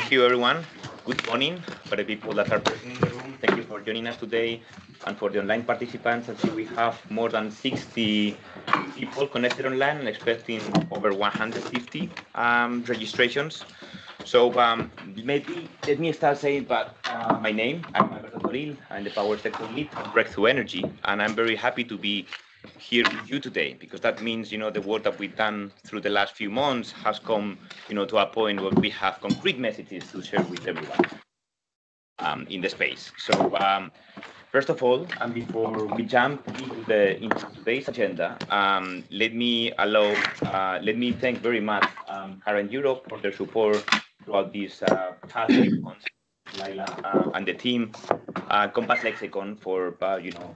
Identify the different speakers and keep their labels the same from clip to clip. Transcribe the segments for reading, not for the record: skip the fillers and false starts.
Speaker 1: thank you, everyone. Good morning for the people that are present in the room. Thank you for joining us today. And for the online participants, I see we have more than 60 people connected online and expecting over 150 registrations. So maybe let me start saying but my name. I'm Alberto Toril. I'm the Power Sector Lead at Breakthrough Energy, and I'm very happy to be here with you today because that means the work that we've done through the last few months has come to a point where we have concrete messages to share with everyone in the space. So first of all, and before we jump into today's agenda, let me thank very much Current Europe for their support throughout these past few months. Laila and the team, Compass Lexicon for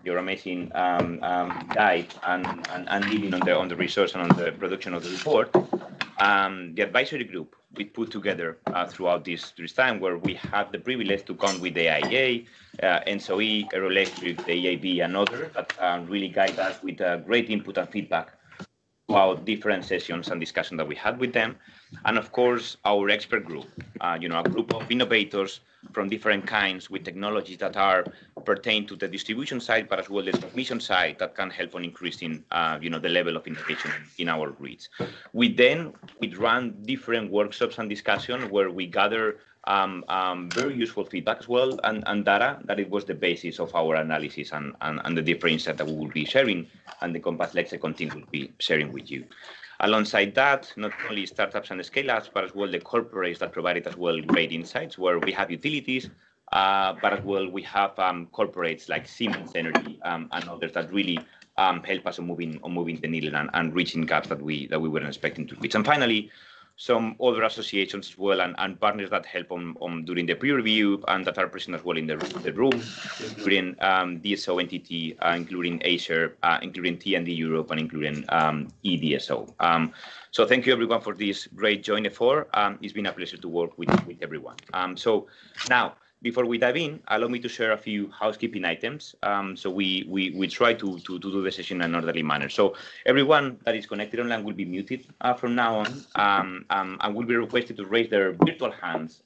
Speaker 1: your amazing guide and leading on the research and on the production of the report. The advisory group we put together throughout this time, where we had the privilege to come with the IEA, ENSOE, Aeroelectric, the EAB, and others that really guide us with great input and feedback about different sessions and discussions that we had with them. And of course, our expert group, a group of innovators from different kinds with technologies that are pertain to the distribution side, but as well the transmission side that can help on increasing, the level of innovation in our grids. We run different workshops and discussions where we gather very useful feedback as well and data that it was the basis of our analysis and the different insights that we will be sharing and the Compass Lexicon team will be sharing with you. Alongside that, not only startups and scale-ups, but as well the corporates that provided as well great insights, where we have utilities, but as well we have corporates like Siemens Energy and others that really help us on moving the needle and reaching gaps that we weren't expecting to reach. And finally, some other associations as well and partners that help on during the pre-review and that are present as well in the room, including DSO entity, including Acer, including T&D Europe, and including EDSO. So thank you everyone for this great joint effort. It's been a pleasure to work with everyone. So now, before we dive in, allow me to share a few housekeeping items. So we try to do the session in an orderly manner. So everyone that is connected online will be muted from now on, and will be requested to raise their virtual hands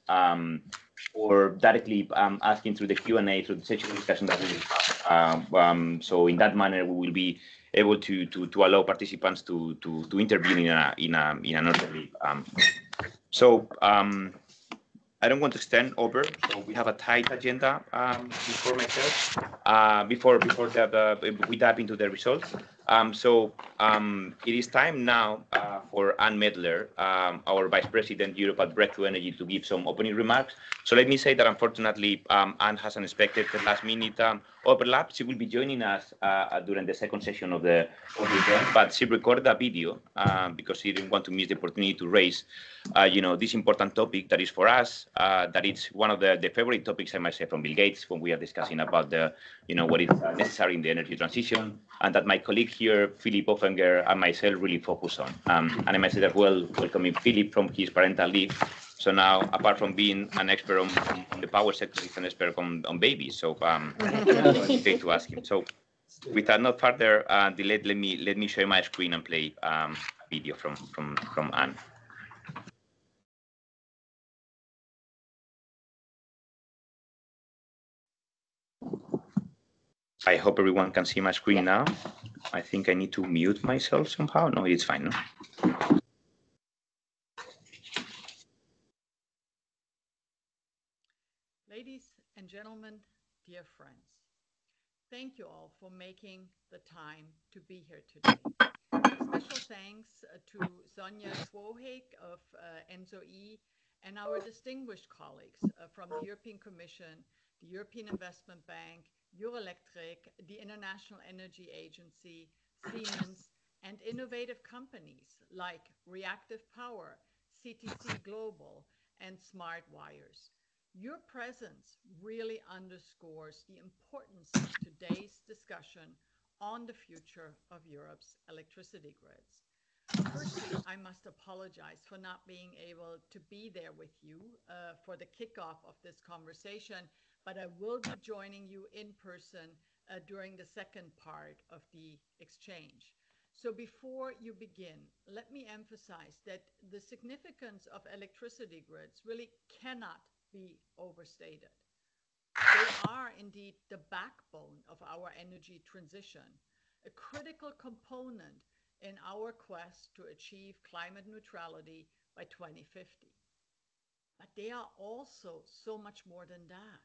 Speaker 1: or directly asking through the Q&A, through the session discussion that we will have. So in that manner, we will be able to allow participants to intervene in an orderly. I don't want to extend over, so we have a tight agenda before myself. Before we dive into the results. It is time now for Anne Medler, our Vice President Europe at Breakthrough Energy, to give some opening remarks. So let me say that unfortunately, Anne has an unexpected last-minute overlap. She will be joining us during the second session of the event, but she recorded a video because she didn't want to miss the opportunity to raise, this important topic that is for us. That it's one of the favorite topics, I might say, from Bill Gates when we are discussing about the, what is necessary in the energy transition, and that my colleague here, Philip Offenger, and myself really focus on. And I might say that welcoming Philip from his parental leave. So now, apart from being an expert on the power sector, he's an expert on babies. So it's great to ask him. So without no further delay, let me share my screen and play a video from Anne. I hope everyone can see my screen now. I think I need to mute myself somehow. No, it's fine. No?
Speaker 2: Ladies and gentlemen, dear friends, thank you all for making the time to be here today. Special thanks to Sonja Swohig of ENSOE and our distinguished colleagues from the European Commission, the European Investment Bank, Eurelectric, the International Energy Agency, Siemens, and innovative companies like Reactive Power, CTC Global, and Smart Wires. Your presence really underscores the importance of today's discussion on the future of Europe's electricity grids. Firstly, I must apologize for not being able to be there with you for the kickoff of this conversation, but I will be joining you in person during the second part of the exchange. So before you begin, let me emphasize that the significance of electricity grids really cannot be overstated. They are indeed the backbone of our energy transition, a critical component in our quest to achieve climate neutrality by 2050. But they are also so much more than that.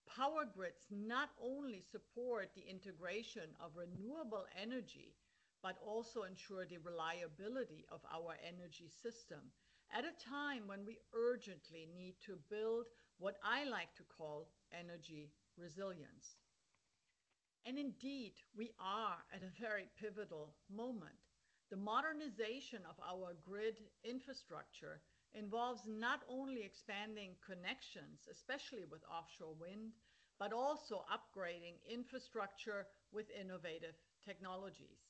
Speaker 2: Power grids not only support the integration of renewable energy, but also ensure the reliability of our energy system at a time when we urgently need to build what I like to call energy resilience. And indeed, we are at a very pivotal moment. The modernization of our grid infrastructure involves not only expanding connections, especially with offshore wind, but also upgrading infrastructure with innovative technologies.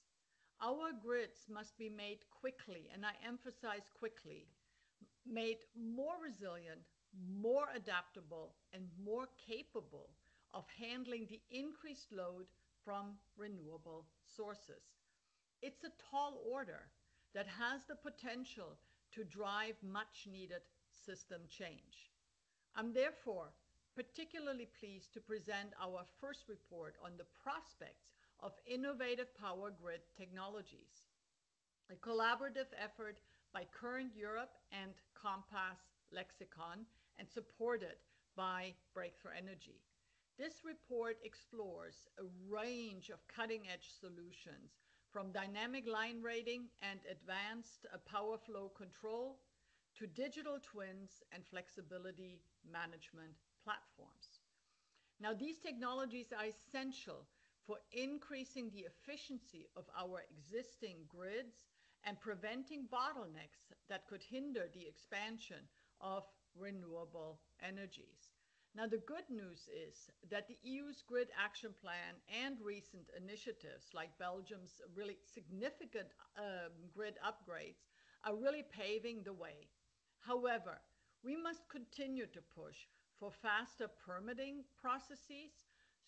Speaker 2: Our grids must be made quickly, and I emphasize quickly, made more resilient, more adaptable, and more capable of handling the increased load from renewable sources. It's a tall order that has the potential to drive much needed system change. I'm therefore particularly pleased to present our first report on the prospects of innovative power grid technologies, a collaborative effort by Current Europe and Compass Lexicon and supported by Breakthrough Energy. This report explores a range of cutting edge solutions from dynamic line rating and advanced power flow control to digital twins and flexibility management platforms. Now, these technologies are essential for increasing the efficiency of our existing grids and preventing bottlenecks that could hinder the expansion of renewable energies. Now, the good news is that the EU's Grid Action Plan and recent initiatives like Belgium's really significant grid upgrades are really paving the way. However, we must continue to push for faster permitting processes,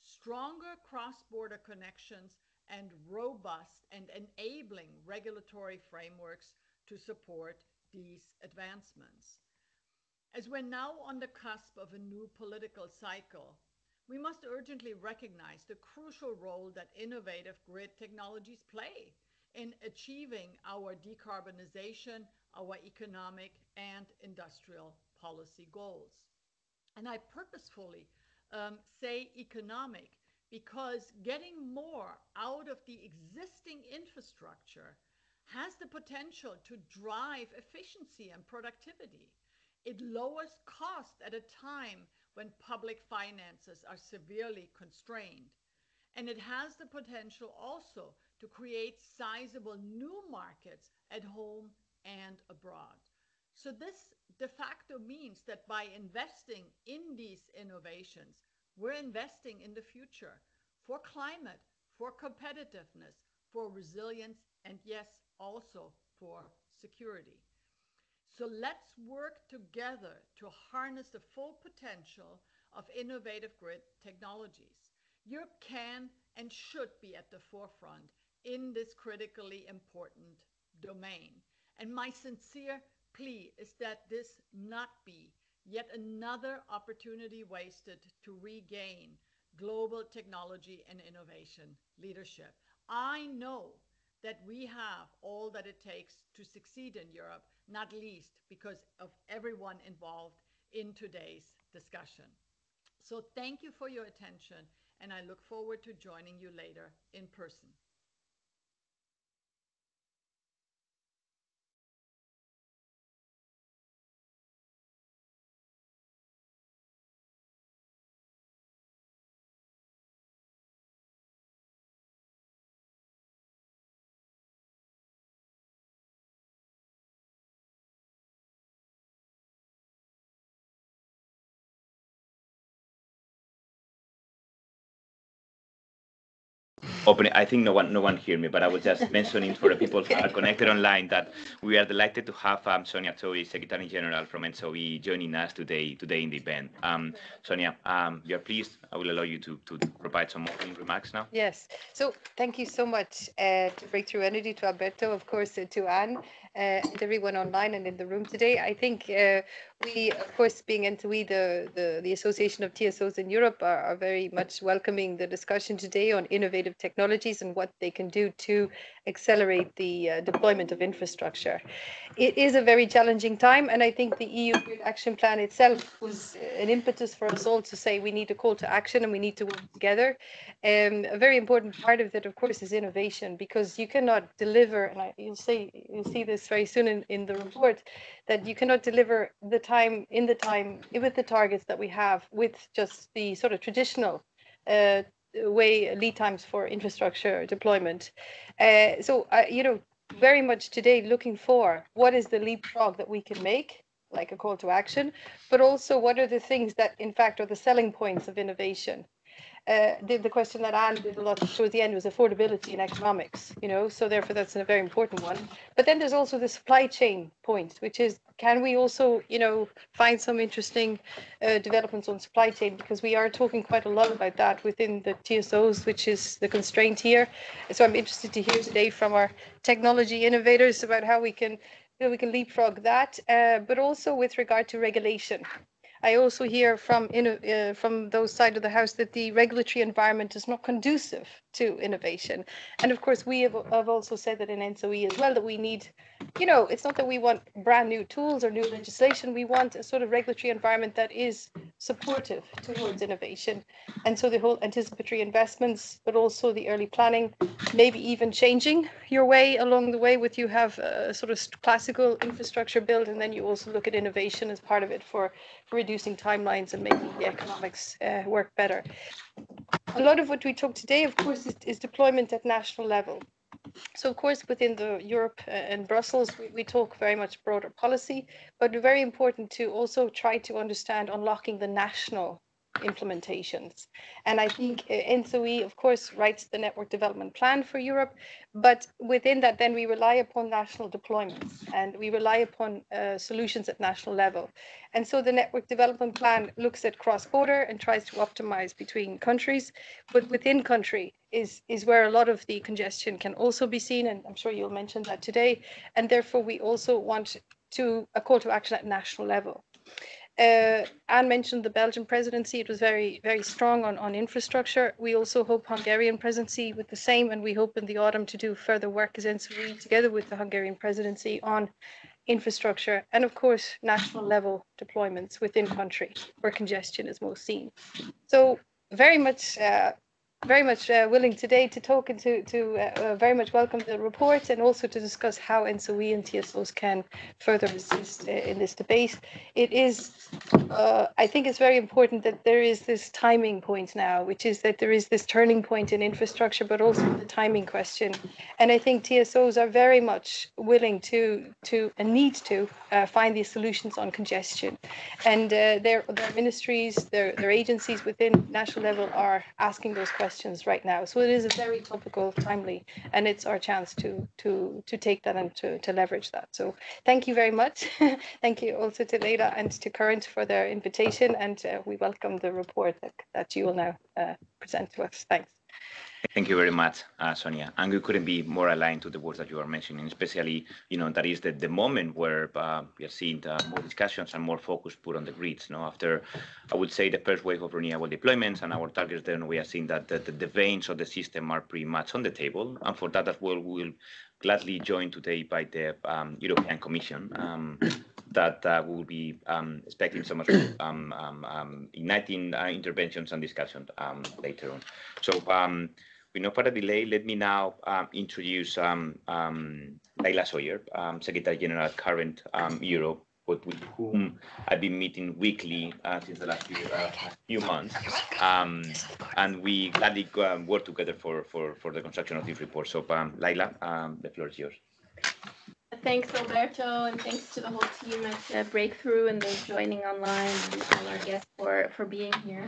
Speaker 2: stronger cross border connections, and robust and enabling regulatory frameworks to support these advancements. As we're now on the cusp of a new political cycle, we must urgently recognize the crucial role that innovative grid technologies play in achieving our decarbonization, our economic and industrial policy goals. And I purposefully say economic because getting more out of the existing infrastructure has the potential to drive efficiency and productivity. It lowers cost at a time when public finances are severely constrained. And it has the potential also to create sizable new markets at home and abroad. So this de facto means that by investing in these innovations, we're investing in the future for climate, for competitiveness, for resilience, and yes, also for security. So let's work together to harness the full potential of innovative grid technologies. Europe can and should be at the forefront in this critically important domain. And my sincere plea is that this not be yet another opportunity wasted to regain global technology and innovation leadership. I know that we have all that it takes to succeed in Europe, not least because of everyone involved in today's discussion. So thank you for your attention, and I look forward to joining you later in person.
Speaker 1: opening. I think no one hear me, but I was just mentioning for the people who are connected online that we are delighted to have Sonia Choi, Secretary General from NSOE, joining us today in the event. Sonia, you're pleased. I will allow you to provide some opening remarks now.
Speaker 3: Yes. So thank you so much to Breakthrough Energy, to Alberto, of course, to Anne, and everyone online and in the room today. I think we, of course, being NTOE, the Association of TSOs in Europe, are very much welcoming the discussion today on innovative technologies and what they can do to accelerate the deployment of infrastructure. It is a very challenging time, and I think the EU Green Action Plan itself was an impetus for us all to say we need a call to action and we need to work together. A very important part of that, of course, is innovation, because you cannot deliver, and you'll see this very soon in the report, that you cannot deliver with the targets that we have with just the sort of traditional lead times for infrastructure deployment. Very much today looking for what is the leapfrog that we can make, like a call to action, but also what are the things that in fact are the selling points of innovation. The question that Anne did a lot towards the end was affordability and economics, so therefore that's a very important one. But then there's also the supply chain point, which is, can we also, find some interesting developments on supply chain, because we are talking quite a lot about that within the TSOs, which is the constraint here. So I'm interested to hear today from our technology innovators about how we can leapfrog that, but also with regard to regulation. I also hear from those side of the house that the regulatory environment is not conducive to innovation. And of course, we have also said that in NSOE as well, that we need, it's not that we want brand new tools or new legislation. We want a sort of regulatory environment that is supportive towards innovation. And so the whole anticipatory investments, but also the early planning, maybe even changing your way along the way with you have a sort of classical infrastructure build, and then you also look at innovation as part of it for reducing timelines and making the economics work better. A lot of what we talk today, of course, is deployment at national level. So, of course, within the Europe and Brussels, we talk very much broader policy, but very important to also try to understand unlocking the national implementations. And I think NSOE, of course, writes the network development plan for Europe, but within that, then we rely upon national deployments and we rely upon solutions at national level. And so the network development plan looks at cross-border and tries to optimize between countries, but within country is where a lot of the congestion can also be seen, and I'm sure you'll mention that today. And therefore, we also want a call to action at national level. Anne mentioned the Belgian presidency. It was very, very strong on infrastructure. We also hope Hungarian presidency with the same, and we hope in the autumn to do further work as NSOE together with the Hungarian presidency on infrastructure, and of course, national level deployments within country where congestion is most seen. So very much willing today to talk and to very much welcome the report, and also to discuss how NSOE and TSOs can further assist in this debate. It is, I think it's very important that there is this timing point now, which is that there is this turning point in infrastructure, but also the timing question. And I think TSOs are very much willing to and need to find these solutions on congestion. And their ministries, their agencies within national level are asking those questions right now. So it is a very topical, timely, and it's our chance to take that and to leverage that. So thank you very much. Thank you also to Leila and to Current for their invitation, and we welcome the report that you will now present to us. Thanks.
Speaker 1: Thank you very much, Sonia. And we couldn't be more aligned to the words that you are mentioning, especially, that is the moment where we are seeing more discussions and more focus put on the grids. After, I would say, the first wave of renewable deployments and our targets, then we are seeing that the veins of the system are pretty much on the table. And for that as well, we will gladly join today by the European Commission. That will be expecting so much igniting interventions and discussions later on. So with no further delay, let me now introduce Leila Sawyer, Secretary General at Current Europe, but with whom I've been meeting weekly since the last few months. And we gladly work together for the construction of this report. So Leila, the floor is yours.
Speaker 4: thanks Alberto, and thanks to the whole team at Breakthrough and those joining online, and all our guests for being here.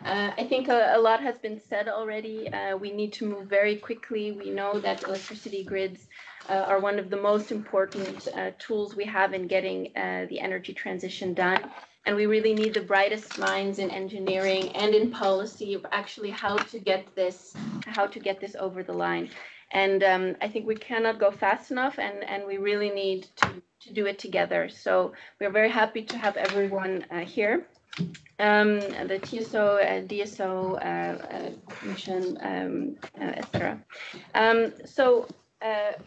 Speaker 4: I think a lot has been said already. We need to move very quickly. We know that electricity grids are one of the most important tools we have in getting the energy transition done. And we really need the brightest minds in engineering and in policy of actually how to get this over the line. And I think we cannot go fast enough, and we really need to do it together. So we're very happy to have everyone here. The TSO, DSO, Commission, etc. So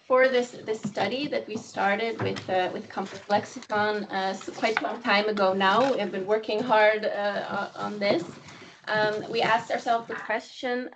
Speaker 4: for this study that we started with Compass Lexicon quite a long time ago now, we've been working hard on this. We asked ourselves the question,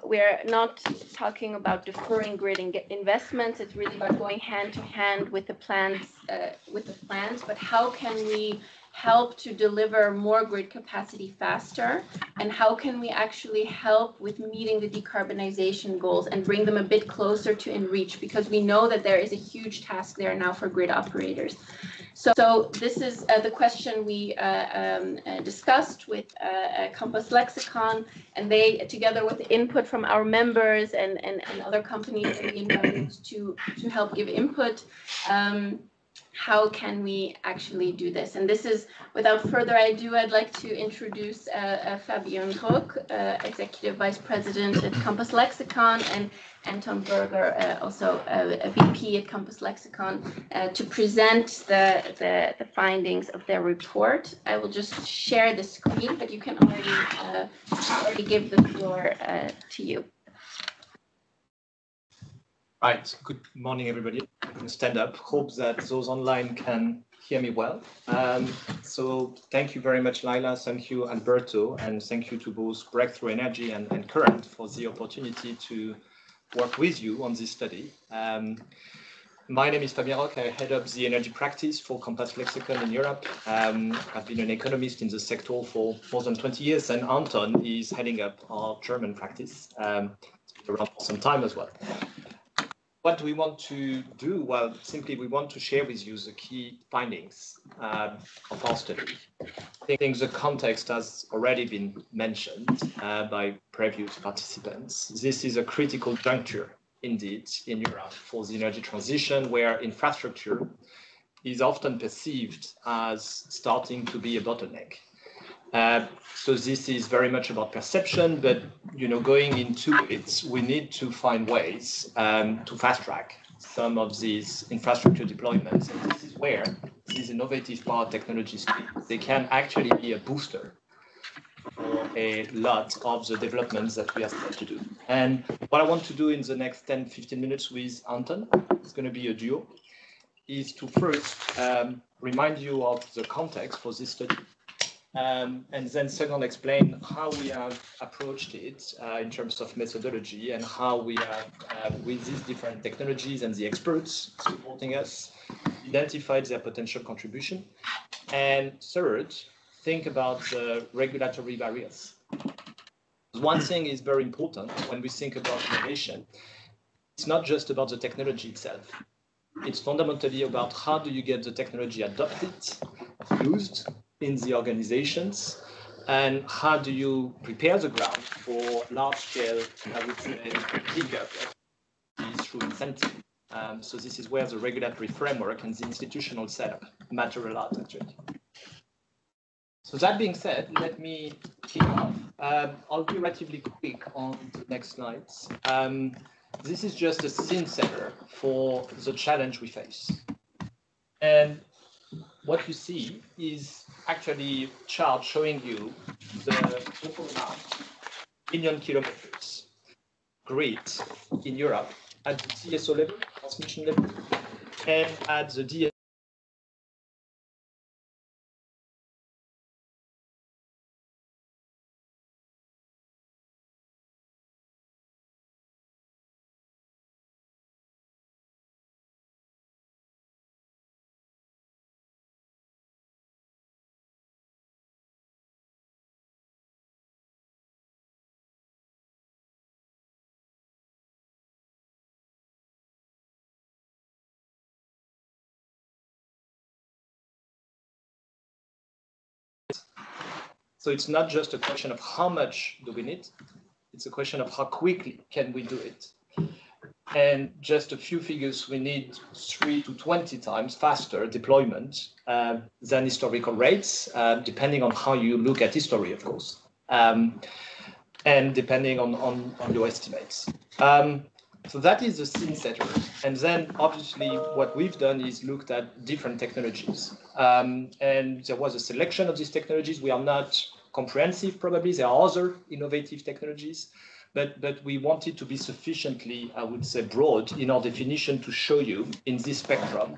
Speaker 4: we're not talking about deferring grid investments. It's really about going hand to hand with the plans, but how can we help to deliver more grid capacity faster, and how can we actually help with meeting the decarbonization goals and bring them a bit closer to in reach, because we know that there is a huge task there now for grid operators. So this is the question we discussed with Compass Lexicon, and they, together with the input from our members and other companies that we invited to help give input, how can we actually do this? And this is, without further ado, I'd like to introduce Fabian Rook, Executive Vice President at Compass Lexicon, and Anton Berger, also a VP at Compass Lexicon, to present the findings of their report. I will just share the screen, but you can already give the floor to you.
Speaker 5: Right. Good morning, everybody. I can stand up. Hope that those online can hear me well. So thank you very much, Laila. Thank you, Alberto. And thank you to both Breakthrough Energy and Current for the opportunity to work with you on this study. My name is Fabien Roch. I head up the energy practice for Compass Lexicon in Europe. I've been an economist in the sector for more than 20 years, and Anton is heading up our German practice. Around for some time as well. What do we want to do? Well, simply we want to share with you the key findings of our study. I think the context has already been mentioned by previous participants. This is a critical juncture, indeed, in Europe for the energy transition, where infrastructure is often perceived as starting to be a bottleneck. So this is very much about perception, but going into it, we need to find ways to fast track some of these infrastructure deployments. And this is where these innovative power technologies, they can actually be a booster for a lot of the developments that we are set to do. And what I want to do in the next 10-15 minutes with Anton, it's going to be a duo, is to first remind you of the context for this study. And then second, explain how we have approached it in terms of methodology, and how we have, with these different technologies and the experts supporting us, identified their potential contribution. And third, think about the regulatory barriers. One thing is very important when we think about innovation. It's not just about the technology itself. It's fundamentally about how do you get the technology adopted, used in the organizations, and how do you prepare the ground for large-scale, I would say, pickup through incentive. So this is where the regulatory framework and the institutional setup matter a lot, actually. So that being said, let me kick off. I'll be relatively quick on the next slides. This is just a scene setter for the challenge we face. And what you see is actually a chart showing you the total amount, million kilometers, grid in Europe at the TSO level, transmission level, and at the DSO So it's not just a question of how much do we need, it's a question of how quickly can we do it. And just a few figures, we need 3 to 20 times faster deployment than historical rates, depending on how you look at history, of course, and depending on your estimates. So that is the scene setter. And then obviously what we've done is looked at different technologies. And there was a selection of these technologies. We are not comprehensive, probably. There are other innovative technologies. But we wanted to be sufficiently, I would say, broad in our definition to show you in this spectrum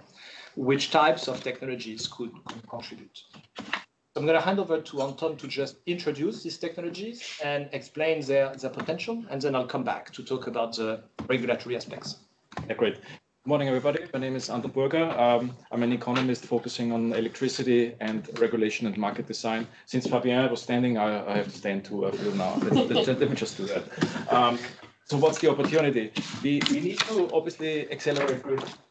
Speaker 5: which types of technologies could contribute. So I'm going to hand over to Anton to just introduce these technologies and explain their potential, and then I'll come back to talk about the regulatory aspects.
Speaker 6: Yeah, great. Good morning, everybody. My name is Anton Burger. I'm an economist focusing on electricity and regulation and market design. Since Fabien was standing, I have to stand to Phil now. Let me just do that. So what's the opportunity? We need to obviously accelerate,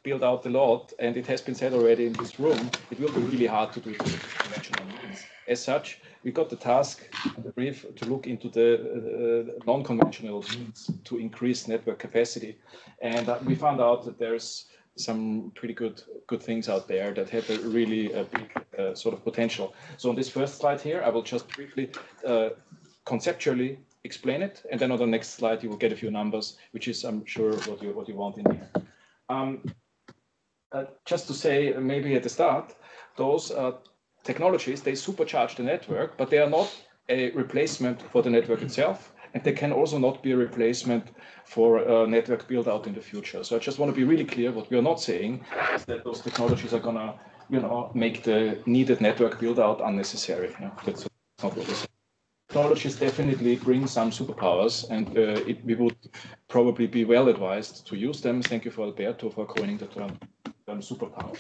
Speaker 6: build out a lot, and it has been said already in this room, it will be really hard to do it with conventional means. As such, we got the task, the brief, to look into the non-conventional means to increase network capacity. And we found out that there's some pretty good things out there that have a really big sort of potential. So on this first slide here, I will just briefly conceptually explain it, and then on the next slide you will get a few numbers, which is, I'm sure, what you want in here. Just to say, maybe at the start, those technologies, they supercharge the network, but they are not a replacement for the network itself, and they can also not be a replacement for network build out in the future. So I just want to be really clear, what we are not saying is that those technologies are gonna, make the needed network build out unnecessary. That's not what we're saying. Technologies definitely bring some superpowers, and we would probably be well advised to use them. Thank you for Alberto for coining the term superpower.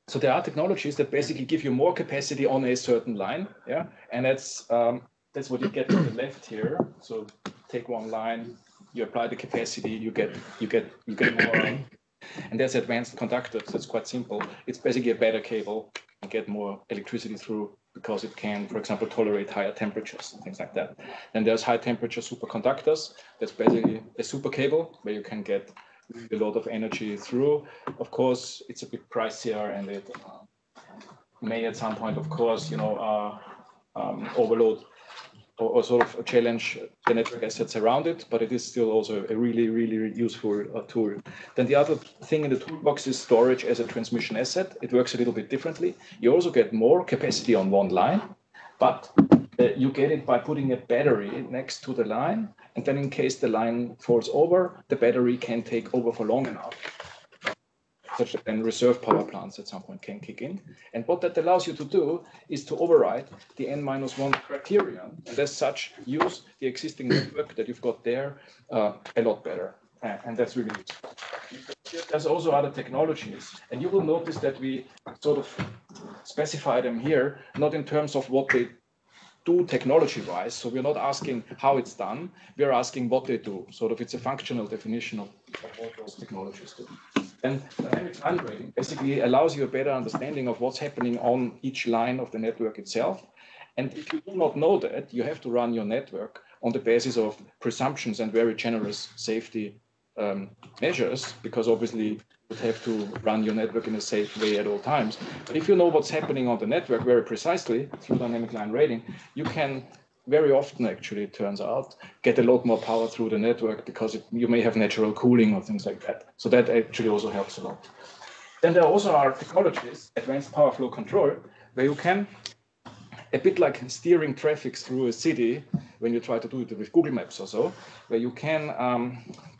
Speaker 6: So there are technologies that basically give you more capacity on a certain line, yeah, and that's what you get on the left here. So take one line, you apply the capacity, you get more. And there's advanced conductors. That's quite simple. It's basically a better cable and get more electricity through because it can, for example, tolerate higher temperatures and things like that. Then there's high temperature superconductors. That's basically a super cable where you can get a lot of energy through. Of course, it's a bit pricier, and it may at some point, of course, overload or sort of challenge the network assets around it, but it is still also a really, really useful tool. Then the other thing in the toolbox is storage as a transmission asset. It works a little bit differently. You also get more capacity on one line, but you get it by putting a battery next to the line, and then in case the line falls over, the battery can take over for long enough, such that then reserve power plants at some point can kick in. And what that allows you to do is to override the N-1 criterion, and as such, use the existing network that you've got there a lot better. And that's really useful. There's also other technologies, and you will notice that we sort of specify them here, not in terms of what they do technology-wise. So we're not asking how it's done, we're asking what they do. Sort of it's a functional definition of what those technologies do. And dynamic line rating basically allows you a better understanding of what's happening on each line of the network itself. And if you do not know that, you have to run your network on the basis of presumptions and very generous safety measures, because obviously you would have to run your network in a safe way at all times. But if you know what's happening on the network very precisely through dynamic line rating, you can very often, actually, it turns out, get a lot more power through the network because you may have natural cooling or things like that. So that actually also helps a lot. Then there also are technologies, advanced power flow control, where you can, a bit like steering traffic through a city, when you try to do it with Google Maps or so, where you can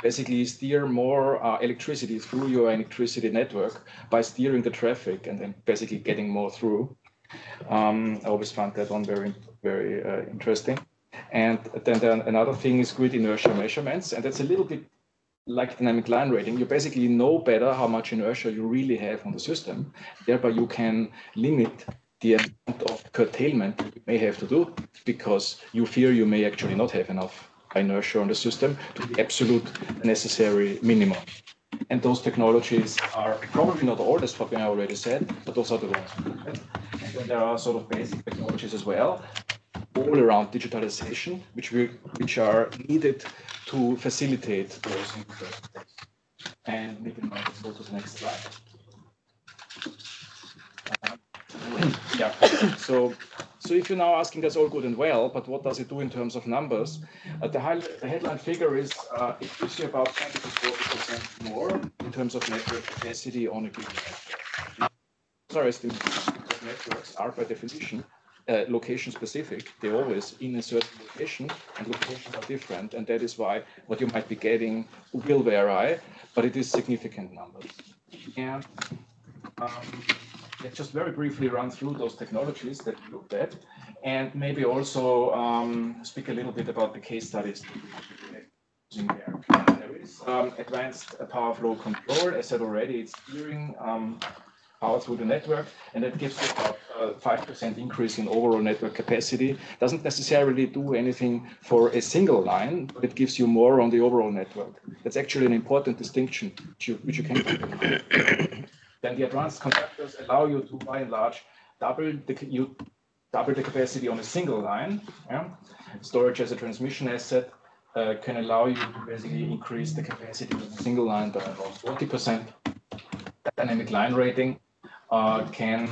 Speaker 6: basically steer more electricity through your electricity network by steering the traffic and then basically getting more through. I always found that one very, very interesting. And then another thing is grid inertia measurements, and that's a little bit like dynamic line rating. You basically know better how much inertia you really have on the system. Thereby you can limit the amount of curtailment you may have to do, because you fear you may actually not have enough inertia on the system to the absolute necessary minimum. And those technologies are probably not all, as Fabian already said, but those are the ones. And then there are sort of basic technologies as well, all around digitalization, which are needed to facilitate those in the first place. And maybe now let's go to the next slide. Yeah. So if you're now asking, that's all good and well, but what does it do in terms of numbers? The headline figure is it gives you about 20 to 40% more in terms of network capacity on a given network. Sorry, networks are by definition location specific. They're always in a certain location, and locations are different, and that is why what you might be getting will vary, but it is significant numbers. And let's just very briefly run through those technologies that we looked at, and maybe also speak a little bit about the case studies that we're using there. There is advanced power flow control. As said already, it's steering power through the network, and that gives you about 5% increase in overall network capacity. Doesn't necessarily do anything for a single line, but it gives you more on the overall network. That's actually an important distinction which you can keep in mind. Then the advanced conductors allow you to, by and large, double the capacity on a single line. Yeah? Storage as a transmission asset can allow you to basically increase the capacity of a single line by about 40%. Dynamic line rating can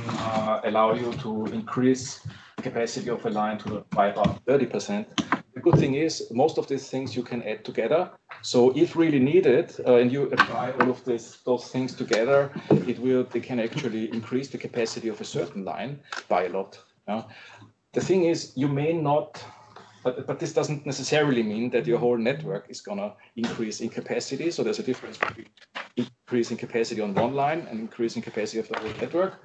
Speaker 6: allow you to increase the capacity of a line by about 30%. The good thing is, most of these things you can add together. So if really needed, and you apply all of those things together, they can actually increase the capacity of a certain line by a lot. The thing is, you may not, but this doesn't necessarily mean that your whole network is going to increase in capacity. So there's a difference between increasing capacity on one line and increasing capacity of the whole network.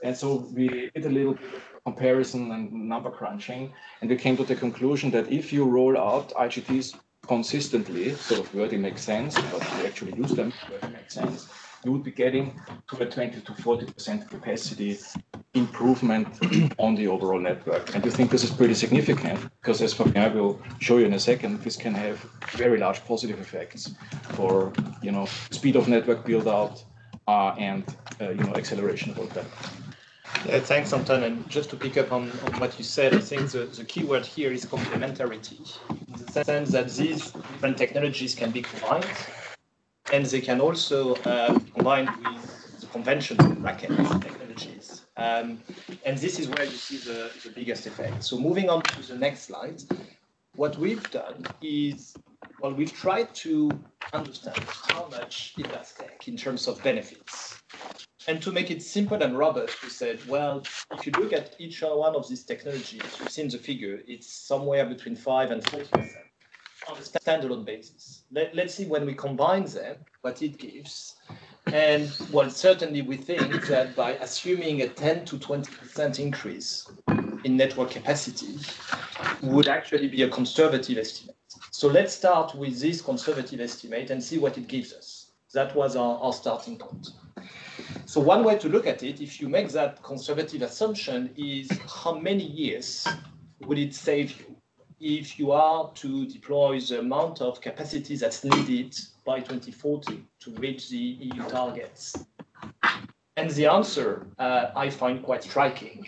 Speaker 6: And so we did a little bit of comparison and number crunching, and we came to the conclusion that if you roll out IGTs consistently, sort of where they make sense, but you actually use them where they make sense, you would be getting to a 20 to 40% capacity improvement on the overall network. And we think this is pretty significant because, as Fabian will show you in a second, this can have very large positive effects for speed of network build out and acceleration of all that.
Speaker 5: Yeah, thanks, Anton. And just to pick up on what you said, I think the key word here is complementarity, in the sense that these different technologies can be combined, and they can also combine with the conventional backend technologies. And this is where you see the biggest effect. So moving on to the next slide, what we've done is, well, we've tried to understand how much it does take in terms of benefits. And to make it simple and robust, we said, well, if you look at each one of these technologies, you've seen the figure, it's somewhere between 5 and 40% on a standalone basis. Let's see when we combine them, what it gives. And well, certainly we think that by assuming a 10 to 20% increase in network capacity would actually be a conservative estimate. So let's start with this conservative estimate and see what it gives us. That was our starting point. So one way to look at it, if you make that conservative assumption, is how many years would it save you if you are to deploy the amount of capacity that's needed by 2040 to reach the EU targets? And the answer I find quite striking.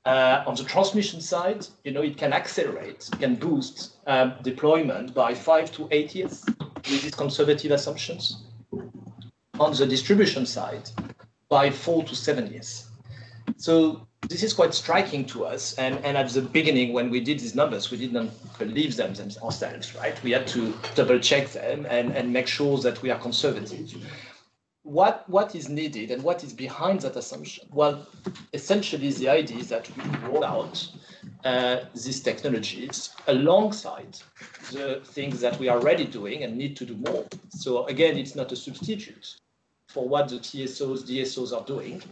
Speaker 5: On the transmission side, it can accelerate, it can boost deployment by 5 to 8 years with these conservative assumptions. On the distribution side, by 4 to 7 years. So this is quite striking to us. And at the beginning, when we did these numbers, we didn't believe them ourselves, right? We had to double check them and make sure that we are conservative. What is needed and what is behind that assumption? Well, essentially the idea is that we roll out these technologies alongside the things that we are already doing and need to do more. So again, it's not a substitute for what the TSOs, DSOs are doing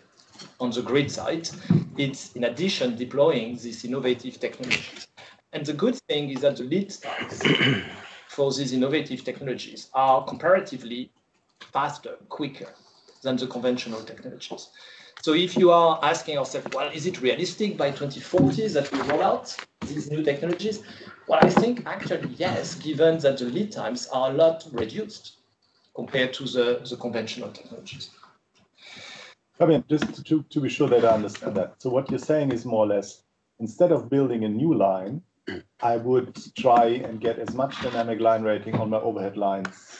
Speaker 5: on the grid side. It's in addition deploying these innovative technologies. And the good thing is that the lead times for these innovative technologies are comparatively faster, quicker than the conventional technologies. So if you are asking yourself, well, is it realistic by 2040 that we roll out these new technologies? Well, I think actually yes, given that the lead times are a lot reduced. compared to the conventional technologies.
Speaker 7: I mean, just to be sure that I understand that. So what you're saying is more or less, instead of building a new line, I would try and get as much dynamic line rating on my overhead lines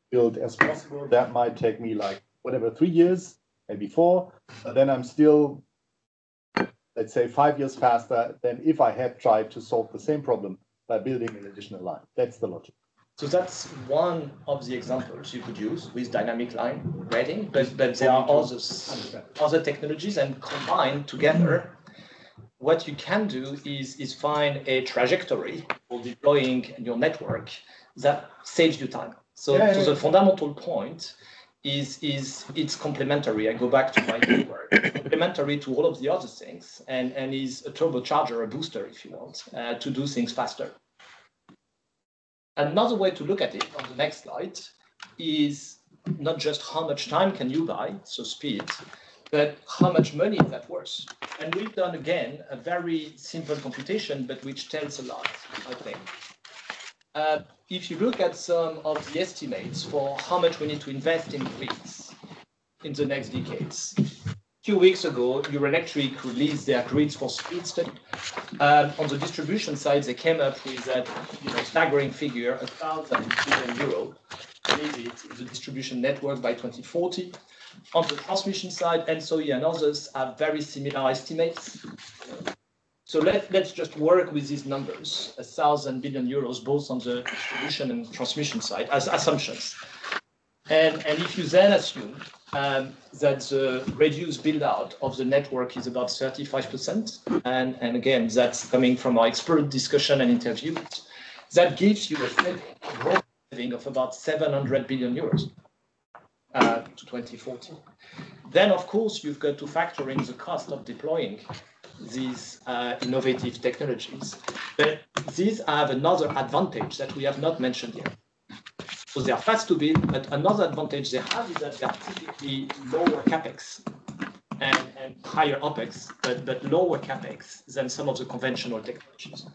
Speaker 7: built as possible. That might take me like, whatever, 3 years, maybe 4. But then I'm still, let's say, 5 years faster than if I had tried to solve the same problem by building an additional line. That's the logic.
Speaker 5: So that's one of the examples you could use with dynamic line rating, but there are other technologies, and combined together, what you can do is find a trajectory for deploying your network that saves you time. So the fundamental point is it's complementary. I go back to my network, complementary to all of the other things, and is a turbocharger, a booster, if you want, to do things faster. Another way to look at it on the next slide is not just how much time can you buy, so speed, but how much money is that worth? And we've done, again, a very simple computation, but which tells a lot, I think. If you look at some of the estimates for how much we need to invest in grids in the next decades, a few weeks ago, Eurelectric released their grids for speed study. On the distribution side, they came up with that staggering figure, 1,000 billion euro needed in the distribution network by 2040. On the transmission side, ENTSO-E and others have very similar estimates. So let's just work with these numbers, 1,000 billion euros, both on the distribution and transmission side, as assumptions. And if you then assume that the reduced build-out of the network is about 35%, and again, that's coming from our expert discussion and interviews, that gives you a saving of about 700 billion euros to 2040. Then, of course, you've got to factor in the cost of deploying these innovative technologies. But these have another advantage that we have not mentioned yet. So they are fast to build, but another advantage they have is that they are typically lower capex and higher opex, but lower capex than some of the conventional technologies.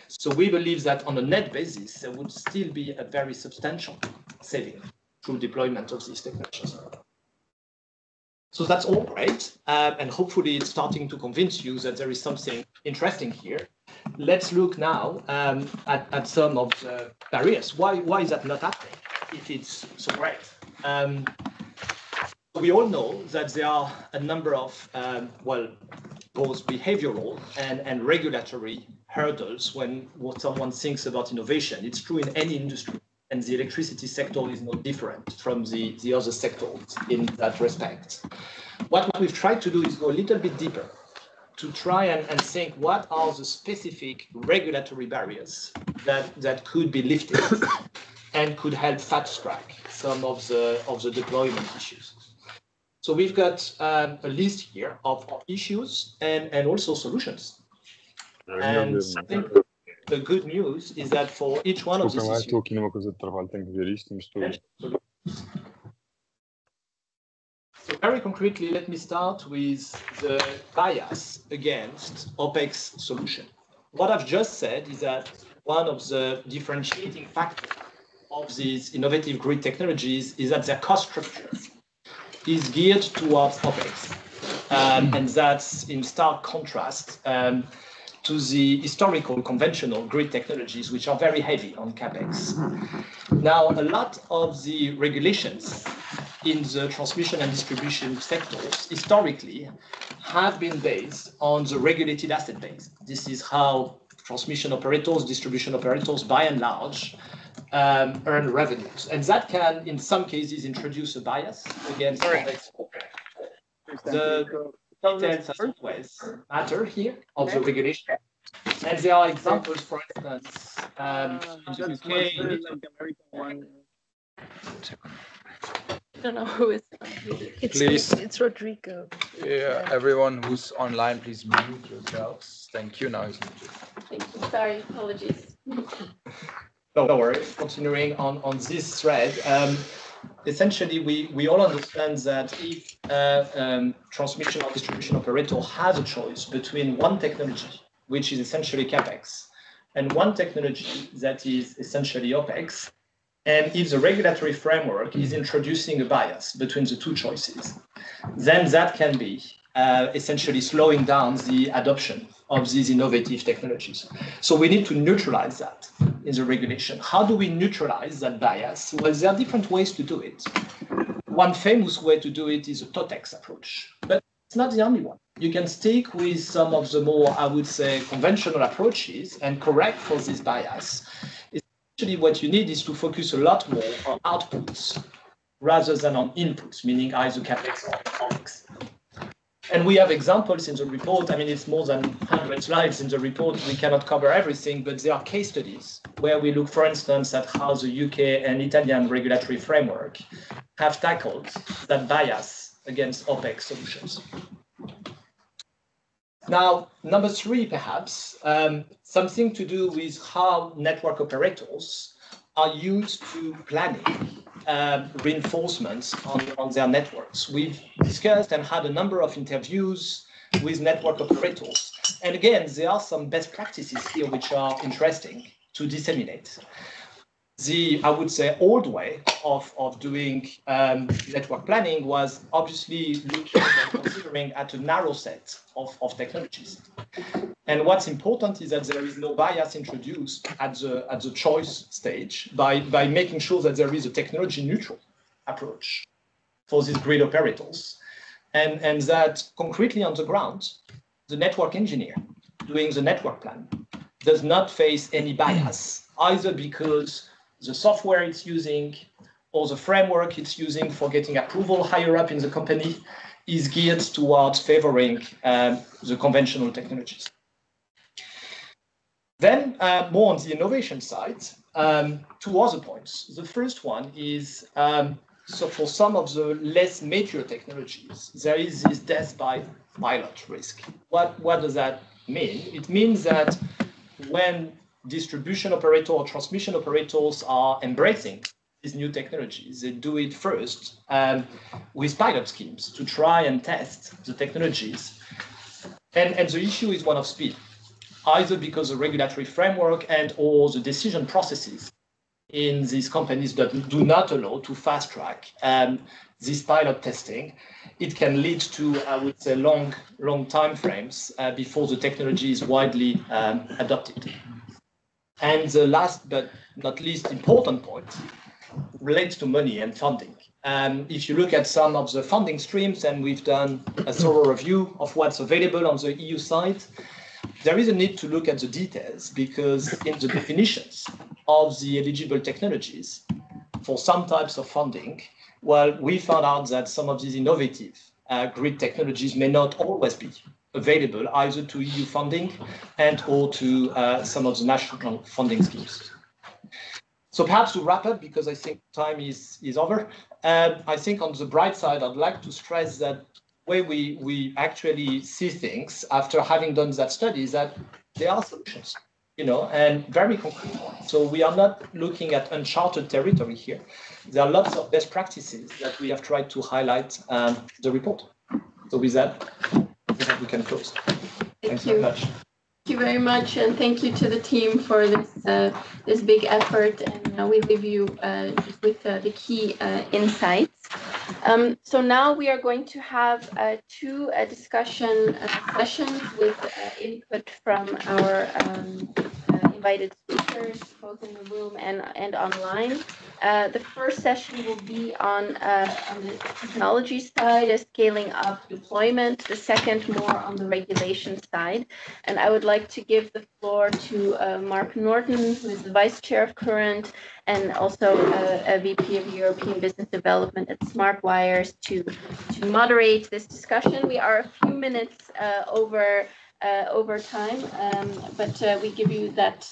Speaker 5: So we believe that on a net basis, there would still be a very substantial saving through deployment of these technologies. So that's all great, and hopefully it's starting to convince you that there is something interesting here. Let's look now at some of the barriers. Why is that not happening if it's so great? We all know that there are a number of, both behavioral and regulatory hurdles when someone thinks about innovation. It's true in any industry, and the electricity sector is no different from the other sectors in that respect. What we've tried to do is go a little bit deeper to try and think what are the specific regulatory barriers that could be lifted and could help fast track some of the deployment issues. So we've got a list here of issues and also solutions. And I think the good news is that for each one of these issues, so very concretely, let me start with the bias against OPEX solution. What I've just said is that one of the differentiating factors of these innovative grid technologies is that their cost structure is geared towards OPEX. And that's in stark contrast to the historical conventional grid technologies, which are very heavy on CapEx. Now, a lot of the regulations in the transmission and distribution sectors historically have been based on the regulated asset base. This is how transmission operators, distribution operators, by and large, earn revenues. And that can, in some cases, introduce a bias against OPEX. The details as always matter here of the regulation. And there are examples, for instance, in the UK.
Speaker 4: I don't know who is.
Speaker 3: It's Rodrigo.
Speaker 8: Yeah, everyone who's online, please mute yourselves. Thank you. Now he's muted.
Speaker 4: Thank you. Sorry, apologies.
Speaker 5: No worries. Continuing on this thread, essentially we all understand that if transmission or distribution operator has a choice between one technology, which is essentially CapEx, and one technology that is essentially OPEX, And if the regulatory framework is introducing a bias between the two choices, then that can be essentially slowing down the adoption of these innovative technologies. So we need to neutralize that in the regulation. How do we neutralize that bias? Well, there are different ways to do it. One famous way to do it is a TOTEX approach, but it's not the only one. You can stick with some of the more, I would say, conventional approaches and correct for this bias. Essentially, what you need is to focus a lot more on outputs rather than on inputs, meaning either CapEx or OpEx. And we have examples in the report. I mean, it's more than 100 slides in the report. We cannot cover everything, but there are case studies where we look, for instance, at how the UK and Italian regulatory framework have tackled that bias against OpEx solutions. Now, number three, perhaps, something to do with how network operators are used to planning reinforcements on their networks. We've discussed and had a number of interviews with network operators. And again, there are some best practices here which are interesting to disseminate. The, I would say, old way of doing network planning was obviously looking and considering at a narrow set of technologies. And what's important is that there is no bias introduced at the choice stage by making sure that there is a technology neutral approach for these grid operators. And that concretely on the ground, the network engineer doing the network plan does not face any bias, either because the software it's using or the framework it's using for getting approval higher up in the company is geared towards favoring the conventional technologies. Then more on the innovation side, two other points. The first one is, so for some of the less mature technologies, there is this death by pilot risk. What does that mean? It means that when distribution operators or transmission operators are embracing these new technologies, they do it first with pilot schemes to try and test the technologies. And the issue is one of speed, either because the regulatory framework and or the decision processes in these companies that do not allow to fast track this pilot testing. It can lead to, I would say, long time frames before the technology is widely adopted. And the last but not least important point relates to money and funding. If you look at some of the funding streams, and we've done a thorough review of what's available on the EU side, there is a need to look at the details, because in the definitions of the eligible technologies for some types of funding, well, we found out that some of these innovative grid technologies may not always be available either to EU funding and or to some of the national funding schemes. So perhaps to wrap up, because I think time is over, I think on the bright side, I'd like to stress that way we actually see things after having done that study is that there are solutions, and very concrete ones. So we are not looking at uncharted territory here. There are lots of best practices that we have tried to highlight the report. So with that, we can close. Thanks very much.
Speaker 4: Thank you very much, and thank you to the team for this big effort. And we leave you just with the key insights. So now we are going to have two discussion sessions with input from our invited speakers, both in the room and online. The first session will be on the technology side, scaling up deployment. The second more on the regulation side. And I would like to give the floor to Mark Norton, who is the Vice Chair of Current and also a VP of European Business Development at SmartWires, to moderate this discussion. We are a few minutes over time, but we give you that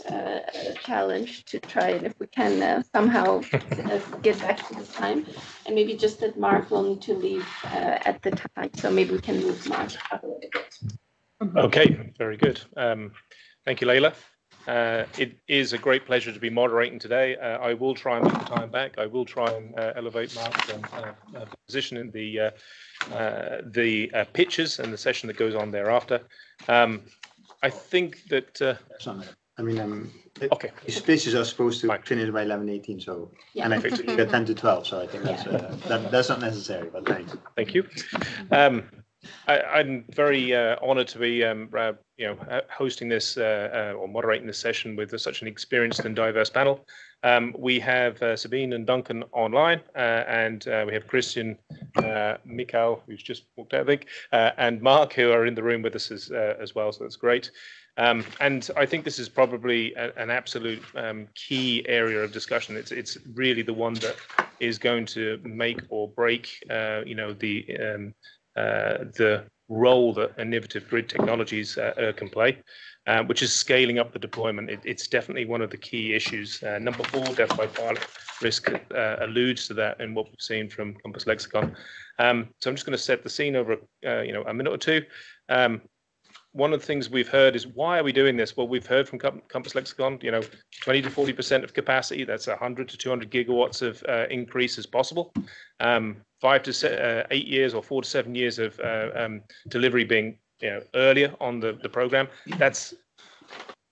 Speaker 4: challenge to try, and if we can somehow get back to the time. And maybe just that Mark will need to leave at the time, so maybe we can move Mark up a little bit.
Speaker 9: Okay, very good. Thank you, Leila. It is a great pleasure to be moderating today. I will try and make the time back. I will try and elevate Mark's position in the pictures and the session that goes on thereafter. I think that
Speaker 10: I mean,
Speaker 9: Okay.
Speaker 10: these speeches are supposed to
Speaker 9: Fine.
Speaker 10: finish by 11:18, so
Speaker 4: Yeah.
Speaker 10: and I think we got 10 to 12, so I think that's not necessary. But thanks.
Speaker 9: Thank you. I'm very honoured to be, hosting this or moderating this session with such an experienced and diverse panel. We have Sabine and Duncan online, and we have Christian, Mikhail, who's just walked out, I think, and Mark, who are in the room with us as well. So that's great. And I think this is probably an absolute key area of discussion. It's really the one that is going to make or break, the role that innovative grid technologies can play, which is scaling up the deployment. It's definitely one of the key issues. Number 4, death by pilot risk, alludes to that in what we've seen from Compass Lexecon. So I'm just going to set the scene over a minute or two. One of the things we've heard is, why are we doing this? Well, we've heard from Compass Lexecon, 20 to 40% of capacity, that's 100 to 200 gigawatts of increase is possible. 5 to 8 years or 4 to 7 years of delivery being earlier on the program. That's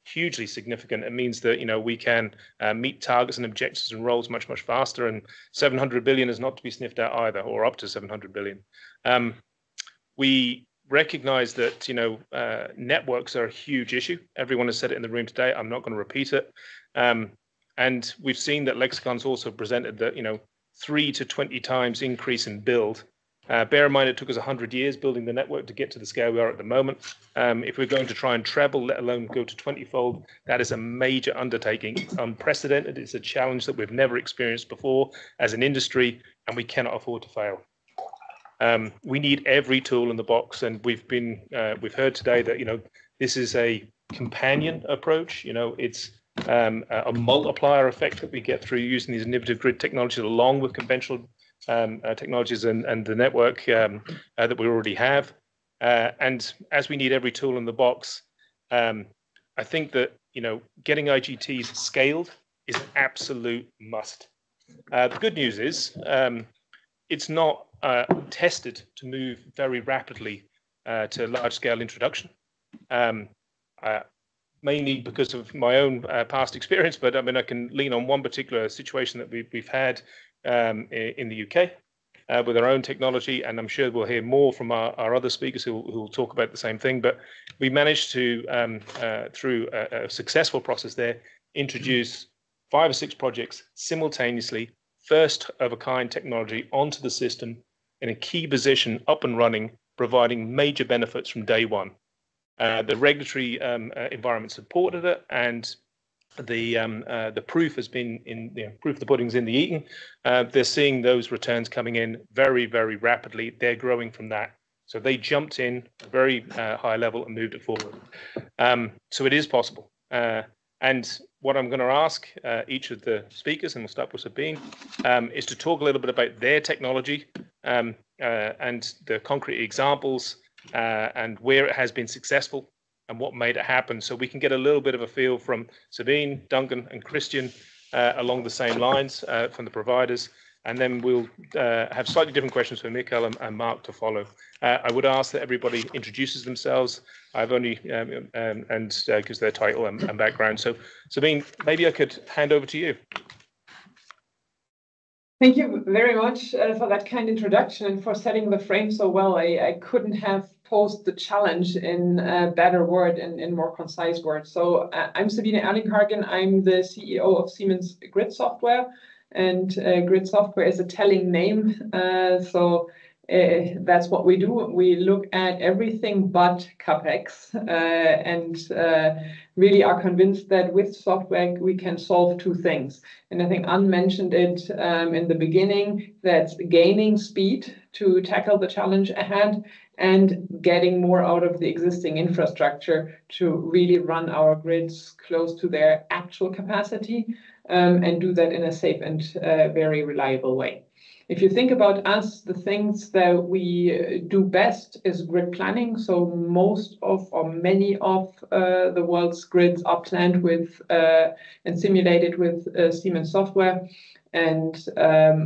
Speaker 9: hugely significant. It means that we can meet targets and objectives and roles much faster. And 700 billion is not to be sniffed at either, or up to 700 billion. We recognize that networks are a huge issue. Everyone has said it in the room today. I'm not going to repeat it. And we've seen that Lexicon's also presented that 3 to 20 times increase in build. Bear in mind, it took us 100 years building the network to get to the scale we are at the moment. If we're going to try and treble, let alone go to 20-fold, that is a major undertaking, unprecedented. It's a challenge that we've never experienced before as an industry, and we cannot afford to fail. We need every tool in the box, and we've heard today that this is a companion approach. It's a multiplier effect that we get through using these innovative grid technologies along with conventional technologies and the network that we already have. And as we need every tool in the box, I think that getting IGTs scaled is an absolute must. The good news is it's not tested to move very rapidly to large-scale introduction, mainly because of my own past experience. But I mean, I can lean on one particular situation that we've had in the UK with our own technology, and I'm sure we'll hear more from our other speakers who will talk about the same thing. But we managed to, through a successful process there, introduce 5 or 6 projects simultaneously, first of a kind technology onto the system in a key position, up and running, providing major benefits from day one. The regulatory environment supported it, and the proof has been proof of the pudding's in the eating. They're seeing those returns coming in very, very rapidly. They're growing from that. So they jumped in a very high level and moved it forward. So it is possible. And what I'm going to ask each of the speakers, and we'll start with Sabine, is to talk a little bit about their technology and the concrete examples and where it has been successful and what made it happen, so we can get a little bit of a feel from Sabine, Duncan, and Christian along the same lines from the providers. And then we'll have slightly different questions for Mikhail and Mark to follow. I would ask that everybody introduces themselves. I've only, and gives their title and background. So Sabine, maybe I could hand over to you.
Speaker 11: Thank you very much for that kind introduction and for setting the frame so well. I couldn't have posed the challenge in a better word and in more concise words. So I'm Sabine Erlinghagen. I'm the CEO of Siemens Grid Software, and Grid Software is a telling name. That's what we do. We look at everything but CapEx and really are convinced that with software we can solve 2 things. And I think Anne mentioned it in the beginning, that's gaining speed to tackle the challenge ahead and getting more out of the existing infrastructure to really run our grids close to their actual capacity and do that in a safe and very reliable way. If you think about us, the things that we do best is grid planning. So most of or many of the world's grids are planned with and simulated with Siemens software. And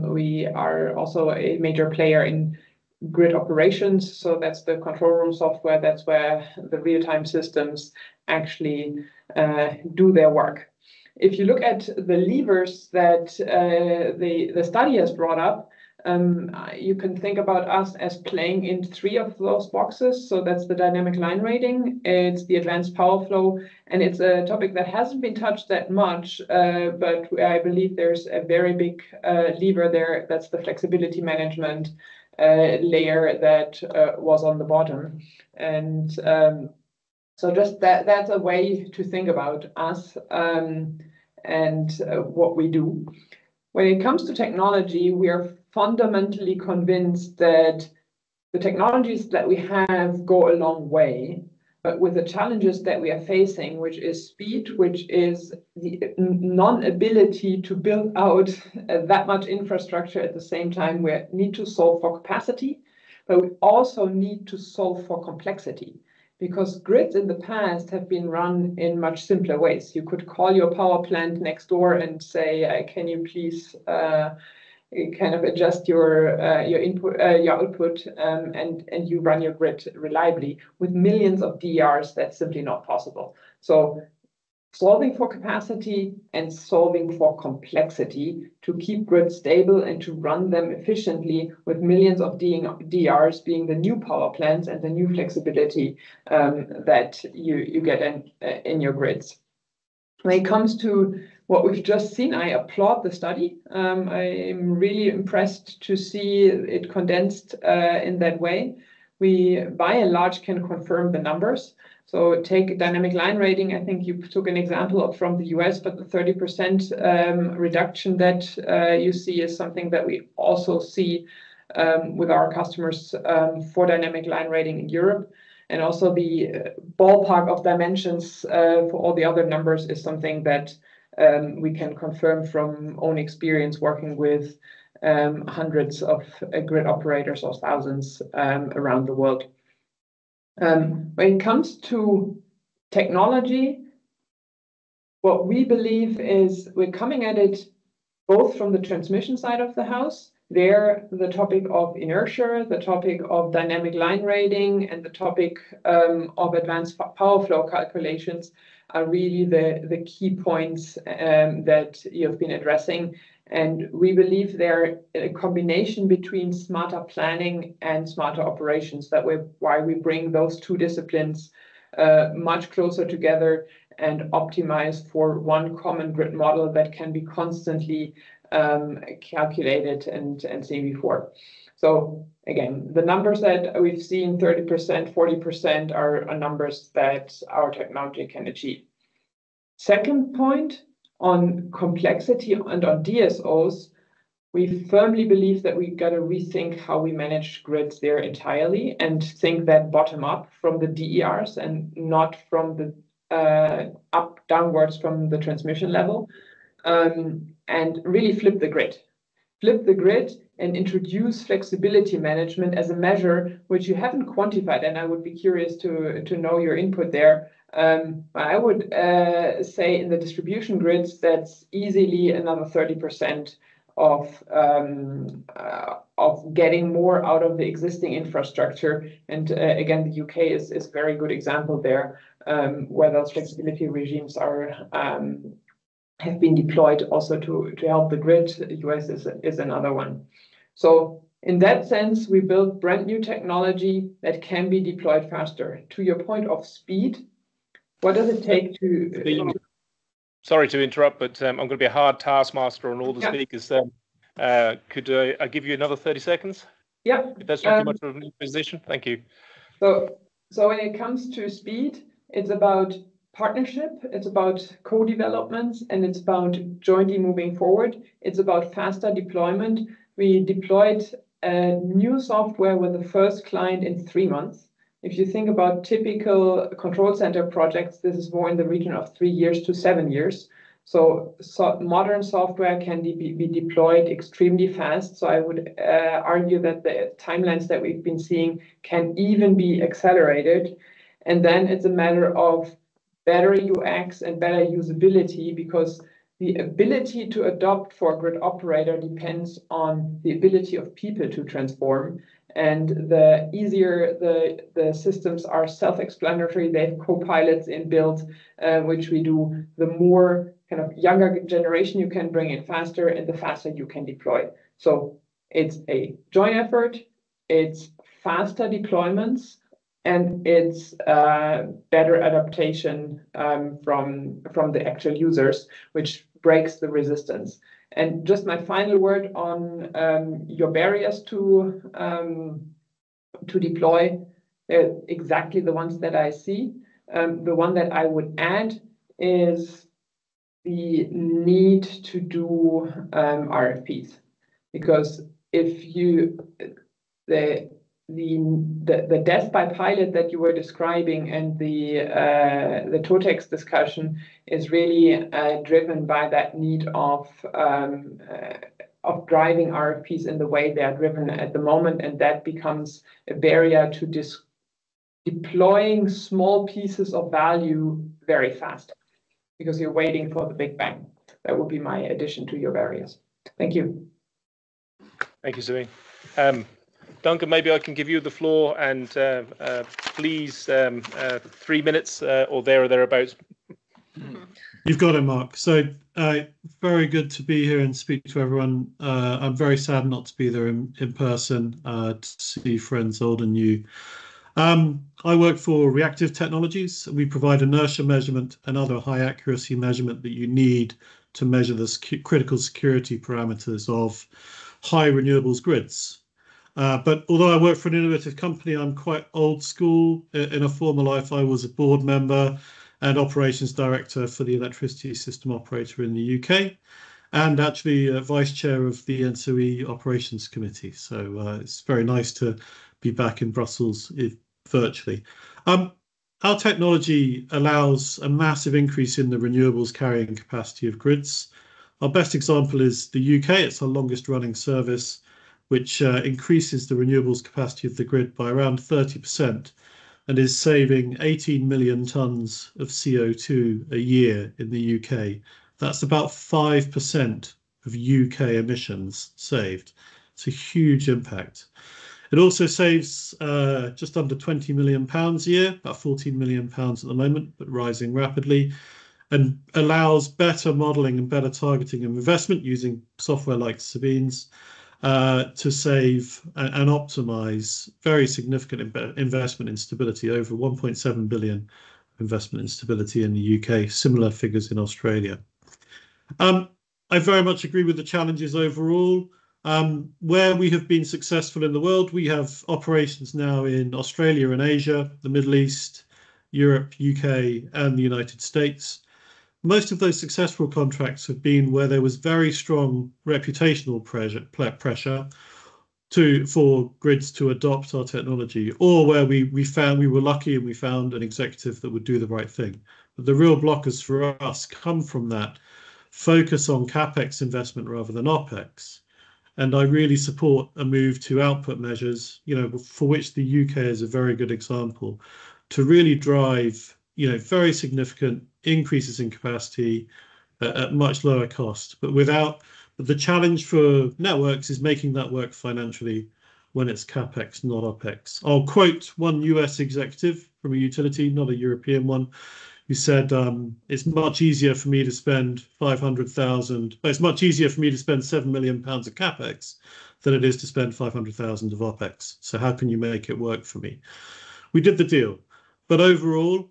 Speaker 11: we are also a major player in grid operations. So that's the control room software. That's where the real-time systems actually do their work. If you look at the levers that the study has brought up, you can think about us as playing in 3 of those boxes. So that's the dynamic line rating, it's the advanced power flow, and it's a topic that hasn't been touched that much, but I believe there's a very big lever there. That's the flexibility management layer that was on the bottom. And so just that's a way to think about us and what we do. When it comes to technology, we are fundamentally convinced that the technologies that we have go a long way, but with the challenges that we are facing, which is speed, which is the non-ability to build out that much infrastructure at the same time, we need to solve for capacity, but we also need to solve for complexity. Because grids in the past have been run in much simpler ways. You could call your power plant next door and say, "Can you please kind of adjust your input, your output, and you run your grid reliably." With millions of DERs, that's simply not possible. So solving for capacity and solving for complexity to keep grids stable and to run them efficiently with millions of DERs being the new power plants and the new flexibility that you get in your grids. When it comes to what we've just seen, I applaud the study. I'm really impressed to see it condensed in that way. We, by and large, can confirm the numbers. So take dynamic line rating. I think you took an example from the US, but the 30% reduction that you see is something that we also see with our customers for dynamic line rating in Europe. And also the ballpark of dimensions for all the other numbers is something that we can confirm from own experience working with hundreds of grid operators or thousands around the world. When it comes to technology, what we believe is we're coming at it both from the transmission side of the house. There, the topic of inertia, the topic of dynamic line rating, and the topic of advanced power flow calculations are really the key points that you've been addressing. And we believe they're a combination between smarter planning and smarter operations. Why we bring those 2 disciplines much closer together and optimize for one common grid model that can be constantly calculated and seen before. So again, the numbers that we've seen, 30%, 40%, are numbers that our technology can achieve. Second point, on complexity and on DSOs, we firmly believe that we got to rethink how we manage grids there entirely and think that bottom up from the DERs and not from the downwards from the transmission level, and really flip the grid. Flip the grid and introduce flexibility management as a measure which you haven't quantified, and I would be curious to know your input there. I would say in the distribution grids, that's easily another 30% of getting more out of the existing infrastructure. And again, the UK is a very good example there, where those flexibility regimes have been deployed also to help the grid. The US is another one. So in that sense, we built brand new technology that can be deployed faster. To your point of speed, what does it take to...
Speaker 9: Sorry to interrupt, but I'm going to be a hard taskmaster on all the speakers. Could I give you another 30 seconds?
Speaker 11: Yeah.
Speaker 9: If that's not too much of a position. Thank you.
Speaker 11: So when it comes to speed, it's about partnership, it's about co-developments, and it's about jointly moving forward. It's about faster deployment. We deployed a new software with the first client in 3 months. If you think about typical control center projects, this is more in the region of 3 years to 7 years. So modern software can be deployed extremely fast. So I would argue that the timelines that we've been seeing can even be accelerated. And then it's a matter of better UX and better usability, because the ability to adopt for a grid operator depends on the ability of people to transform. And the easier the systems are self-explanatory, they have co-pilots inbuilt, which we do, the more kind of younger generation you can bring in faster, and the faster you can deploy. So it's a joint effort, it's faster deployments, and it's better adaptation from the actual users, which breaks the resistance. And just my final word on your barriers to deploy, exactly the ones that I see. The one that I would add is the need to do RFPs, because if you the death by pilot that you were describing and the TOTEX discussion is really driven by that need of driving RFPs in the way they are driven at the moment, and that becomes a barrier to deploying small pieces of value very fast, because you're waiting for the big bang. That would be my addition to your barriers. Thank you.
Speaker 9: Thank you, Sabine. Duncan, maybe I can give you the floor, and please, 3 minutes or there or thereabouts.
Speaker 12: You've got it, Mark. So very good to be here and speak to everyone. I'm very sad not to be there in person, to see friends old and new. I work for Reactive Technologies. We provide inertia measurement and other high accuracy measurement that you need to measure the critical security parameters of high renewables grids. But although I work for an innovative company, I'm quite old school. In a former life, I was a board member and operations director for the electricity system operator in the UK, and actually vice chair of the ENTSO-E operations committee. So it's very nice to be back in Brussels virtually. Our technology allows a massive increase in the renewables carrying capacity of grids. Our best example is the UK. It's our longest running service, which increases the renewables capacity of the grid by around 30% and is saving 18 million tonnes of CO2 a year in the UK. That's about 5% of UK emissions saved. It's a huge impact. It also saves just under £20 million a year, about £14 million at the moment, but rising rapidly, and allows better modelling and better targeting of investment using software like Sabine's, to save and optimize very significant investment in stability, over 1.7 billion investment in stability in the UK, similar figures in Australia. I very much agree with the challenges overall. Where we have been successful in the world, we have operations now in Australia and Asia, the Middle East, Europe, UK, and the United States. Most of those successful contracts have been where there was very strong reputational pressure for grids to adopt our technology, or where we were lucky and we found an executive that would do the right thing. But the real blockers for us come from that focus on CapEx investment rather than OpEx. And I really support a move to output measures, for which the UK is a very good example, to really drive, very significant increases in capacity at much lower cost. But the challenge for networks is making that work financially when it's CapEx, not OpEx. I'll quote one US executive from a utility, not a European one, who said, it's much easier for me to spend 500,000, it's much easier for me to spend £7 million of CapEx than it is to spend 500,000 of OpEx. So how can you make it work for me? We did the deal. But overall,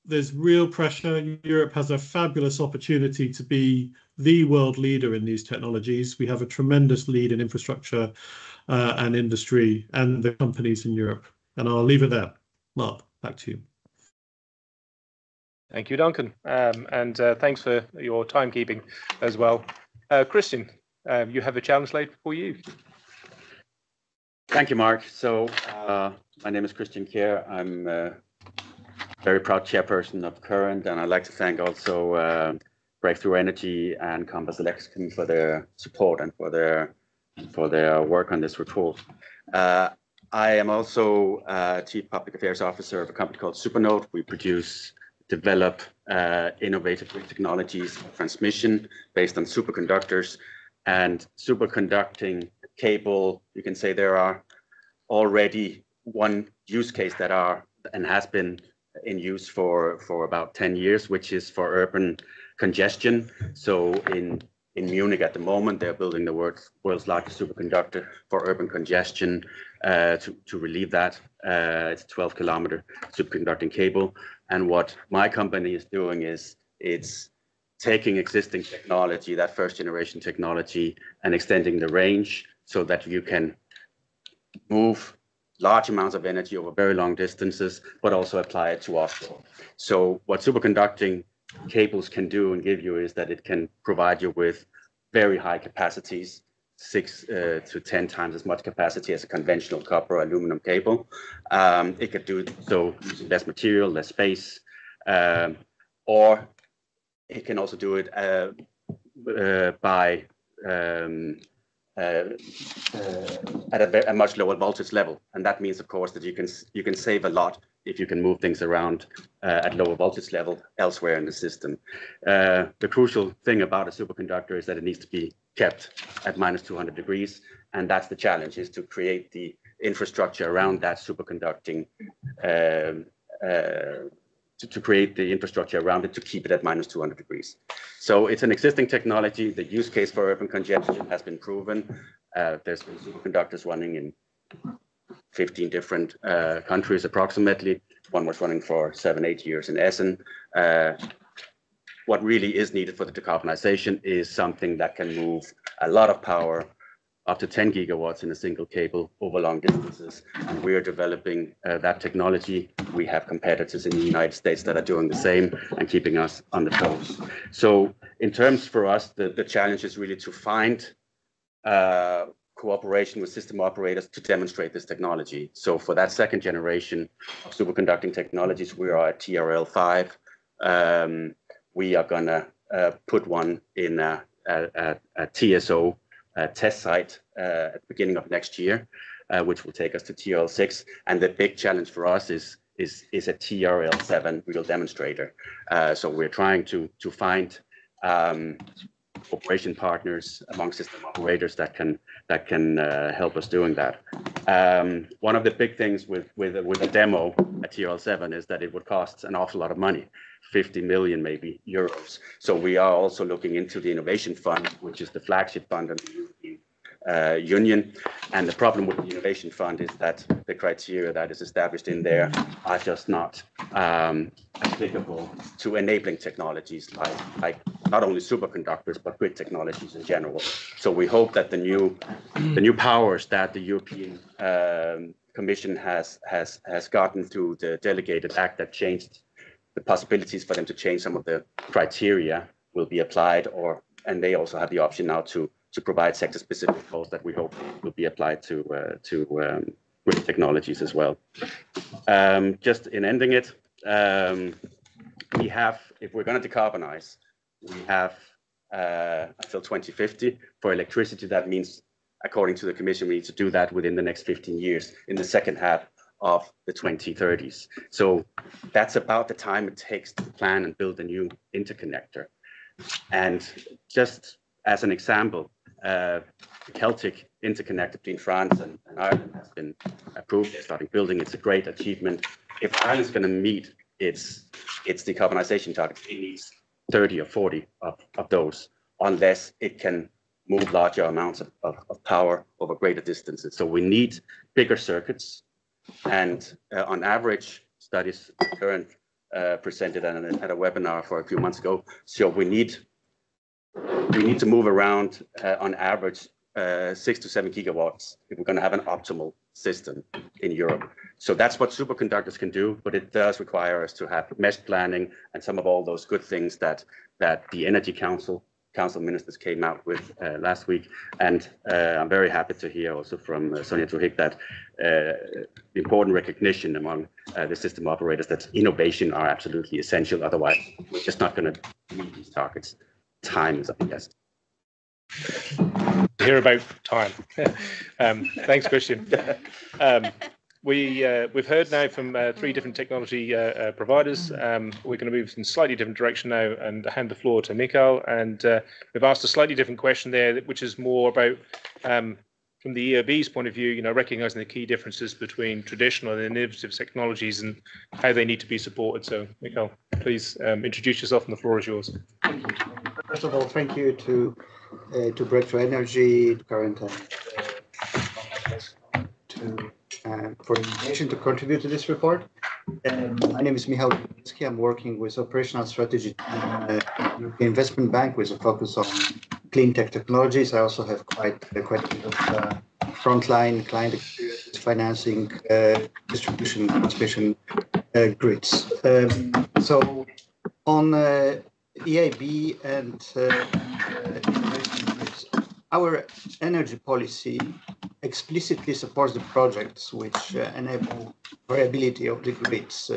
Speaker 12: there's real pressure. Europe has a fabulous opportunity to be the world leader in these technologies. We have a tremendous lead in infrastructure and industry and the companies in Europe. And I'll leave it there. Mark, back to you.
Speaker 9: Thank you, Duncan. And thanks for your timekeeping as well. Christian, you have a challenge laid for you.
Speaker 13: Thank you, Mark. So my name is Christian Kjær. I'm very proud chairperson of Current, and I'd like to thank also Breakthrough Energy and Compass Lexicon for their support and for their work on this report. I am also Chief Public Affairs Officer of a company called Supernode. We develop innovative technologies for transmission based on superconductors and superconducting cable, you can say there are already one use case that are and has been in use for about 10 years, which is for urban congestion. So in Munich at the moment, they're building the world's largest superconductor for urban congestion to relieve that. It's a 12-kilometer superconducting cable. And what my company is doing is it's taking existing technology, that first generation technology, and extending the range so that you can move large amounts of energy over very long distances, but also apply it to offshore. So what superconducting cables can do and give you is that it can provide you with very high capacities, 6 to 10 times as much capacity as a conventional copper or aluminum cable. It could do so using less material, less space, or it can also do it by at a much lower voltage level, and that means, of course, that you can save a lot if you can move things around at lower voltage level elsewhere in the system. The crucial thing about a superconductor is that it needs to be kept at minus 200 degrees, and that's the challenge: is to create the infrastructure around that superconducting. To create the infrastructure around it to keep it at minus 200 degrees. So it's an existing technology. The use case for urban congestion has been proven. There's been superconductors running in 15 different countries approximately. One was running for 7-8 years in Essen. What really is needed for the decarbonization is something that can move a lot of power, up to 10 gigawatts in a single cable over long distances. And we are developing that technology. We have competitors in the United States that are doing the same and keeping us on the toes. So in terms for us, the challenge is really to find cooperation with system operators to demonstrate this technology. So for that second generation of superconducting technologies, we are at TRL5. We are gonna put one in a TSO test site at the beginning of next year, which will take us to TRL6. And the big challenge for us is a TRL7 real demonstrator. So we're trying to find cooperation partners among system operators that can help us doing that. One of the big things with a demo at TRL7 is that it would cost an awful lot of money, 50 million maybe euros. So we are also looking into the Innovation Fund, which is the flagship fund of the European Union. And the problem with the Innovation Fund is that the criteria that is established in there are just not applicable to enabling technologies like not only superconductors, but grid technologies in general. So we hope that the new powers that the European Commission has gotten through the delegated act that changed the possibilities for them to change some of the criteria will be applied, and they also have the option now to provide sector-specific goals that we hope will be applied to grid technologies as well. Just in ending it, we have, if we're going to decarbonize, we have until 2050 for electricity. That means, according to the Commission, we need to do that within the next 15 years in the second half of the 2030s. So that's about the time it takes to plan and build a new interconnector. And just as an example, the Celtic interconnector between France and Ireland has been approved. They're starting building. It's a great achievement. If Ireland's going to meet its decarbonization targets, it needs 30 or 40 of those, unless it can move larger amounts of power over greater distances. So we need bigger circuits. And on average, studies current presented at a webinar for a few months ago. So we need to move around on average 6 to 7 gigawatts if we're going to have an optimal system in Europe. So that's what superconductors can do, but it does require us to have mesh planning and some of all those good things that the Energy Council ministers came out with last week. And I'm very happy to hear also from Sonja Tuhik that the important recognition among the system operators that innovation are absolutely essential. Otherwise, we're just not going to meet these targets. Time is up, yes.
Speaker 9: Hear about time. Thanks, Christian. We've heard now from 3 different technology providers. We're going to move in a slightly different direction now and hand the floor to Mikael. And we've asked a slightly different question there, which is more about from the EIB's point of view, recognizing the key differences between traditional and innovative technologies and how they need to be supported. So, Mikhail, please introduce yourself and the floor is yours.
Speaker 14: First of all, thank you to Breakthrough Energy, Current, for the invitation to contribute to this report. My name is Michał Dubiński. I'm working with operational strategy in the European Investment Bank with a focus on clean tech technologies. I also have quite a bit of frontline client experience, financing, distribution, transmission grids. So on EIB and our energy policy explicitly supports the projects which enable variability of the grids,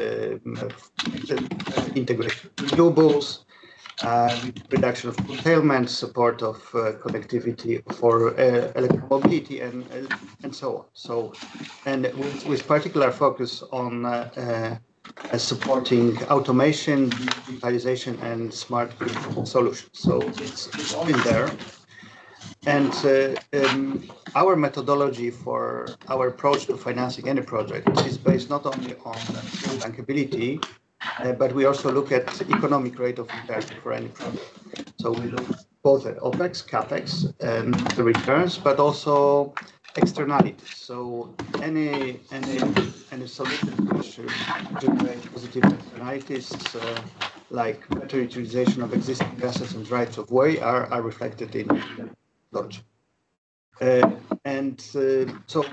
Speaker 14: integration of renewables, reduction of curtailment, support of connectivity for electromobility, and so on. So, and with particular focus on supporting automation, digitalization, and smart grid solutions. So it's all in there. And our methodology for our approach to financing any project is based not only on bankability, but we also look at economic rate of return for any project. So we look both at OPEX, CAPEX, and the returns, but also externalities. So any solution which generate positive externalities, like better utilization of existing assets and rights of way, are reflected in logic. So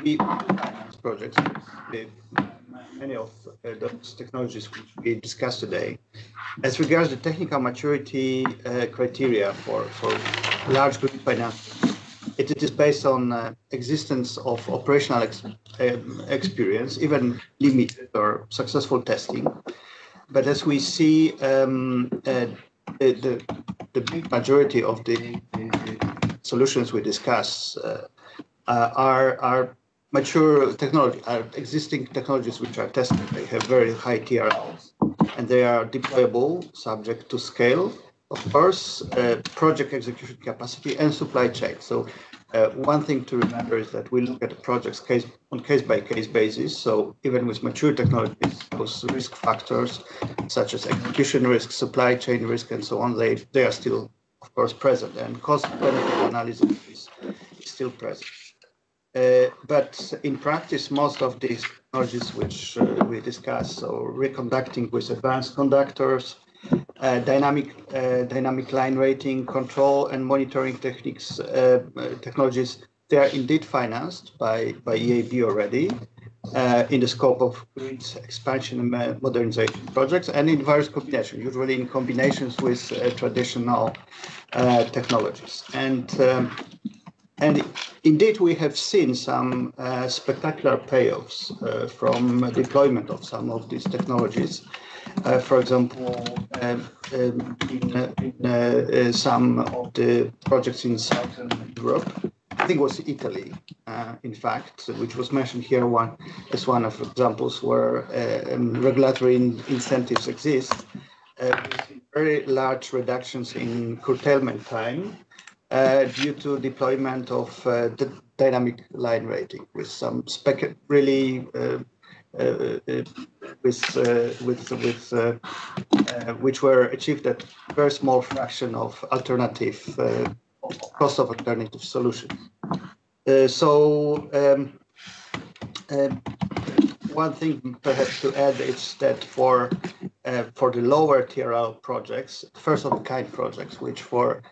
Speaker 14: we finance projects, many of those technologies which we discussed today. As regards the technical maturity criteria for large grid finance, it is based on existence of operational experience, even limited or successful testing. But as we see, the big majority of the solutions we discuss are mature technology, are existing technologies which are tested. They have very high TRLs, and they are deployable, subject to scale, of course, project execution capacity, and supply chain. So one thing to remember is that we look at the projects on case-by-case basis. So even with mature technologies, those risk factors, such as execution risk, supply chain risk, and so on, they are still, of course, present, and cost-benefit analysis is still present. But in practice, most of these technologies which we discuss, so reconducting with advanced conductors, dynamic line rating, control and monitoring technologies, they are indeed financed by EIB already in the scope of grid expansion and modernization projects, and in various combinations, usually in combinations with traditional technologies. And indeed, we have seen some spectacular payoffs from deployment of some of these technologies. For example, in some of the projects in Southern Europe, I think it was Italy, in fact, which was mentioned here as one of examples where regulatory incentives exist, very large reductions in curtailment time due to deployment of the dynamic line rating with some which were achieved at a very small fraction of cost of alternative solutions. One thing perhaps to add is that for the lower TRL projects, first of a kind projects, which for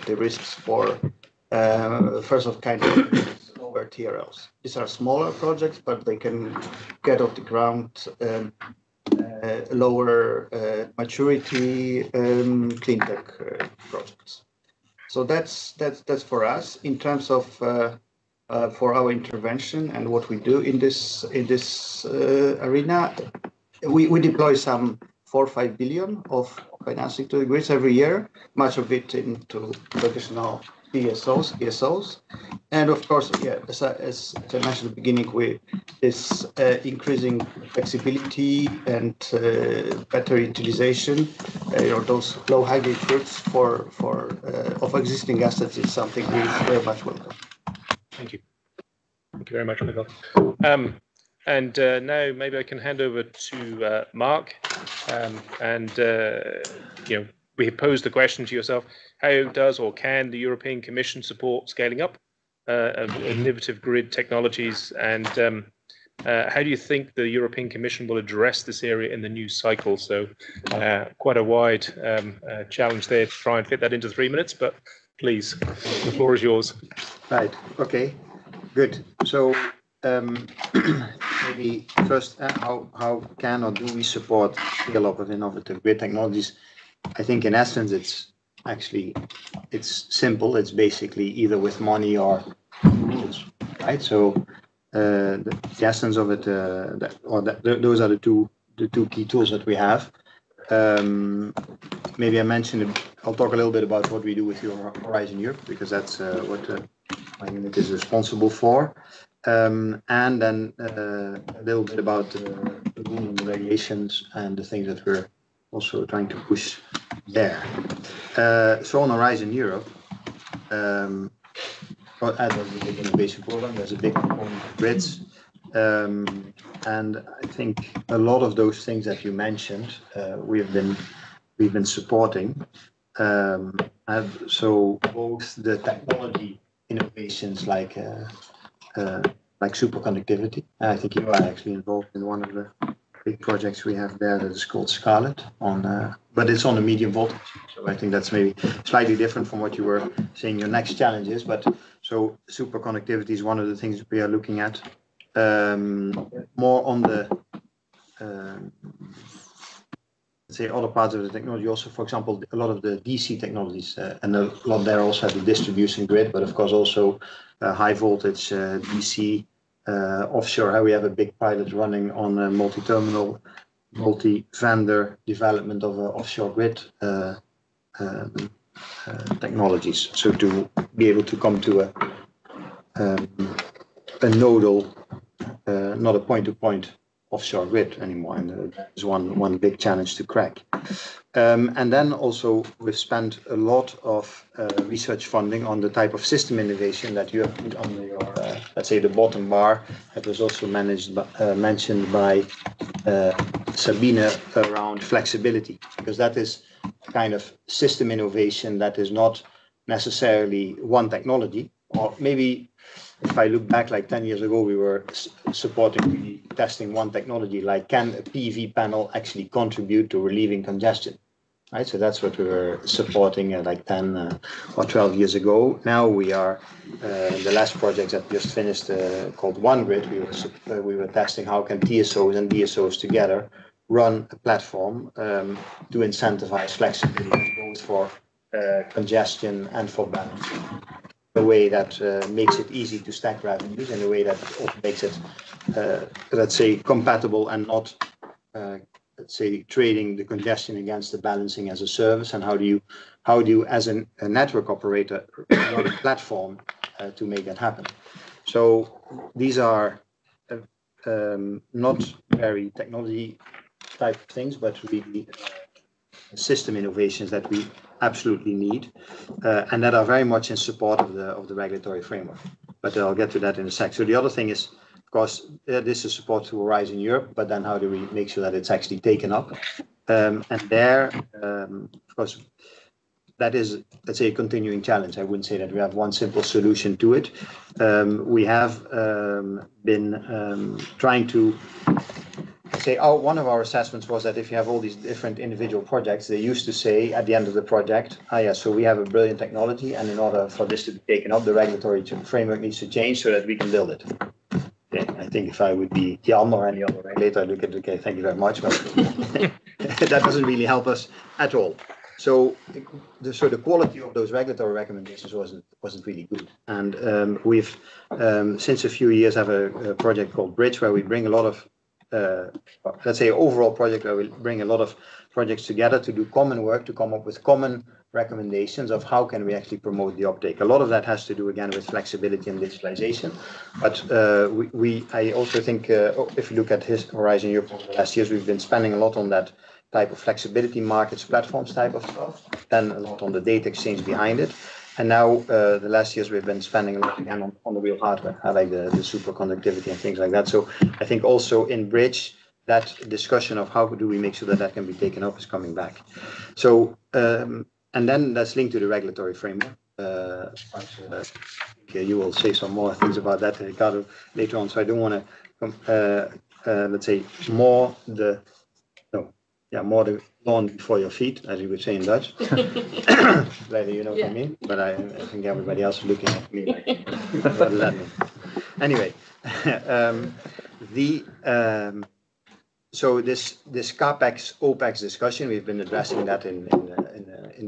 Speaker 14: the risks for first of kind lower TRLs. These are smaller projects, but they can get off the ground lower maturity clean tech projects. So that's for us in terms of for our intervention and what we do in this arena. We deploy some 4 or 5 billion of financing to the grids every year, much of it into traditional DSOs. And of course, yeah, as I mentioned at the beginning, with this increasing flexibility and better utilization, those low-hanging fruits of existing assets is something we very much welcome.
Speaker 9: Thank you. Thank you very much, Michael. And now maybe I can hand over to Mark. We have posed the question to yourself: how does or can the European Commission support scaling up of innovative grid technologies? And how do you think the European Commission will address this area in the new cycle? So quite a wide challenge there to try and fit that into 3 minutes, but please, the floor is yours.
Speaker 14: Right. Okay. Good. So maybe first, how can or do we support scale up of innovative grid technologies? I think in essence, it's simple. It's basically either with money or rules, right? So the essence of it, those are the two key tools that we have. Maybe I mentioned, I'll talk a little bit about what we do with Horizon Europe, because that's what my unit is responsible for. And then a little bit about the rule and the regulations and the things that we're also trying to push there. So on Horizon Europe, as a big innovation program, there's a big component of grids. And I think a lot of those things that you mentioned, we've been supporting. So both the technology innovations like superconductivity. I think you are actually involved in one of the big projects we have there that is called Scarlet, but it's on a medium voltage. So I think that's maybe slightly different from what you were saying your next challenge is. But so superconductivity is one of the things we are looking at. More on the let's say other parts of the technology. Also, for example, a lot of the DC technologies, and a lot there also have the distribution grid, but of course also high voltage DC. Offshore, how we have a big pilot running on a multi-terminal, multi-vendor development of offshore grid technologies. So to be able to come to a nodal, not a point-to-point offshore grid anymore, and that is one big challenge to crack. And then also we've spent a lot of research funding on the type of system innovation that you have put on your, let's say, the bottom bar. That was also mentioned by Sabine around flexibility, because that is a kind of system innovation that is not necessarily one technology, or maybe if I look back like 10 years ago, we were supporting testing one technology, like can a PV panel actually contribute to relieving congestion? Right, so that's what we were supporting like 10 or 12 years ago. Now we are the last project that just finished called OneGrid. We were testing how can TSOs and DSOs together run a platform to incentivize flexibility both for congestion and for balancing. A way that makes it easy to stack revenues, in a way that also makes it, let's say, compatible and not, let's say, trading the congestion against the balancing as a service. And how do you as a network operator run a platform to make that happen? So these are not very technology type of things, but really system innovations that we absolutely need, and that are very much in support of the regulatory framework. But I'll get to that in a sec. So the other thing is, of course, this is support to Horizon Europe, but then how do we make sure that it's actually taken up? And there, of course, that is, let's say, a continuing challenge. I wouldn't say that we have one simple solution to it. We have been trying to say, one of our assessments was that if you have all these different individual projects, they used to say at the end of the project, so we have a brilliant technology, and in order for this to be taken up, the regulatory framework needs to change so that we can build it. Okay, I think if I would be Jan or any other regulator, I'd look at, okay, thank you very much, but that doesn't really help us at all. So the quality of those regulatory recommendations wasn't really good. And we've, since a few years, have a project called Bridge, where we bring a lot of let's say, overall project where we bring a lot of projects together to do common work, to come up with common recommendations of how can we actually promote the uptake. A lot of that has to do, again, with flexibility and digitalization. But I also think if you look at Horizon Europe over the last years, we've been spending a lot on that type of flexibility markets, platforms type of stuff, then a lot on the data exchange behind it. And now the last years we've been spending a lot again on the real hardware, like the superconductivity and things like that. So I think also in Bridge, that discussion of how do we make sure that that can be taken up is coming back. So, and then that's linked to the regulatory framework. You will say some more things about that, Ricardo, later on. So I don't want to, let's say, more the lawn before your feet, as you would say in Dutch. Later, you know what I mean. But I think everybody else is looking at me like, what does that mean? Anyway, so this CapEx OpEx discussion, we've been addressing that in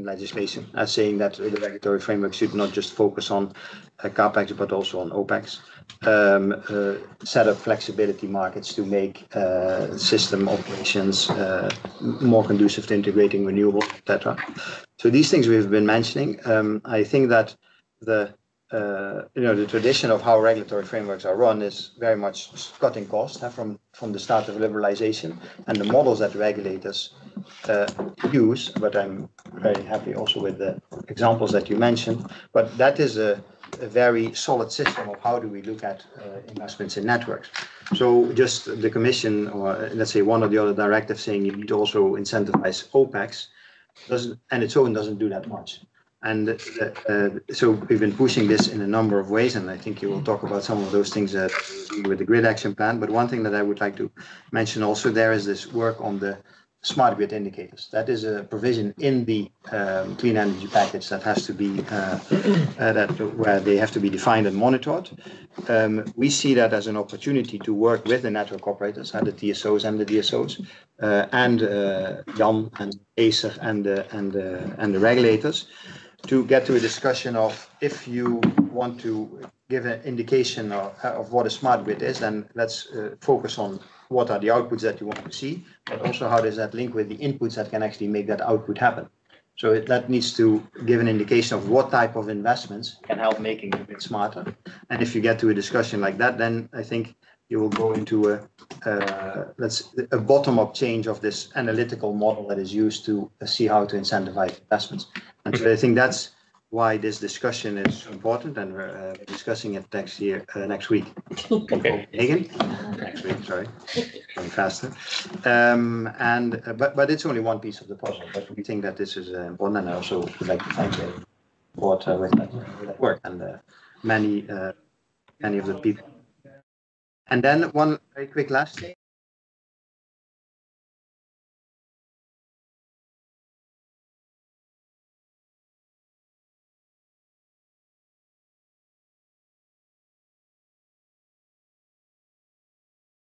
Speaker 14: legislation, as saying that the regulatory framework should not just focus on CapEx but also on OpEx. Set up flexibility markets to make system operations more conducive to integrating renewables, etc. So these things we've been mentioning. I think that the tradition of how regulatory frameworks are run is very much cutting costs from the start of liberalization, and the models that regulators use. But I'm very happy also with the examples that you mentioned. But that is a very solid system of how do we look at investments in networks. So just the Commission, or let's say one or the other directive saying you need to also incentivize OpEx, and its own doesn't do that much. And so we've been pushing this in a number of ways, and I think you will talk about some of those things with the grid action plan. But one thing that I would like to mention also, there is this work on the smart grid indicators. That is a provision in the clean energy package that has to be where they have to be defined and monitored. We see that as an opportunity to work with the network operators, the TSOs and the DSOs, and Jan and Acer and the regulators, to get to a discussion of, if you want to give an indication of what a smart grid is, then let's focus on what are the outputs that you want to see, but also how does that link with the inputs that can actually make that output happen. So that needs to give an indication of what type of investments can help making it a bit smarter. And if you get to a discussion like that, then I think you will go into a bottom-up change of this analytical model that is used to see how to incentivize investments. And so I think that's why this discussion is important, and we're discussing it next week. Okay. Next week, sorry, going faster. But it's only one piece of the puzzle. But we think that this is important, and I also would like to thank the board with that work and many of the people. And then one very quick last thing.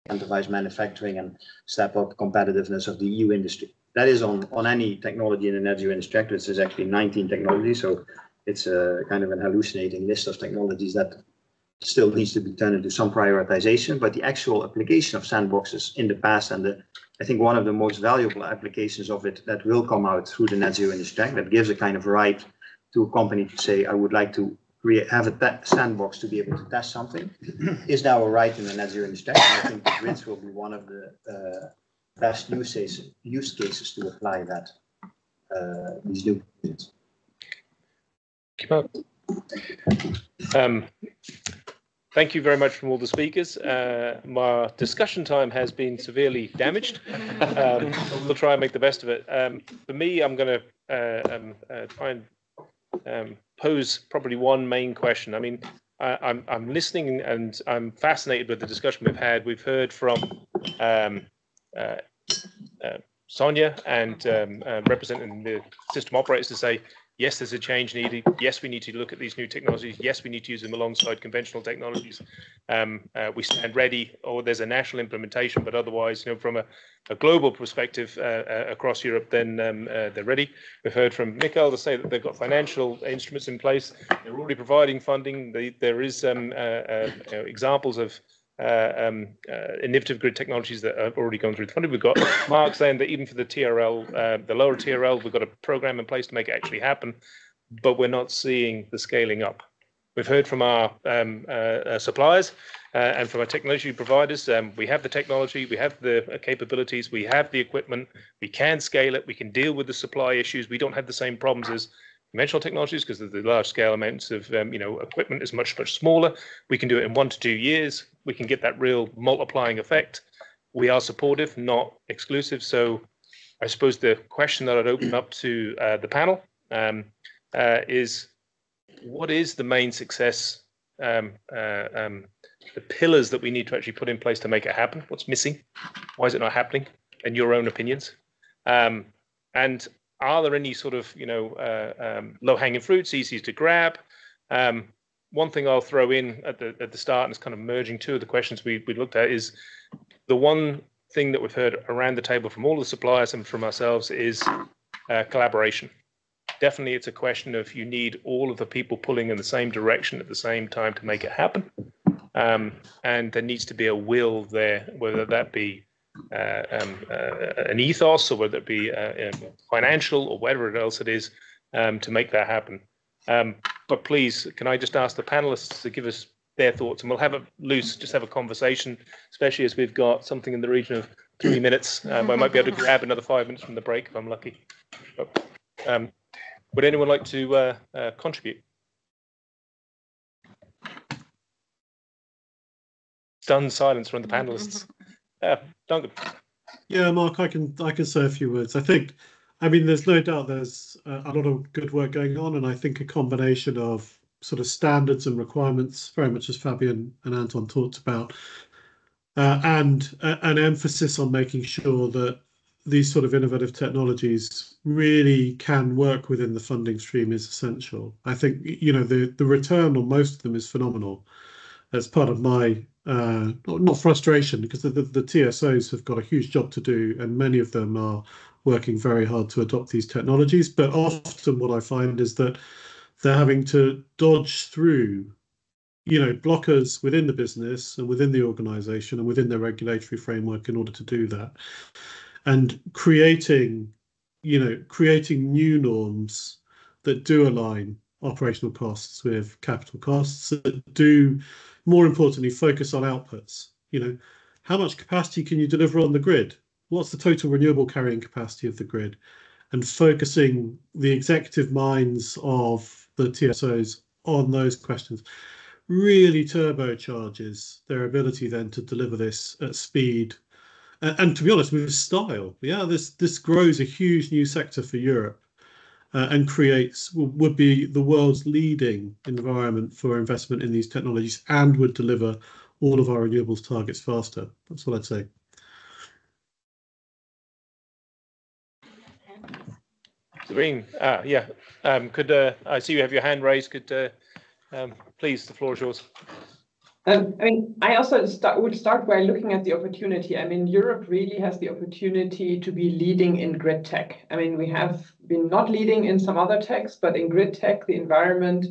Speaker 14: Incentivize manufacturing and step up competitiveness of the EU industry. That is on any technology in the net zero industry. This is actually 19 technologies, so it's a kind of an hallucinating list of technologies that still needs to be turned into some prioritization. But the actual application of sandboxes in the past, and I think one of the most valuable applications of it that will come out through the net zero industry, that gives a kind of right to a company to say, I would like to have a sandbox to be able to test something, is now a right in the net zero industry. And I think the grids will be one of the best use cases to apply that these new grids.
Speaker 9: Thank you very much from all the speakers. My discussion time has been severely damaged. We'll try and make the best of it. For me, I'm going to try and pose probably one main question. I mean, I'm listening and I'm fascinated with the discussion we've had. We've heard from Sonia and representing the system operators to say, yes, there's a change needed. Yes, we need to look at these new technologies. Yes, we need to use them alongside conventional technologies. We stand ready, or there's a national implementation, but otherwise, from a global perspective across Europe, then they're ready. We've heard from Mikael to say that they've got financial instruments in place. They're already providing funding. There is examples of innovative grid technologies that are already going through the funding. We've got Mark saying that even for the TRL, the lower TRL, we've got a program in place to make it actually happen, but we're not seeing the scaling up. We've heard from our suppliers and from our technology providers. We have the technology, we have the capabilities, we have the equipment, we can scale it, we can deal with the supply issues. We don't have the same problems as conventional technologies because the large scale amounts of equipment is much smaller. We can do it in 1 to 2 years. We can get that real multiplying effect. We are supportive, not exclusive. So I suppose the question that I'd open up to the panel is, what is the main success, the pillars that we need to actually put in place to make it happen? What's missing? Why is it not happening? In your own opinions? And are there any sort of low-hanging fruits, easy to grab? One thing I'll throw in at the start, and it's kind of merging two of the questions we looked at, is the one thing that we've heard around the table from all the suppliers and from ourselves is collaboration. Definitely, it's a question of you need all of the people pulling in the same direction at the same time to make it happen. And there needs to be a will there, whether that be an ethos or whether it be financial or whatever else it is to make that happen. But please, can I just ask the panelists to give us their thoughts, and we'll have a conversation, especially as we've got something in the region of 3 minutes. I might be able to grab another 5 minutes from the break if I'm lucky. But, would anyone like to contribute? Stunned silence from the panelists. Duncan.
Speaker 12: Yeah, Mark, I can say a few words. I mean, there's no doubt there's a lot of good work going on, and I think a combination of sort of standards and requirements, very much as Fabian and Anton talked about, and an emphasis on making sure that these sort of innovative technologies really can work within the funding stream is essential. I think, the return on most of them is phenomenal. As part of my not frustration, because the TSOs have got a huge job to do, and many of them are working very hard to adopt these technologies. But often what I find is that they're having to dodge through, blockers within the business and within the organization and within the regulatory framework in order to do that. And creating new norms that do align operational costs with capital costs, that do, more importantly, focus on outputs. How much capacity can you deliver on the grid? What's the total renewable carrying capacity of the grid? And focusing the executive minds of the TSOs on those questions really turbocharges their ability then to deliver this at speed. And to be honest, with style, this grows a huge new sector for Europe and would be the world's leading environment for investment in these technologies, and would deliver all of our renewables targets faster. That's what I'd say.
Speaker 9: Serene, could I see you have your hand raised? Could please, the floor is yours.
Speaker 11: I also would start by looking at the opportunity. Europe really has the opportunity to be leading in grid tech. We have been not leading in some other techs, but in grid tech, the environment,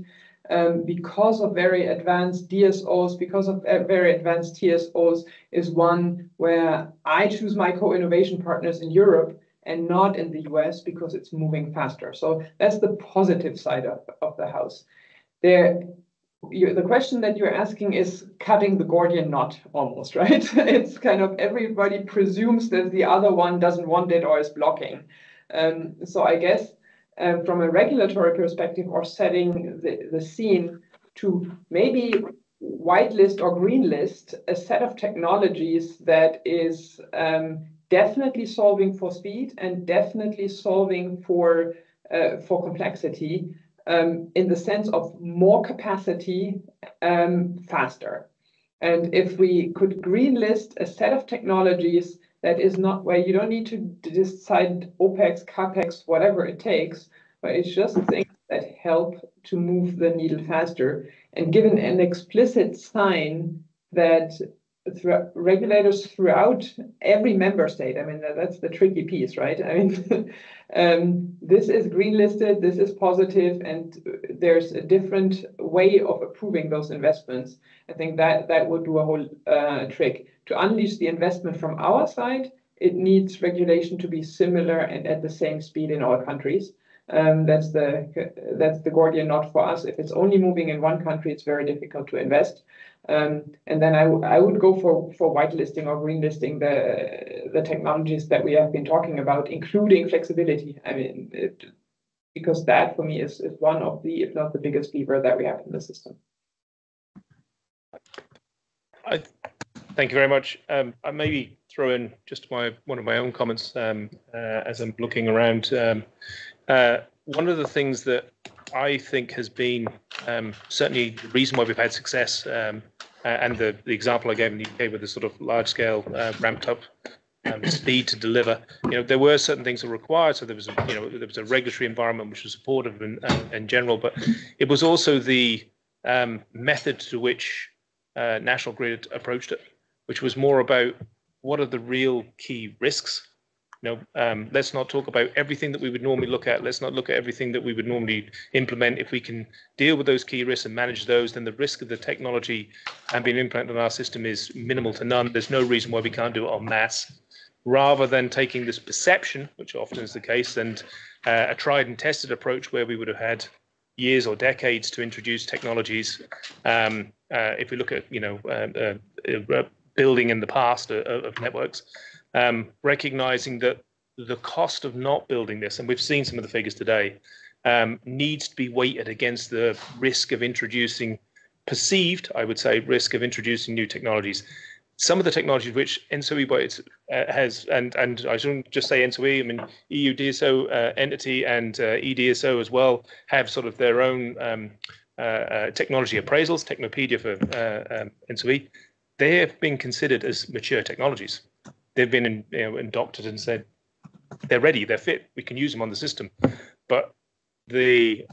Speaker 11: because of very advanced DSOs, because of very advanced TSOs, is one where I choose my co-innovation partners in Europe and not in the US, because it's moving faster. So that's the positive side of the house. The question that you're asking is cutting the Gordian knot almost, right? It's kind of everybody presumes that the other one doesn't want it or is blocking. So I guess from a regulatory perspective, or setting the scene to maybe whitelist or greenlist a set of technologies that is definitely solving for speed and definitely solving for complexity, in the sense of more capacity faster. And if we could greenlist a set of technologies that is not where you don't need to decide OPEX, CAPEX, whatever it takes, but it's just things that help to move the needle faster, and given an explicit sign that regulators throughout every member state. I mean, that's the tricky piece, right? I mean, this is green listed, this is positive, and there's a different way of approving those investments. I think that would do a whole trick. To unleash the investment from our side, it needs regulation to be similar and at the same speed in all countries. That's the Gordian knot for us. If it's only moving in one country, it's very difficult to invest. And then I would go for whitelisting or green listing the technologies that we have been talking about, including flexibility. I mean, because that for me is one of the, if not the biggest lever that we have in the system.
Speaker 9: Thank you very much. I maybe throw in just one of my own comments as I'm looking around. One of the things that I think has been certainly the reason why we've had success, and the example I gave in the UK with the sort of large-scale ramped up speed to deliver, there were certain things that were required. So there was a regulatory environment which was supportive in general, but it was also the method to which National Grid approached it, which was more about what are the real key risks. Let's not talk about everything that we would normally look at. Let's not look at everything that we would normally implement. If we can deal with those key risks and manage those, then the risk of the technology and being implemented in our system is minimal to none. There's no reason why we can't do it en masse. Rather than taking this perception, which often is the case, and a tried and tested approach where we would have had years or decades to introduce technologies. If we look at building in the past of networks, recognizing that the cost of not building this, and we've seen some of the figures today, needs to be weighted against the risk of introducing, perceived, I would say, risk of introducing new technologies. Some of the technologies which ENTSO-E has, and I shouldn't just say ENTSO-E, I mean, EU DSO entity and EDSO as well have sort of their own technology appraisals, Technopedia for ENTSO-E. They have been considered as mature technologies. They've been indoctored and said they're ready, they're fit, we can use them on the system. But the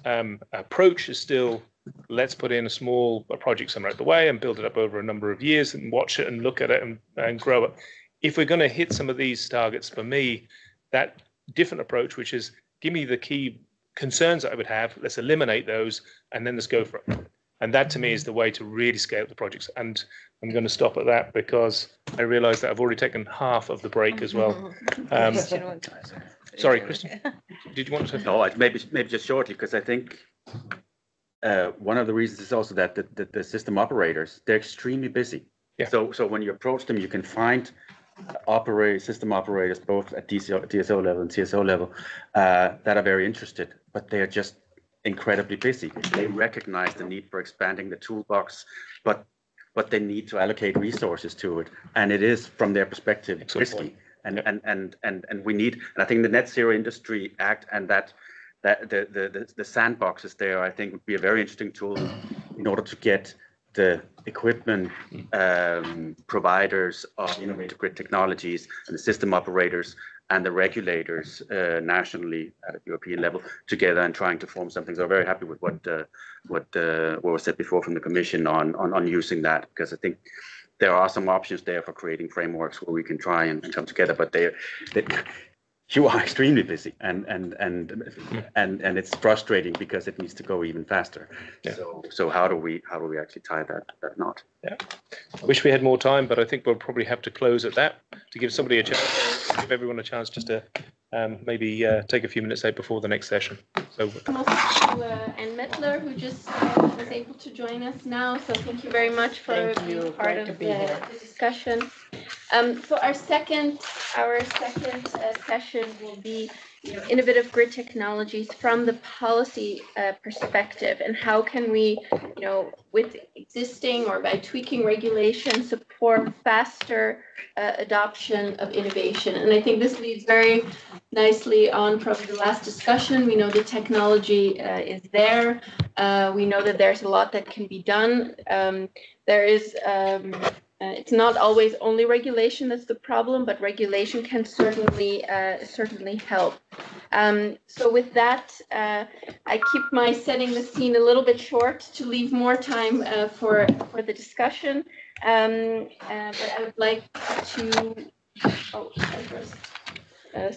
Speaker 9: approach is still, let's put in a small project somewhere out the way and build it up over a number of years and watch it and look at it and grow it. If we're going to hit some of these targets, for me, that different approach, which is give me the key concerns that I would have, let's eliminate those, and then let's go for it. And that to me is the way to really scale up the projects. And I'm going to stop at that because I realize that I've already taken half of the break as well. Sorry, Christian, did you want to?
Speaker 13: No, maybe just shortly, because I think one of the reasons is also that the system operators, they're extremely busy.
Speaker 9: Yeah.
Speaker 13: So when you approach them, you can find system operators both at DSO level and TSO level that are very interested, but they are just incredibly busy. They recognize the need for expanding the toolbox, but they need to allocate resources to it, and it is from their perspective risky. And we need, and I think the Net Zero Industry Act and that the sandboxes there, I think, would be a very interesting tool in order to get the equipment providers of innovative grid technologies and the system operators and the regulators nationally at a European level together and trying to form something. So I'm very happy with what was said before from the Commission on using that, because I think there are some options there for creating frameworks where we can try and come together, but you are extremely busy, and it's frustrating because it needs to go even faster.
Speaker 9: Yeah.
Speaker 13: So how do we actually tie that knot?
Speaker 9: Yeah, I wish we had more time, but I think we'll probably have to close at that to give somebody a chance, give everyone a chance just to maybe take a few minutes out before the next session. So.
Speaker 4: Also to Anne Mettler, who just was able to join us now. So thank you very much for being part of the discussion. So our second session will be innovative grid technologies from the policy perspective, and how can we, with existing or by tweaking regulation, support faster adoption of innovation. And I think this leads very nicely on probably the last discussion. We know the technology is there. We know that there's a lot that can be done. There is it's not always only regulation that's the problem, but regulation can certainly help. So with that, I keep my setting the scene a little bit short to leave more time for the discussion. But I would like to. Oh, the first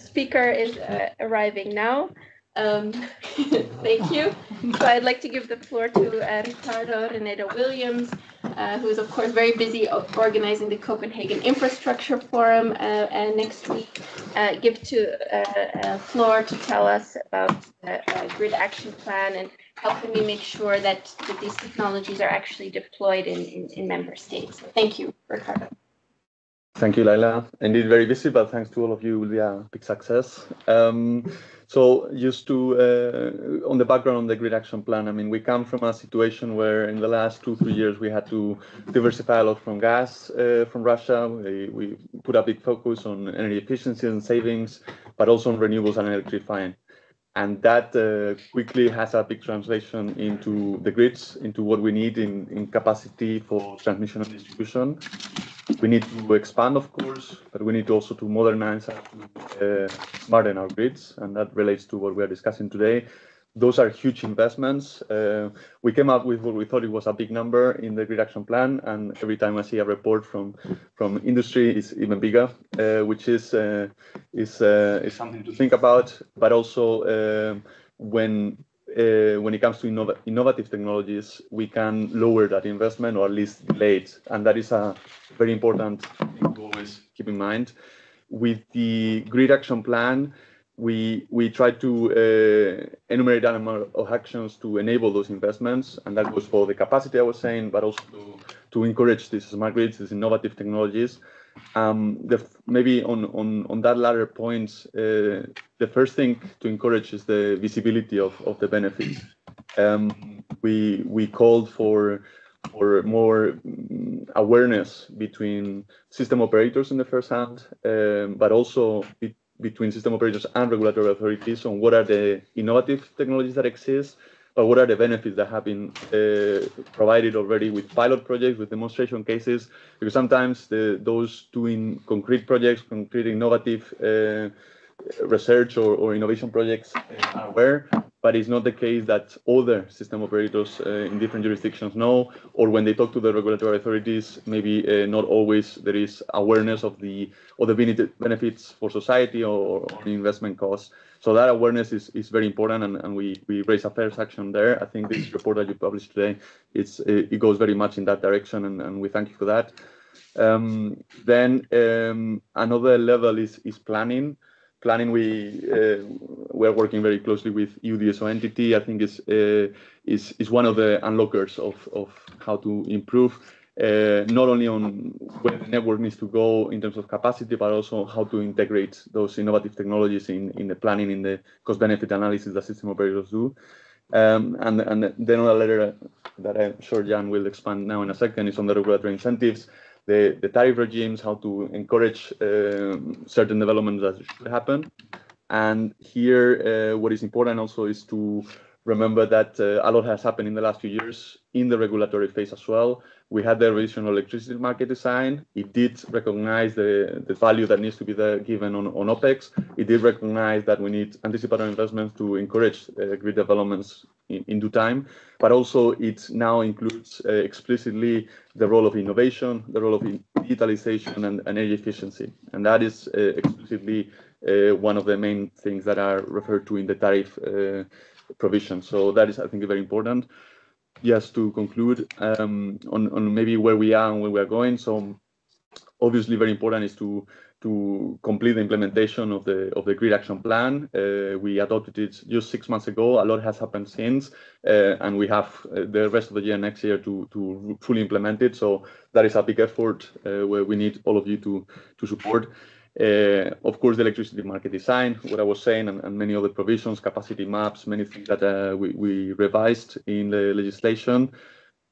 Speaker 4: speaker is arriving now. Thank you. So I'd like to give the floor to Ricardo Renedo Williams, who is of course very busy organizing the Copenhagen Infrastructure Forum next week. Give to floor to tell us about the Grid Action Plan and helping me make sure that these technologies are actually deployed in member states. Thank you, Ricardo.
Speaker 15: Thank you, Laila. Indeed, very busy, but thanks to all of you, it will be a big success. So just to, on the background on the Grid Action Plan, I mean, we come from a situation where in the last 2-3 years, we had to diversify a lot from gas from Russia. We put a big focus on energy efficiency and savings, but also on renewables and electrifying. And that quickly has a big translation into the grids, into what we need in capacity for transmission and distribution. We need to expand, of course, but we need also to modernize and to smarten our grids, and that relates to what we are discussing today. Those are huge investments. We came up with what we thought it was a big number in the Grid Action Plan, and every time I see a report from industry, it's even bigger, which is something to think about. But also when it comes to innovative technologies, we can lower that investment or at least delay it. And that is a very important thing to always keep in mind. With the Grid Action Plan, we try to enumerate a number of actions to enable those investments. And that goes for the capacity I was saying, but also to encourage these smart grids, these innovative technologies. Maybe on that latter point, the first thing to encourage is the visibility of the benefits. We called for more awareness between system operators in the first hand, but also between system operators and regulatory authorities on what are the innovative technologies that exist, but what are the benefits that have been provided already with pilot projects, with demonstration cases, because sometimes those doing concrete projects, concrete innovative research or innovation projects are aware, but it's not the case that other system operators in different jurisdictions know, or when they talk to the regulatory authorities, maybe not always there is awareness of the benefits for society or investment costs. So that awareness is very important, and we raise a first action there. I think this report that you published today, it goes very much in that direction, and we thank you for that. Then another level is planning. Planning, we are working very closely with EUDSO entity. I think is one of the unlockers of how to improve, not only on where the network needs to go in terms of capacity, but also how to integrate those innovative technologies in the planning, in the cost-benefit analysis that system operators do. And then another letter that I'm sure Jan will expand now in a second is on the regulatory incentives, the tariff regimes, how to encourage certain developments that should happen. And here, what is important also is to remember that a lot has happened in the last few years in the regulatory phase as well. We had the revision of electricity market design. It did recognize the value that needs to be given on OPEX. It did recognize that we need anticipatory investments to encourage grid developments in due time. But also it now includes explicitly the role of innovation, the role of digitalization and energy efficiency. And that is explicitly one of the main things that are referred to in the tariff provision. So that is, I think, very important. Just to conclude on maybe where we are and where we are going. So obviously very important is to complete the implementation of the Grid Action Plan. We adopted it just 6 months ago. A lot has happened since, and we have the rest of the year next year to fully implement it. So that is a big effort where we need all of you to support. Of course, the electricity market design, what I was saying, and many other provisions, capacity maps, many things that we revised in the legislation.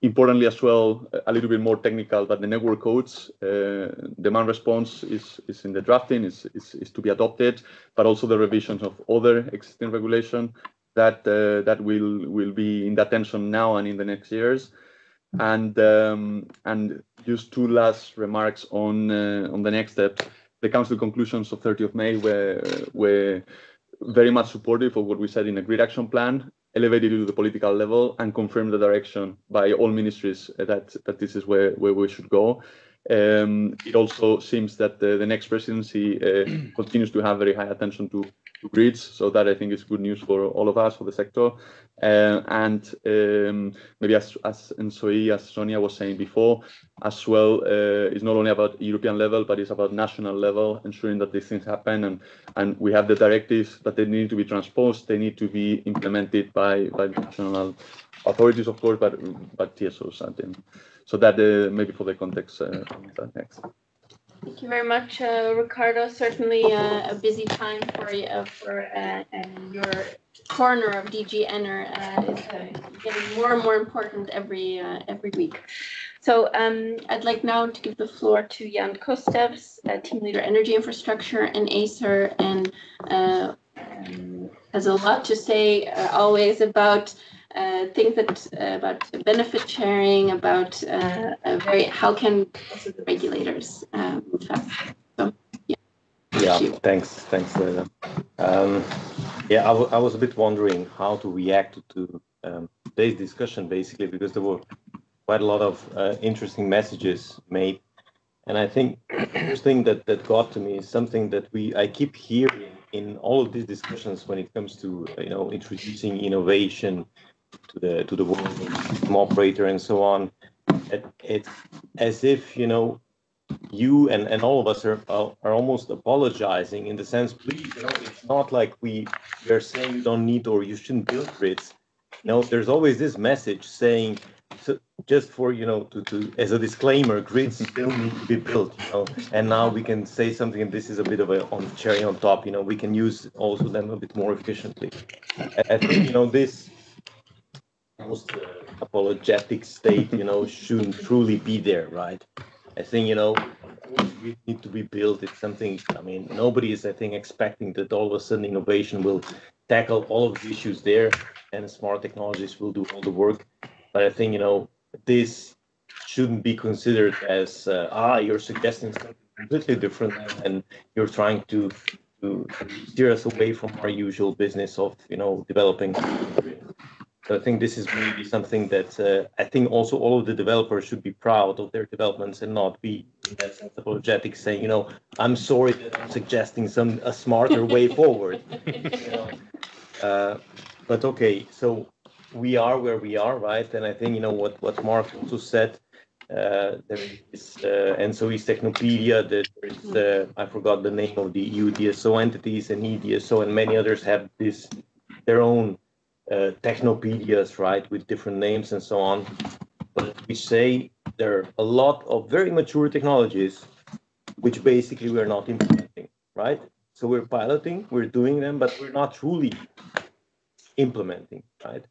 Speaker 15: Importantly as well, a little bit more technical, but the network codes, demand response is in the drafting, is to be adopted, but also the revisions of other existing regulation that will be in the attention now and in the next years. And just 2 last remarks on the next step. The Council conclusions of 30th May very much supportive of what we said in a grid action plan, elevated to the political level, and confirmed the direction by all ministries that this is where we should go. It also seems that the next presidency continues to have very high attention to grids, so that I think is good news for all of us, for the sector. Maybe as Sonia was saying before, as well, it's not only about European level, but it's about national level, ensuring that these things happen. And we have the directives, but they need to be transposed. They need to be implemented by national authorities, of course, but TSOs. So that maybe for the context next.
Speaker 4: Thank you very much, Ricardo. Certainly a busy time for your corner of DG Ener is getting more and more important every week. So I'd like now to give the floor to Jan Kostevs, Team Leader Energy Infrastructure and Acer, and has a lot to say always about things about benefit sharing, about how can also the regulators move fast. So,
Speaker 16: yeah, thanks, Leila. Yeah, I was a bit wondering how to react to today's discussion, basically, because there were quite a lot of interesting messages made, and I think the first thing that got to me is something that I keep hearing in all of these discussions when it comes to introducing innovation to the world of system operator and so on. It's as if you and all of us are almost apologizing in the sense, please, it's not like we are saying you don't need or you shouldn't build grids. There's always this message saying, so just for to as a disclaimer, grids still need to be built, and now we can say something, and this is a bit of a cherry on top. We can use also them a bit more efficiently. I think this most apologetic state, shouldn't truly be there, right? I think, we need to be built. It's something, nobody is, I think, expecting that all of a sudden innovation will tackle all of the issues there and smart technologies will do all the work. But I think, this shouldn't be considered as, you're suggesting something completely different and you're trying to steer us away from our usual business of, developing. So I think this is maybe something that I think also all of the developers should be proud of their developments and not be in that sense apologetic, saying, I'm sorry that I'm suggesting a smarter way forward. But okay, so we are where we are, right? And I think what Mark also said. There is ENTSO-E's Technopedia. There is I forgot the name of the EU DSO entities, and EDSO and many others have their own technopedias, right, with different names and so on. But we say there are a lot of very mature technologies which basically we're not implementing, right? So we're piloting, we're doing them, but we're not truly implementing, right?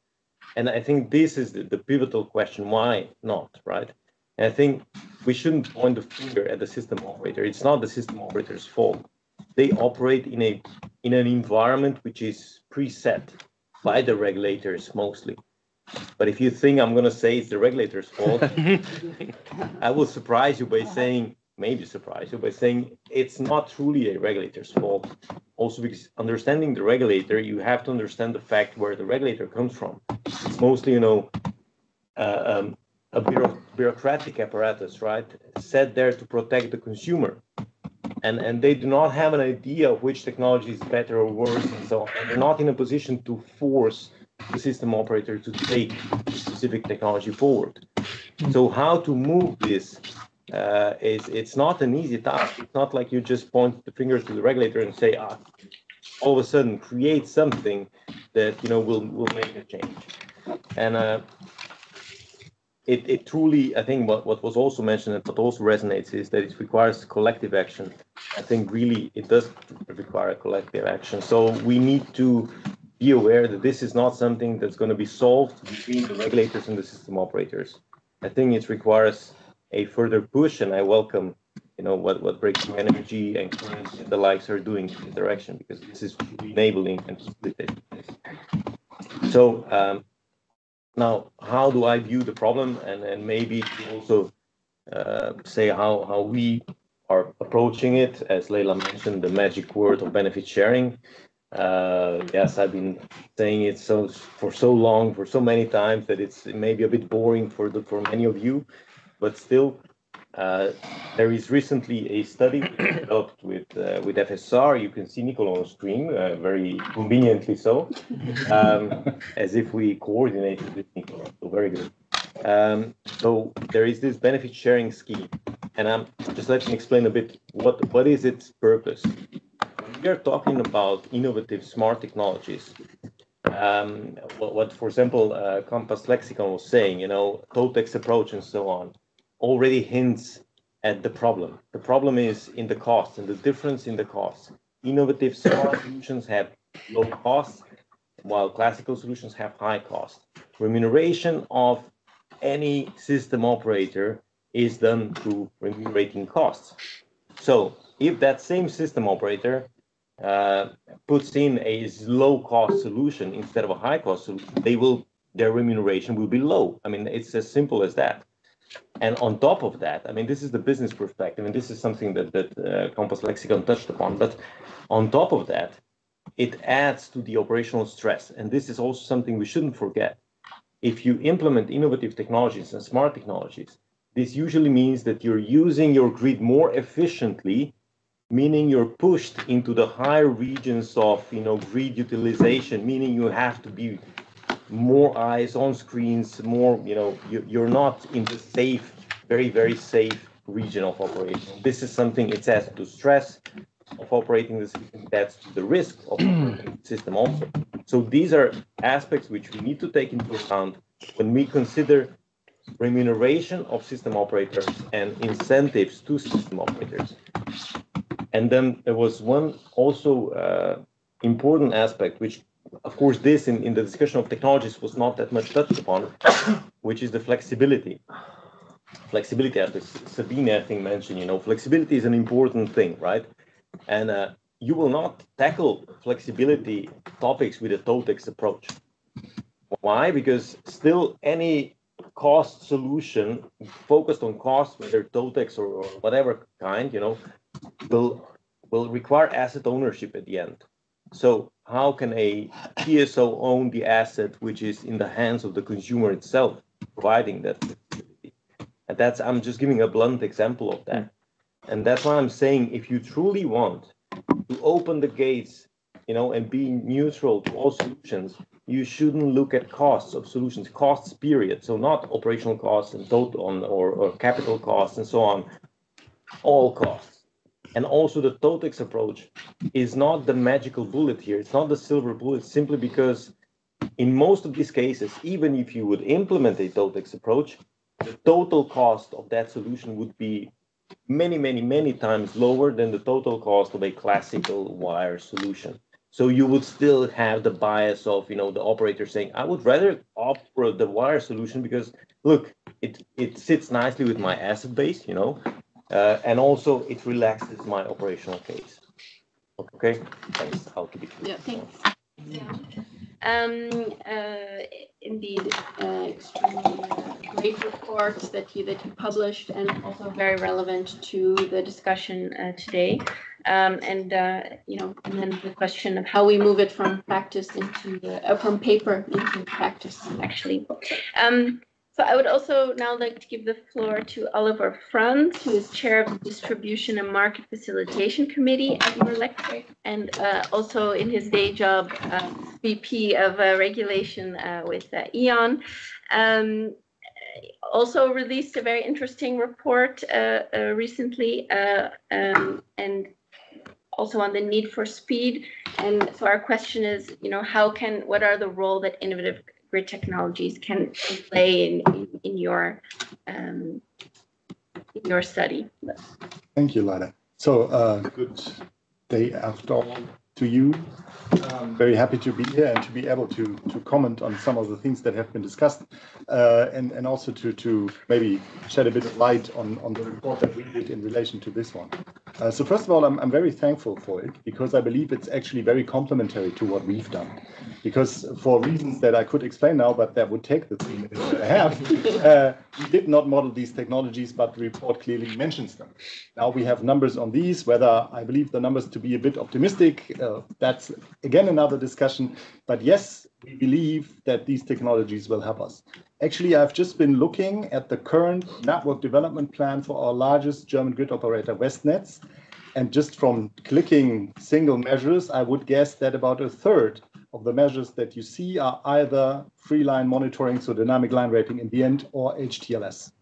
Speaker 16: And I think this is the pivotal question, why not, right? And I think we shouldn't point the finger at the system operator. It's not the system operator's fault. They operate in an environment which is preset by the regulators mostly. But if you think I'm going to say it's the regulator's fault, I will surprise you by saying, it's not truly a regulator's fault. Also, because understanding the regulator, you have to understand the fact where the regulator comes from. It's mostly, a bureaucratic apparatus, right? Set there to protect the consumer. And they do not have an idea of which technology is better or worse and so on. And they're not in a position to force the system operator to take specific technology forward. So how to move this it's not an easy task. It's not like you just point the finger to the regulator and say, all of a sudden create something that will make a change. And it truly, I think what was also mentioned and what also resonates is that it requires collective action. I think really it does require a collective action. So we need to be aware that this is not something that's going to be solved between the regulators and the system operators. I think it requires a further push, and I welcome what Breakthrough Energy and Current and the likes are doing in this direction, because this is enabling and facilitating this. So now, how do I view the problem, and maybe also say how we are approaching it? As Leila mentioned, the magic word of benefit sharing. Yes, I've been saying it for so long, for so many times that it's maybe a bit boring for many of you, but still, there is recently a study developed with FSR. You can see Nicola on the screen, very conveniently so, as if we coordinated with Nicola. So very good. So there is this benefit sharing scheme, and just let me explain a bit what is its purpose. We are talking about innovative smart technologies. What for example, Compass Lexicon was saying, TOTEX approach and so on, already hints at the problem. The problem is in the cost and the difference in the cost. Innovative smart solutions have low costs, while classical solutions have high cost. Remuneration of any system operator is done through remunerating costs. So if that same system operator puts in a low-cost solution instead of a high-cost solution, their remuneration will be low. I mean, it's as simple as that. And on top of that, I mean, this is the business perspective, and this is something that Compass Lexicon touched upon. But on top of that, it adds to the operational stress. And this is also something we shouldn't forget. If you implement innovative technologies and smart technologies, this usually means that you're using your grid more efficiently, meaning you're pushed into the higher regions of grid utilization, meaning you have to be more eyes on screens, more, you're not in the safe, very, very safe region of operation. This is something, it adds to stress of operating the system, it adds to the risk of operating the system also. So these are aspects which we need to take into account when we consider remuneration of system operators and incentives to system operators. And then there was one also important aspect, which of course this in the discussion of technologies was not that much touched upon, which is the flexibility. Flexibility, as Sabine I think mentioned, flexibility is an important thing, right? And you will not tackle flexibility topics with a TOTEX approach. Why? Because still any cost solution focused on cost, whether TOTEX or whatever kind, will require asset ownership at the end. So how can a TSO own the asset which is in the hands of the consumer itself, providing that flexibility? And I'm just giving a blunt example of that. And that's why I'm saying, if you truly want to open the gates, and be neutral to all solutions, you shouldn't look at costs of solutions, costs period. So not operational costs and total or capital costs and so on, all costs. And also the TOTEX approach is not the magical bullet here. It's not the silver bullet, simply because in most of these cases, even if you would implement a TOTEX approach, the total cost of that solution would be many, many, many times lower than the total cost of a classical wire solution. So you would still have the bias of, the operator saying, I would rather opt for the wire solution because, look, it sits nicely with my asset base, and also it relaxes my operational case. Okay, thanks. I'll keep it.
Speaker 4: Yeah, thanks. Indeed, extremely great report that you published, and also very relevant to the discussion today. And then the question of how we move it from practice from paper into practice, actually. So I would also now like to give the floor to Oliver Franz, who is chair of the Distribution and Market Facilitation Committee at Eurelectric, and also in his day job, VP of Regulation with E.ON. Also released a very interesting report recently, and also on the need for speed. And so our question is, what are the role that innovative grid technologies can play in your study?
Speaker 7: Thank you, Lada. So good day after all to you. I'm very happy to be here and to be able to comment on some of the things that have been discussed, and also to maybe shed a bit of light on the report that we did in relation to this one. So first of all, I'm very thankful for it, because I believe it's actually very complementary to what we've done. Because for reasons that I could explain now, but that would take the 3 minutes that I have, we did not model these technologies, but the report clearly mentions them. Now we have numbers on these, whether I believe the numbers to be a bit optimistic, that's again another discussion. But yes, we believe that these technologies will help us. Actually, I've just been looking at the current network development plan for our largest German grid operator, Westnetz. And just from clicking single measures, I would guess that about a third of the measures that you see are either free line monitoring, so dynamic line rating in the end, or HTLS.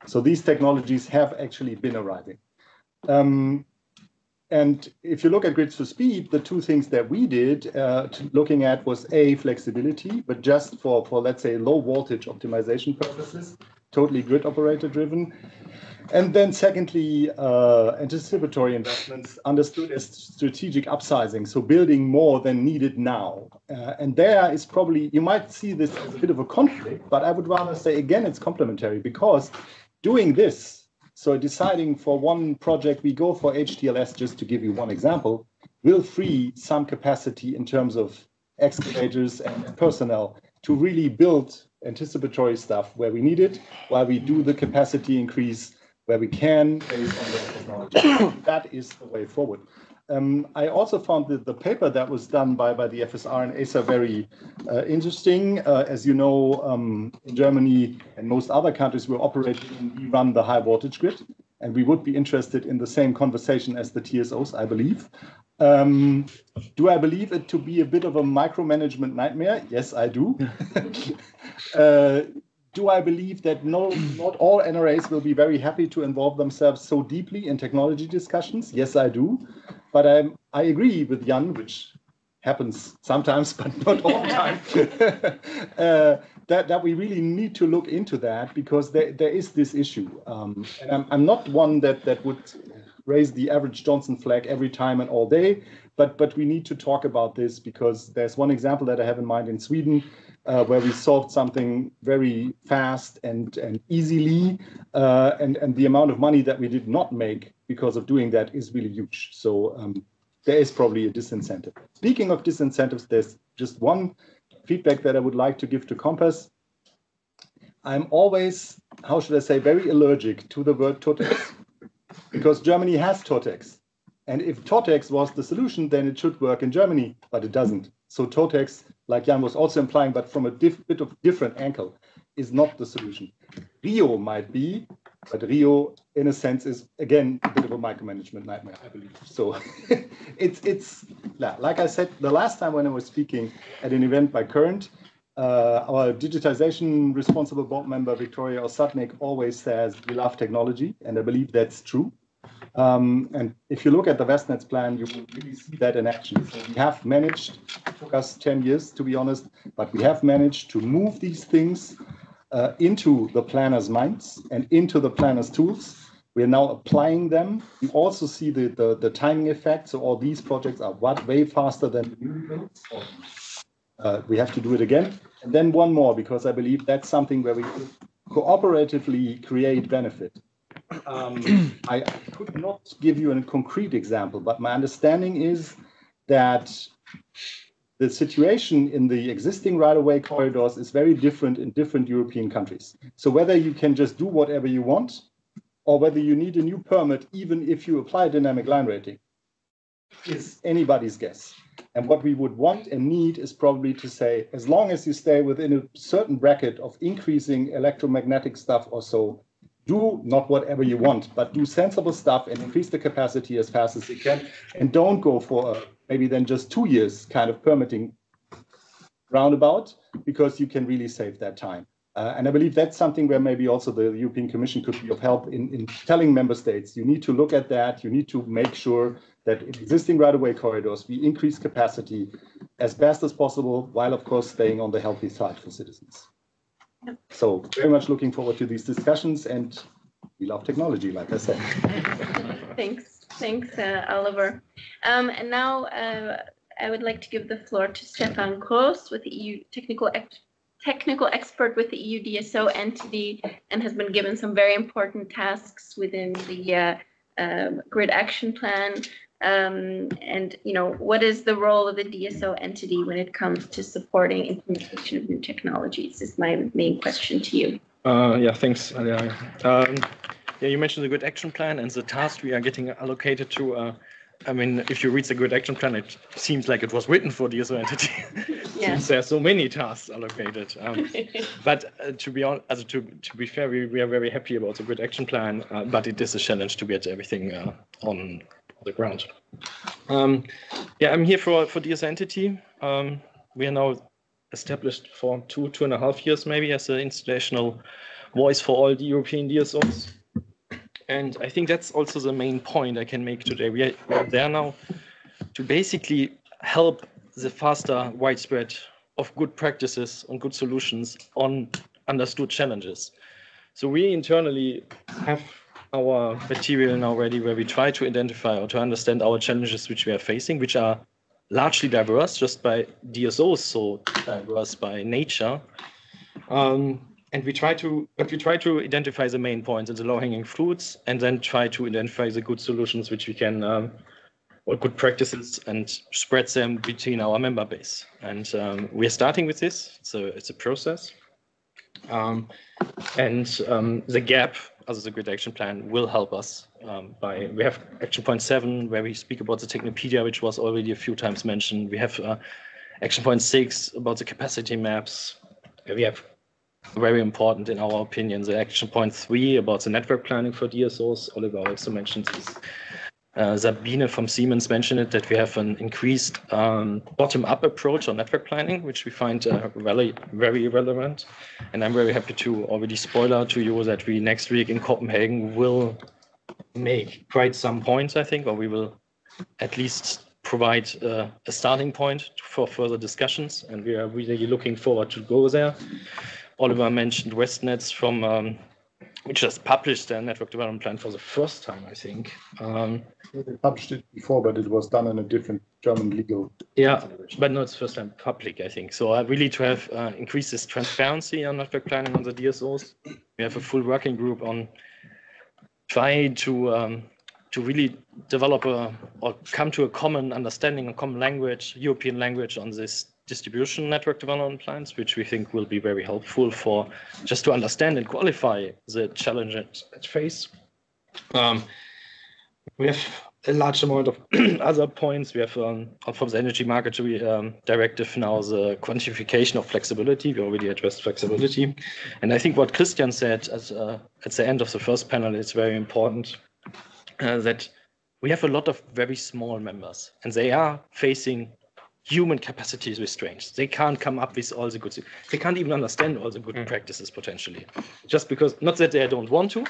Speaker 7: So these technologies have actually been arriving. And if you look at grids for speed, the two things that we did looking at was flexibility, but just for let's say low voltage optimization purposes, totally grid operator driven. And then secondly, anticipatory investments understood as strategic upsizing, so building more than needed now. And there is probably, you might see this as a bit of a conflict, but I would rather say, again, it's complementary, because doing this, so deciding for one project, we go for HTLS, just to give you one example, will free some capacity in terms of excavators and personnel to really build anticipatory stuff where we need it, while we do the capacity increase where we can based on the technology. That is the way forward. I also found the paper that was done by the FSR and ACER very interesting. As you know, in Germany and most other countries, we're operating, we run the high voltage grid, and we would be interested in the same conversation as the TSOs, I believe. Do I believe it to be a bit of a micromanagement nightmare? Yes, I do. Do I believe that not all NRAs will be very happy to involve themselves so deeply in technology discussions? Yes, I do. But I agree with Jan, which happens sometimes, but not all the time, that we really need to look into that, because there is this issue. And I'm not one that would raise the average Johnson flag every time and all day, but we need to talk about this, because there's one example that I have in mind in Sweden, where we solved something very fast and easily, and the amount of money that we did not make because of doing that is really huge. So there is probably a disincentive. Speaking of disincentives, there's just one feedback that I would like to give to Compass. I'm always, how should I say, very allergic to the word TOTEX, because Germany has TOTEX. And if TOTEX was the solution, then it should work in Germany, but it doesn't. So TOTEX, like Jan was also implying, but from a bit of different angle, is not the solution. Rio might be, but Rio, in a sense, is, again, a bit of a micromanagement nightmare, I believe. So it's like I said, the last time when I was speaking at an event by Current, our digitization responsible board member, Victoria Osatnik, always says, we love technology, and I believe that's true. And if you look at the Westnetz plan, you will really see that in action. So we have managed, it took us 10 years to be honest, but we have managed to move these things into the planners' minds and into the planners' tools. We are now applying them. You also see the timing effect. So all these projects are way faster than the new builds. We have to do it again. And then one more, because I believe that's something where we cooperatively create benefit. I could not give you a concrete example, but my understanding is that the situation in the existing right-of-way corridors is very different in different European countries. So whether you can just do whatever you want, or whether you need a new permit, even if you apply dynamic line rating, is anybody's guess. And what we would want and need is probably to say, as long as you stay within a certain bracket of increasing electromagnetic stuff or so, do not whatever you want, but do sensible stuff and increase the capacity as fast as you can. And don't go for maybe then just 2 years kind of permitting roundabout, because you can really save that time. And I believe that's something where maybe also the European Commission could be of help in telling member states, you need to look at that. You need to make sure that in existing right-of-way corridors, we increase capacity as fast as possible, while of course staying on the healthy side for citizens. So very much looking forward to these discussions, and we love technology, like I said.
Speaker 4: Thanks, Oliver. And now I would like to give the floor to Stefan Gross, with the EU technical expert with the EU DSO entity, and has been given some very important tasks within the Grid Action Plan. And what is the role of the DSO entity when it comes to supporting implementation of new technologies? Is my main question to you.
Speaker 17: Yeah, thanks, Alia. Yeah, you mentioned the Grid Action Plan and the task we are getting allocated to I mean, if you read the grid action plan, it seems like it was written for DSO entity. Since there are so many tasks allocated. But to be honest, to be fair, we are very happy about the grid action plan, but it is a challenge to get everything on the ground. Yeah, I'm here for DSO entity. We are now established for 2.5 years maybe as an institutional voice for all the European DSOs. And I think that's also the main point I can make today. We are there now to basically help the faster widespread of good practices and good solutions on understood challenges. So we internally have our material now ready where we try to identify or to understand our challenges which we are facing, which are largely diverse just by DSOs, so diverse by nature. And we try to identify the main points and the low-hanging fruits, and then try to identify the good solutions which we can, or good practices, and spread them between our member base. And we are starting with this, so it's a process. The gap, as the grid action plan, will help us we have action point 7 where we speak about the Technopedia, which was already a few times mentioned. We have action point 6 about the capacity maps. We have very important in our opinion, the action point 3 about the network planning for DSOs. Oliver also mentioned this. Sabine from Siemens mentioned it, that we have an increased bottom-up approach on network planning, which we find very relevant. And I'm very happy to already spoiler to you that we next week in Copenhagen will make quite some points, I think, or we will at least provide a starting point for further discussions. And we are really looking forward to go there. Oliver mentioned Westnetz from which just published their network development plan for the first time, I think.
Speaker 7: They published it before, but it was done in a different German legal.
Speaker 17: Yeah, but no, it's first time public, I think. So really to have increased this transparency on network planning on the DSOs. We have a full working group on trying to really develop or come to a common understanding, a common language, European language on this distribution network development plans, which we think will be very helpful for just to understand and qualify the challenges at face. We have a large amount of other points. We have from the Energy Market Directive now the quantification of flexibility. We already addressed flexibility. And I think what Christian said at the end of the first panel is very important, that we have a lot of very small members and they are facing human capacity restraints. They can't come up with all the good things. They can't even understand all the good practices potentially. Just because, not that they don't want to,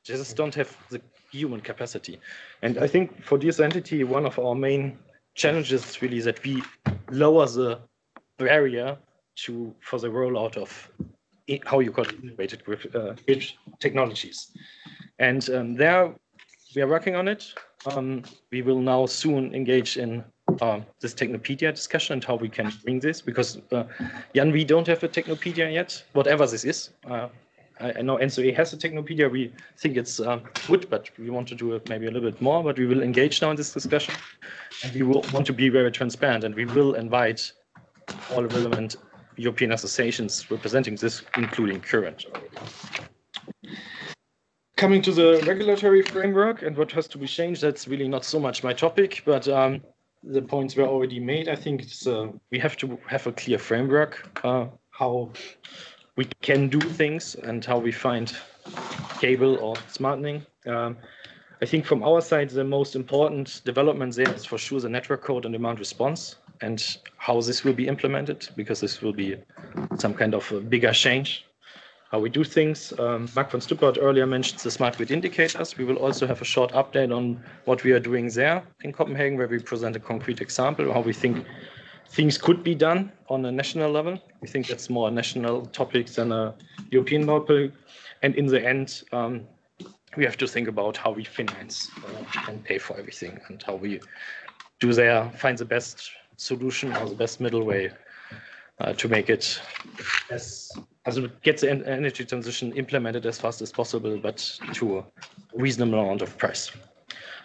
Speaker 17: they just don't have the human capacity. And I think for this entity, one of our main challenges is really that we lower the barrier for the rollout of how you call it, integrated grid technologies. And there we are working on it. We will now soon engage in this Technopedia discussion and how we can bring this, because Jan, we don't have a Technopedia yet, whatever this is. I know NSOE has a Technopedia. We think it's good, but we want to do it maybe a little bit more, but we will engage now in this discussion. And we will want to be very transparent, and we will invite all relevant European associations representing this, including Current. Coming to the regulatory framework and what has to be changed, that's really not so much my topic, but the points were already made. I think we have to have a clear framework, how we can do things and how we find cable or smartening. I think from our side, the most important development there is for sure the network code and demand response and how this will be implemented, because this will be some kind of a bigger change. How we do things. Mark von Stuppert earlier mentioned the smart grid indicators. We will also have a short update on what we are doing there in Copenhagen, where we present a concrete example of how we think things could be done on a national level. We think that's more a national topic than a European topic. And in the end, we have to think about how we finance and pay for everything, and how we find the best solution or the best middle way to make it as get the energy transition implemented as fast as possible, but to a reasonable amount of price.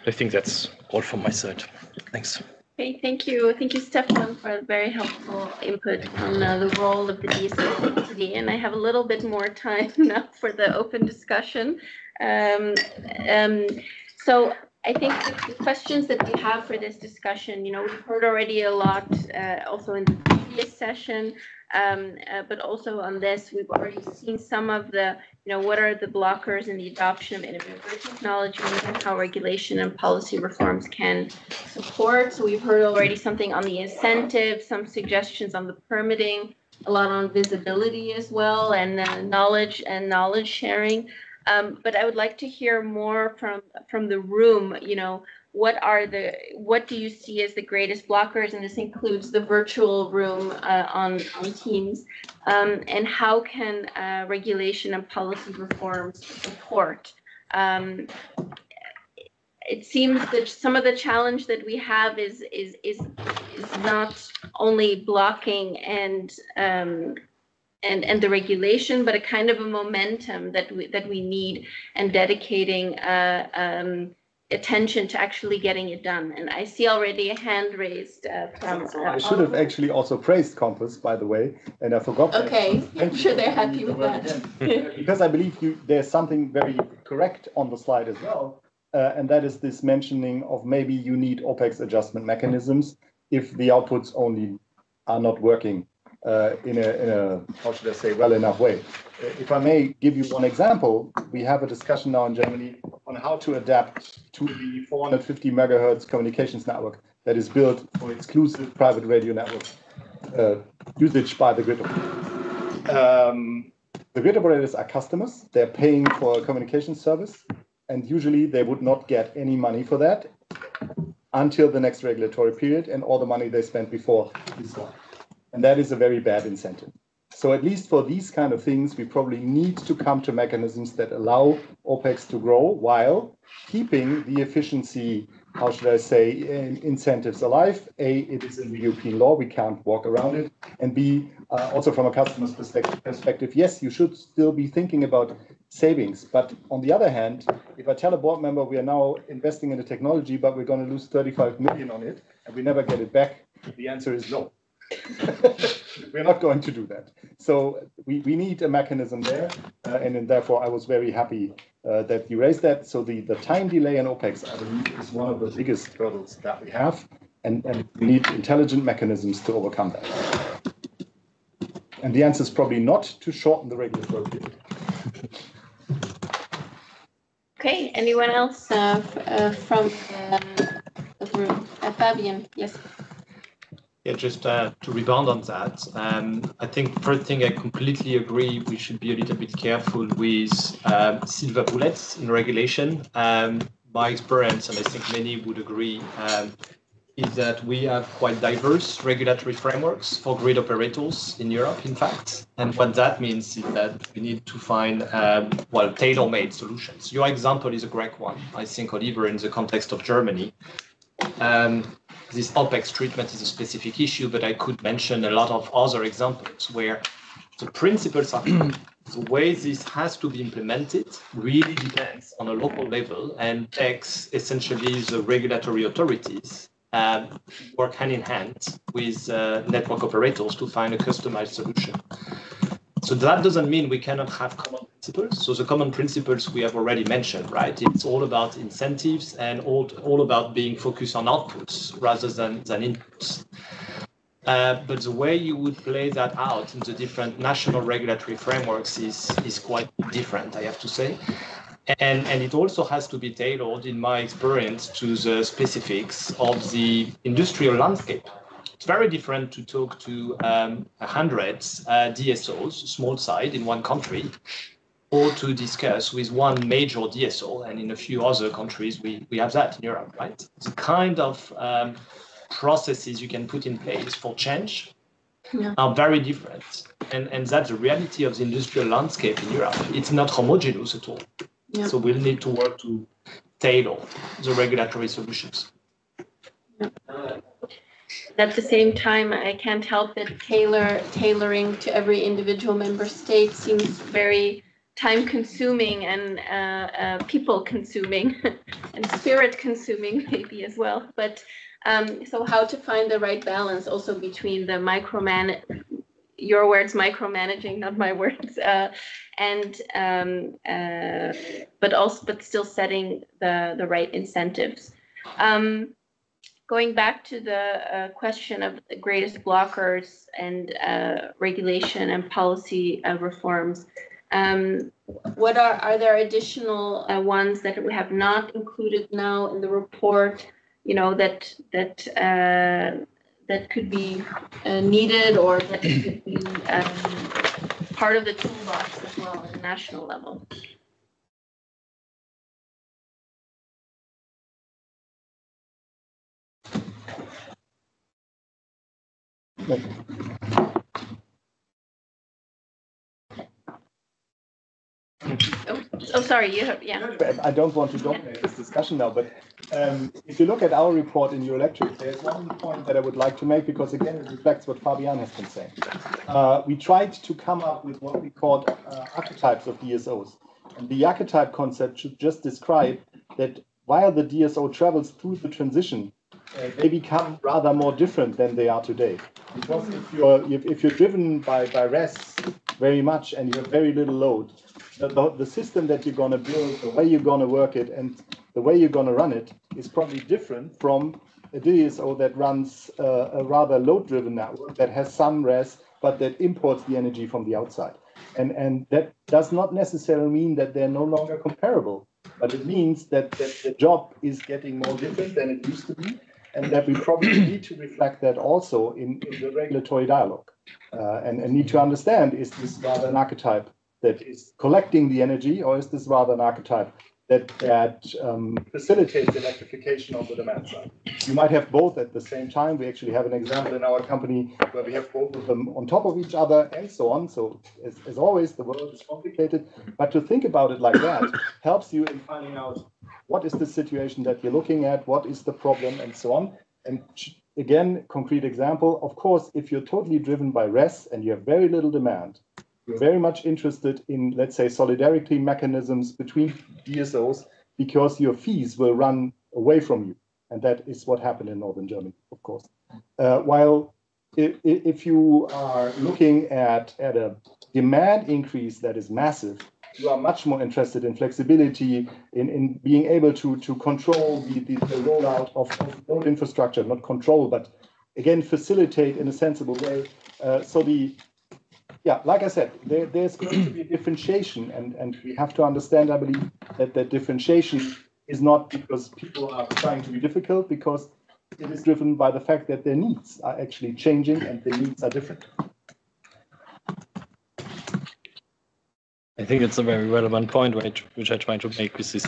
Speaker 17: I think that's all from my side. Thanks.
Speaker 4: Okay, thank you. Thank you, Stefan, for a very helpful input on the role of the DSO entity. And I have a little bit more time now for the open discussion. So I think the questions that we have for this discussion, you know, we've heard already a lot also in the previous session, but also on this, we've already seen some of the, you know, what are the blockers in the adoption of innovative technology and how regulation and policy reforms can support. So we've heard already something on the incentives, some suggestions on the permitting, a lot on visibility as well, and knowledge sharing. But I would like to hear more from the room. You know, what do you see as the greatest blockers? And this includes the virtual room on Teams. And how can regulation and policy reforms support? It seems that some of the challenge that we have is not only blocking and the regulation, but a kind of a momentum that we need, and dedicating attention to actually getting it done. And I see already a hand raised from.
Speaker 7: I should have actually also praised Compass, by the way, and I forgot.
Speaker 4: Okay, I'm sure they're happy with that.
Speaker 7: Because I believe there's something very correct on the slide as well, and that is this mentioning of maybe you need OPEX adjustment mechanisms if the outputs only are not working in a how should I say, well enough way. If I may give you one example, we have a discussion now in Germany on how to adapt to the 450 megahertz communications network that is built for exclusive private radio network usage by the grid operators. The grid operators are customers. They're paying for a communication service, and usually they would not get any money for that until the next regulatory period, and all the money they spent before is gone. And that is a very bad incentive. So at least for these kind of things, we probably need to come to mechanisms that allow OPEX to grow while keeping the efficiency, how should I say, incentives alive. A, it is in the European law, we can't walk around it. And B, also from a customer's perspective, yes, you should still be thinking about savings. But on the other hand, if I tell a board member we are now investing in the technology, but we're going to lose 35 million on it, and we never get it back, the answer is no. We're not going to do that. So we need a mechanism there, and then therefore I was very happy that you raised that. So the time delay in OPEX, I believe, is one of the biggest hurdles that we have, and we need intelligent mechanisms to overcome that. And the answer is probably not to shorten the regulatory period.
Speaker 4: Okay, anyone else from the room? Fabian, yes.
Speaker 5: Yeah, just to rebound on that, I think first thing I completely agree, we should be a little bit careful with silver bullets in regulation. My experience, and I think many would agree, is that we have quite diverse regulatory frameworks for grid operators in Europe, in fact. And what that means is that we need to find, tailor-made solutions. Your example is a great one. I think, Oliver, in the context of Germany, this OPEX treatment is a specific issue, but I could mention a lot of other examples where the principles are the way this has to be implemented really depends on a local level and takes essentially the regulatory authorities work hand in hand with network operators to find a customized solution. So that doesn't mean we cannot have common principles. So the common principles we have already mentioned, right? It's all about incentives and all about being focused on outputs rather than inputs. But the way you would play that out in the different national regulatory frameworks is quite different, I have to say. And it also has to be tailored, in my experience, to the specifics of the industrial landscape. It's very different to talk to hundreds DSOs, small side in one country, or to discuss with one major DSO, and in a few other countries we have that in Europe, right? The kind of processes you can put in place for change are very different, and that's the reality of the industrial landscape in Europe. It's not homogeneous at all. Yeah. So we'll need to work to tailor the regulatory solutions.
Speaker 4: Yeah. At the same time, I can't help it. Tailoring to every individual member state seems very time-consuming and people-consuming and spirit-consuming maybe as well. But so how to find the right balance also between the your words, micromanaging, not my words, but still setting the right incentives. Going back to the question of the greatest blockers and regulation and policy reforms, what are there additional ones that we have not included now in the report? You know, that could be needed, or that could be part of the toolbox as well at a national level. Oh, sorry. You have, yeah.
Speaker 7: I don't want to dominate this discussion now, but if you look at our report in Eurelectric, there's one point that I would like to make, because again, it reflects what Fabian has been saying. We tried to come up with what we called archetypes of DSOs. And the archetype concept should just describe that while the DSO travels through the transition, they become rather more different than they are today. Because if you're driven by RES very much and you have very little load, the system that you're going to build, the way you're going to work it, and the way you're going to run it is probably different from a DSO that runs a rather load-driven network that has some RES, but that imports the energy from the outside. And that does not necessarily mean that they're no longer comparable, but it means that the job is getting more different than it used to be, and that we probably need to reflect that also in the regulatory dialogue, and need to understand, is this rather an archetype that is collecting the energy, or is this rather an archetype that facilitates electrification on the demand side? You might have both at the same time. We actually have an example in our company where we have both of them on top of each other and so on. So as always, the world is complicated, but to think about it like that helps you in finding out what is the situation that you're looking at, what is the problem, and so on. And again, concrete example, of course, if you're totally driven by RES and you have very little demand, you're very much interested in, let's say, solidarity mechanisms between DSOs, because your fees will run away from you. And that is what happened in Northern Germany, of course. While if you are looking at a demand increase that is massive, you are much more interested in flexibility, in being able to control the rollout of load infrastructure, not control, but again, facilitate in a sensible way. Yeah, like I said, there's going to be a differentiation, and we have to understand, I believe, that that differentiation is not because people are trying to be difficult, because it is driven by the fact that their needs are actually changing and their needs are different.
Speaker 17: I think it's a very relevant point which I try to make, with this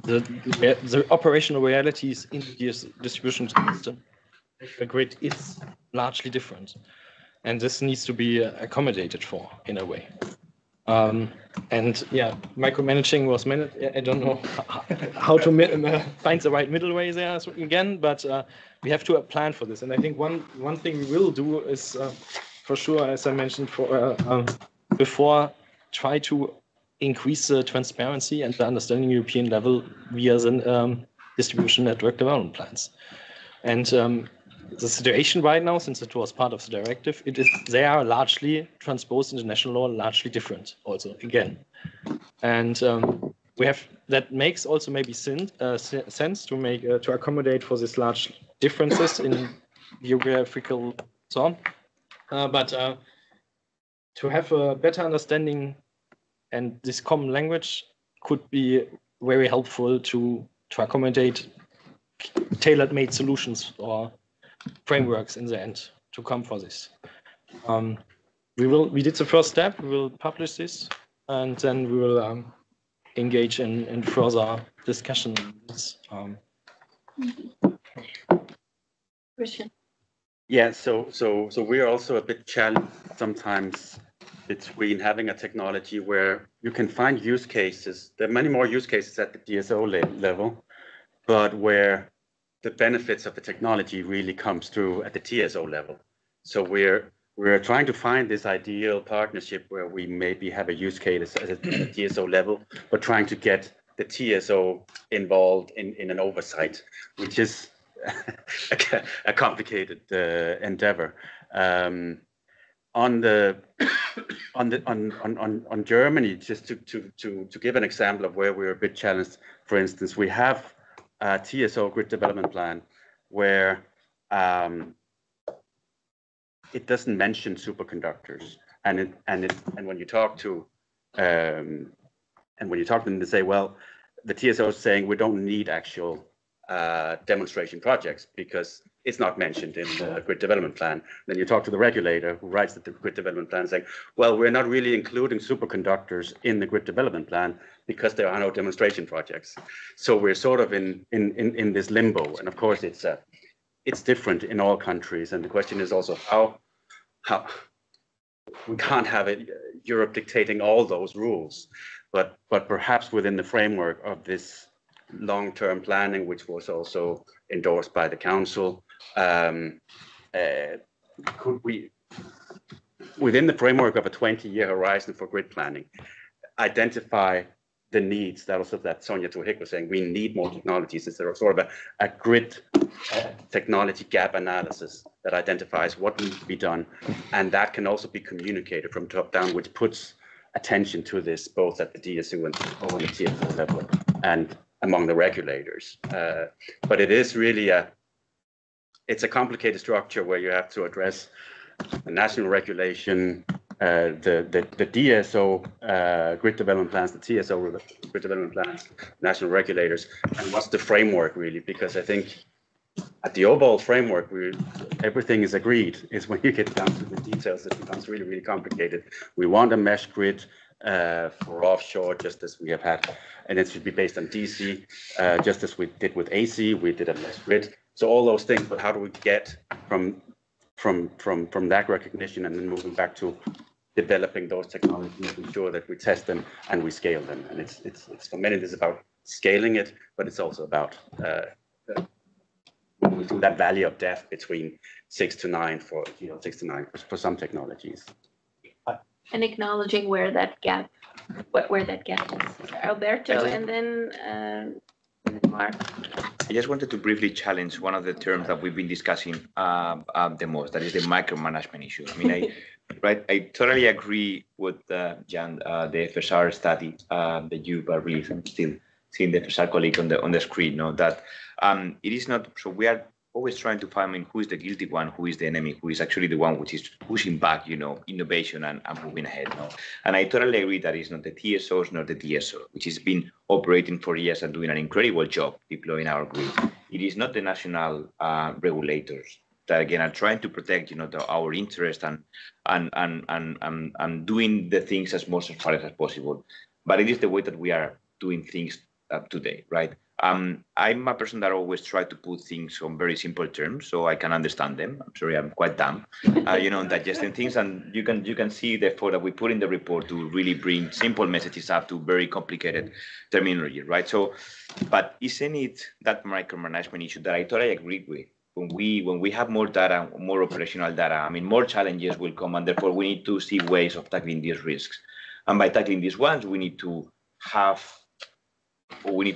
Speaker 17: the operational realities in the distribution system. The grid is largely different, and this needs to be accommodated for in a way. And yeah, micromanaging was managed. I don't know how to find the right middle way there again, but we have to plan for this. And I think one thing we will do is, for sure, as I mentioned before, try to increase the transparency and the understanding European level via the distribution network development plans. And the situation right now, since it was part of the directive, they are largely transposed into national law, largely different also again. And we have, that makes also maybe sense to make to accommodate for these large differences in geographical so on. But to have a better understanding and this common language could be very helpful to accommodate tailor-made solutions or frameworks in the end to come for this. We did the first step. We will publish this, and then we will engage in further discussion on this.
Speaker 4: Christian.
Speaker 13: Yeah, so we're also a bit challenged sometimes between having a technology where you can find use cases. There are many more use cases at the DSO level, but where the benefits of the technology really comes through at the TSO level. So we're trying to find this ideal partnership where we maybe have a use case at a TSO level, but trying to get the TSO involved in an oversight, which is a complicated endeavor. on Germany, just to give an example of where we're a bit challenged. For instance, we have a TSO grid development plan where it doesn't mention superconductors, and when you talk to them, they say, well, the TSO is saying we don't need actual demonstration projects because it's not mentioned in the grid development plan. Then you talk to the regulator who writes the grid development plan saying, well, we're not really including superconductors in the grid development plan because there are no demonstration projects. So we're sort of in this limbo. And of course, it's different in all countries. And the question is also how we can't have Europe dictating all those rules, but perhaps within the framework of this long-term planning, which was also endorsed by the council, could we, within the framework of a 20-year horizon for grid planning, identify the needs that Sonja Zwohek was saying, we need more technologies. Is there sort of a grid technology gap analysis that identifies what needs to be done? And that can also be communicated from top down, which puts attention to this both at the DSO and the TSO level and among the regulators. But it is really it's a complicated structure where you have to address the national regulation, the DSO grid development plans, the TSO grid development plans, national regulators, and what's the framework really? Because I think at the overall framework, everything is agreed. It's when you get down to the details that it becomes really, really complicated. We want a mesh grid for offshore, just as we have had, and it should be based on DC, just as we did with AC. We did a mesh grid. So all those things, but how do we get from that recognition and then moving back to developing those technologies, making sure that we test them and we scale them? And it's for many, it's about scaling it, but it's also about that valley of death between 6 to 9 for some technologies.
Speaker 4: And acknowledging where that gap is. Alberto, and then Mark.
Speaker 1: I just wanted to briefly challenge one of the terms that we've been discussing the most. That is the micromanagement issue. I mean, I totally agree with Jan, the FSR study that you've released. I'm still seeing the FSR colleague on the screen. No, that it is not. So we are always trying to find who is the guilty one, who is the enemy, who is actually the one which is pushing back, innovation and moving ahead. No? And I totally agree that it's not the TSOs, nor the DSO, which has been operating for years and doing an incredible job deploying our grid. It is not the national regulators that again are trying to protect, our interest and doing the things as much as far as possible. But it is the way that we are doing things today, right? I'm a person that always try to put things on very simple terms so I can understand them. I'm sorry, I'm quite dumb, digesting things, and you can see the effort that we put in the report to really bring simple messages up to very complicated terminology, right? So, but isn't it that micromanagement issue that I totally agree with? When we have more data, more operational data, more challenges will come, and therefore we need to see ways of tackling these risks. And by tackling these ones, we need to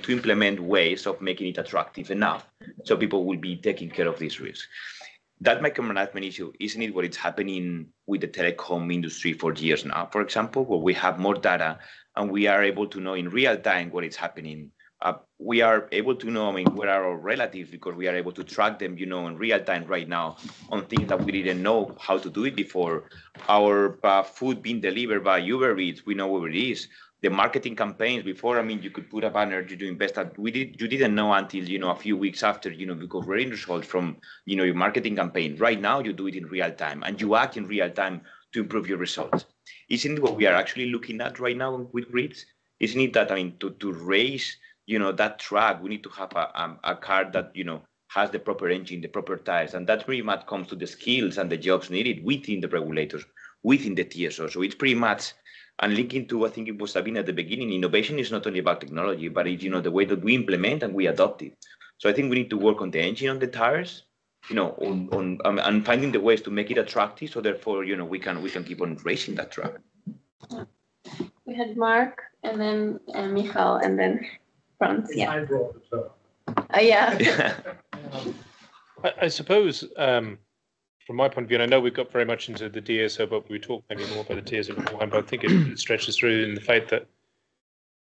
Speaker 1: implement ways of making it attractive enough so people will be taking care of these risks. That micromanagement issue, isn't it what is happening with the telecom industry for years now, for example, where we have more data and we are able to know in real time what is happening. We are able to know, where are our relatives because we are able to track them, in real time right now on things that we didn't know how to do it before. Our food being delivered by Uber Eats, we know where it is. The marketing campaigns before, you could put a banner to invest that you didn't know until, a few weeks after, because we're in results from, your marketing campaign. Right now, you do it in real time and you act in real time to improve your results. Isn't it what we are actually looking at right now with grids? Isn't it that, to raise, that track, we need to have a car that, has the proper engine, the proper tires, and that pretty much comes to the skills and the jobs needed within the regulators, within the TSO. So it's pretty much, and linking to, I think it was Sabine at the beginning, innovation is not only about technology, but it's, the way that we implement and we adopt it. So I think we need to work on the engine, on the tires, and finding the ways to make it attractive. So therefore, we can keep on racing that track.
Speaker 4: We had Mark and then Michael and then Franz. Yeah.
Speaker 9: I brought it up.
Speaker 4: Yeah.
Speaker 9: I suppose from my point of view, and I know we've got very much into the DSO, but we talk maybe more about the TSO beforehand, but I think it stretches through in the fact that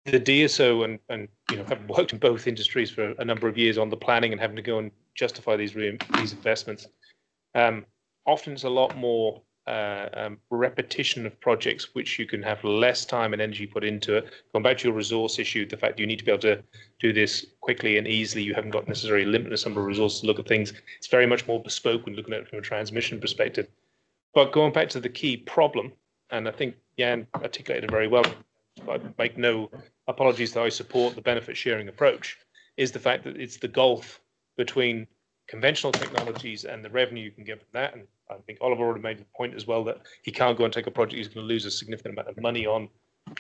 Speaker 9: the DSO and having worked in both industries for a number of years on the planning and having to go and justify these investments, often it's a lot more repetition of projects which you can have less time and energy put into it. Going back to your resource issue, the fact you need to be able to do this quickly and easily, you haven't got necessarily a limited number of resources to look at things. It's very much more bespoke when looking at it from a transmission perspective. But going back to the key problem, and I think Jan articulated very well, I make no apologies that I support the benefit sharing approach, is the fact that it's the gulf between conventional technologies and the revenue you can get from that. And I think Oliver already made the point as well that he can't go and take a project he's going to lose a significant amount of money on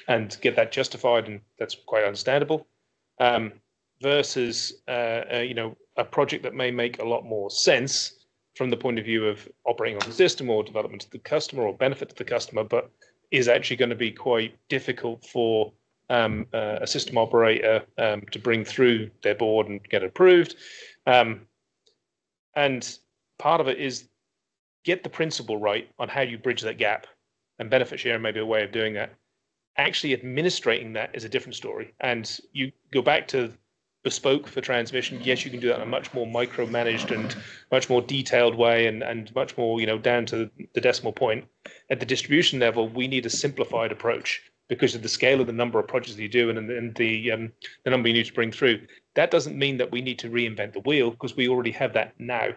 Speaker 9: and get that justified, and that's quite understandable. Versus a project that may make a lot more sense from the point of view of operating on the system or development to the customer or benefit to the customer, but is actually going to be quite difficult for a system operator to bring through their board and get approved. And part of it is get the principle right on how you bridge that gap, and benefit sharing may be a way of doing that. Actually administrating that is a different story. And you go back to bespoke for transmission. Yes, you can do that in a much more micromanaged and much more detailed way and much more, down to the decimal point. At the distribution level, we need a simplified approach because of the scale of the number of projects that you do and the number you need to bring through. That doesn't mean that we need to reinvent the wheel, because we already have that now.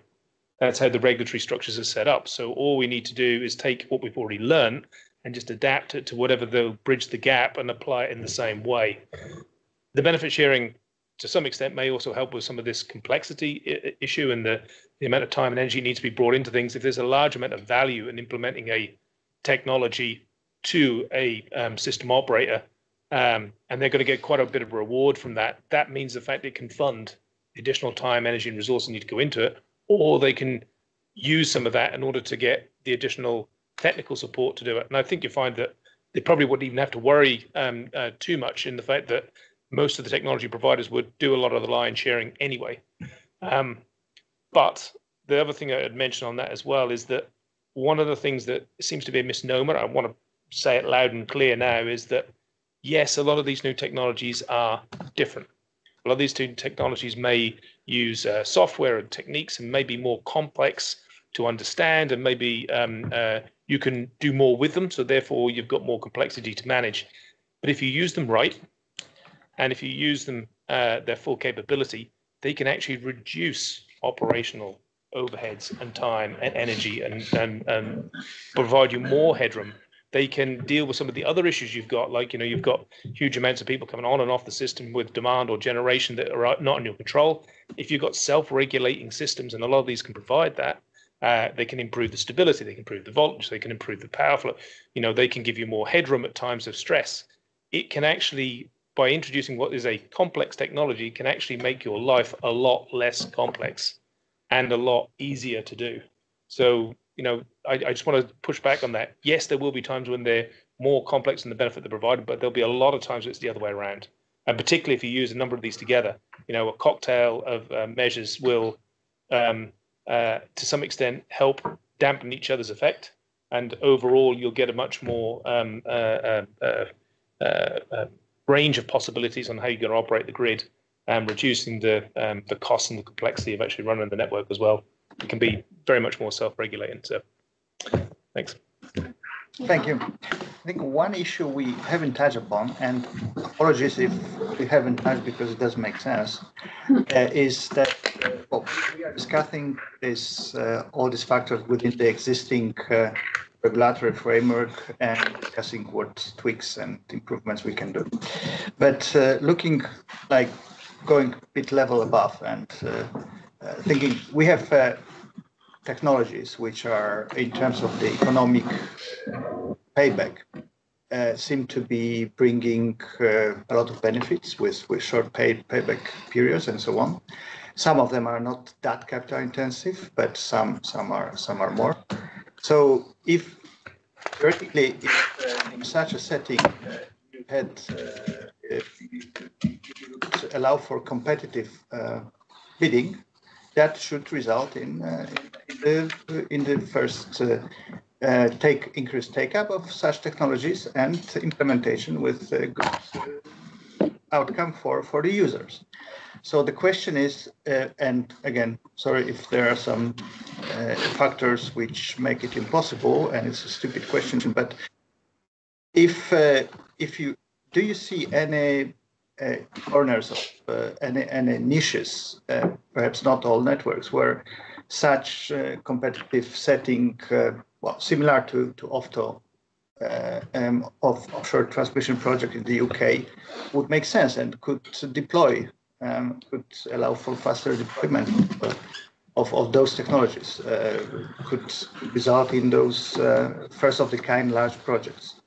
Speaker 9: That's how the regulatory structures are set up. So all we need to do is take what we've already learned and just adapt it to whatever they'll bridge the gap and apply it in the same way. The benefit sharing, to some extent, may also help with some of this complexity issue and the amount of time and energy needs to be brought into things. If there's a large amount of value in implementing a technology to a system operator, and they're going to get quite a bit of reward from that, that means the fact it can fund the additional time, energy, and resources need to go into it, or they can use some of that in order to get the additional technical support to do it. And I think you find that they probably wouldn't even have to worry too much in the fact that most of the technology providers would do a lot of the line sharing anyway. But the other thing I'd mention on that as well is that one of the things that seems to be a misnomer, I want to say it loud and clear now, is that yes, a lot of these new technologies are different. A lot of these new technologies may use software and techniques and may be more complex to understand, and maybe you can do more with them, so therefore you've got more complexity to manage. But if you use them right, and if you use them their full capability, they can actually reduce operational overheads and time and energy and provide you more headroom. They can deal with some of the other issues you've got, like, you've got huge amounts of people coming on and off the system with demand or generation that are not in your control. If you've got self-regulating systems, and a lot of these can provide that, they can improve the stability, they can improve the voltage, they can improve the power flow. They can give you more headroom at times of stress. It can actually, by introducing what is a complex technology, can actually make your life a lot less complex and a lot easier to do. So, I just want to push back on that. Yes, there will be times when they're more complex than the benefit they're provided, but there'll be a lot of times it's the other way around. And particularly if you use a number of these together, a cocktail of measures will, to some extent, help dampen each other's effect. And overall, you'll get a much more range of possibilities on how you're going to operate the grid, and reducing the cost and the complexity of actually running the network as well. It can be very much more self-regulating. So, thanks.
Speaker 14: Thank you. I think one issue we haven't touched upon, and apologies if we haven't touched because it doesn't make sense, is that we are discussing all these factors within the existing regulatory framework and discussing what tweaks and improvements we can do. But looking like going a bit level above and thinking we have technologies which are, in terms of the economic payback, seem to be bringing a lot of benefits with short payback periods and so on. Some of them are not that capital intensive, but some are more. So if theoretically, in such a setting, you had allow for competitive bidding, that should result in in the first increased take-up of such technologies and implementation with good outcome for the users. So the question is, and again, sorry if there are some factors which make it impossible, and it's a stupid question, but if you do you see any corners of any niches, perhaps not all networks, where such competitive setting, well, similar to OFTO, of offshore transmission project in the UK would make sense and could deploy, could allow for faster deployment of those technologies, could result in those first of the kind large projects.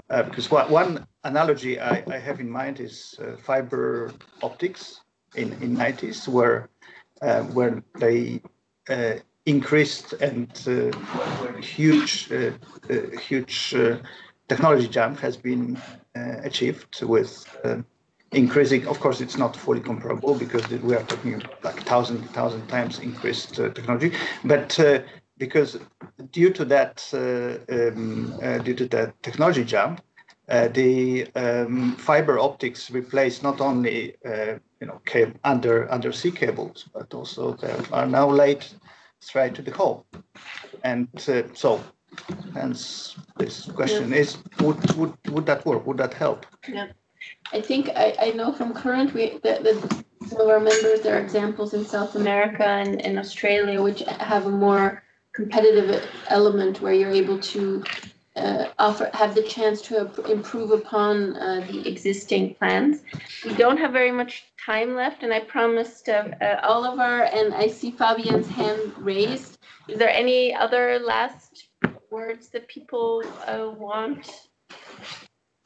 Speaker 14: Because one analogy I have in mind is fiber optics in 90s, where they increased and huge technology jump has been achieved with increasing. Of course, it's not fully comparable because we are talking like thousand times increased technology, but because due to that technology jump, the fiber optics replaced not only undersea cables, but also they are now laid straight to the hull. And so, hence this question is: would that work? Would that help?
Speaker 4: Yeah, I think I know from current some of our members, there are examples in South America and in Australia which have a more competitive element where you're able to have the chance to improve upon the existing plans. We don't have very much time left, and I promised Oliver, and I see Fabian's hand raised. Is there any other last words that people want?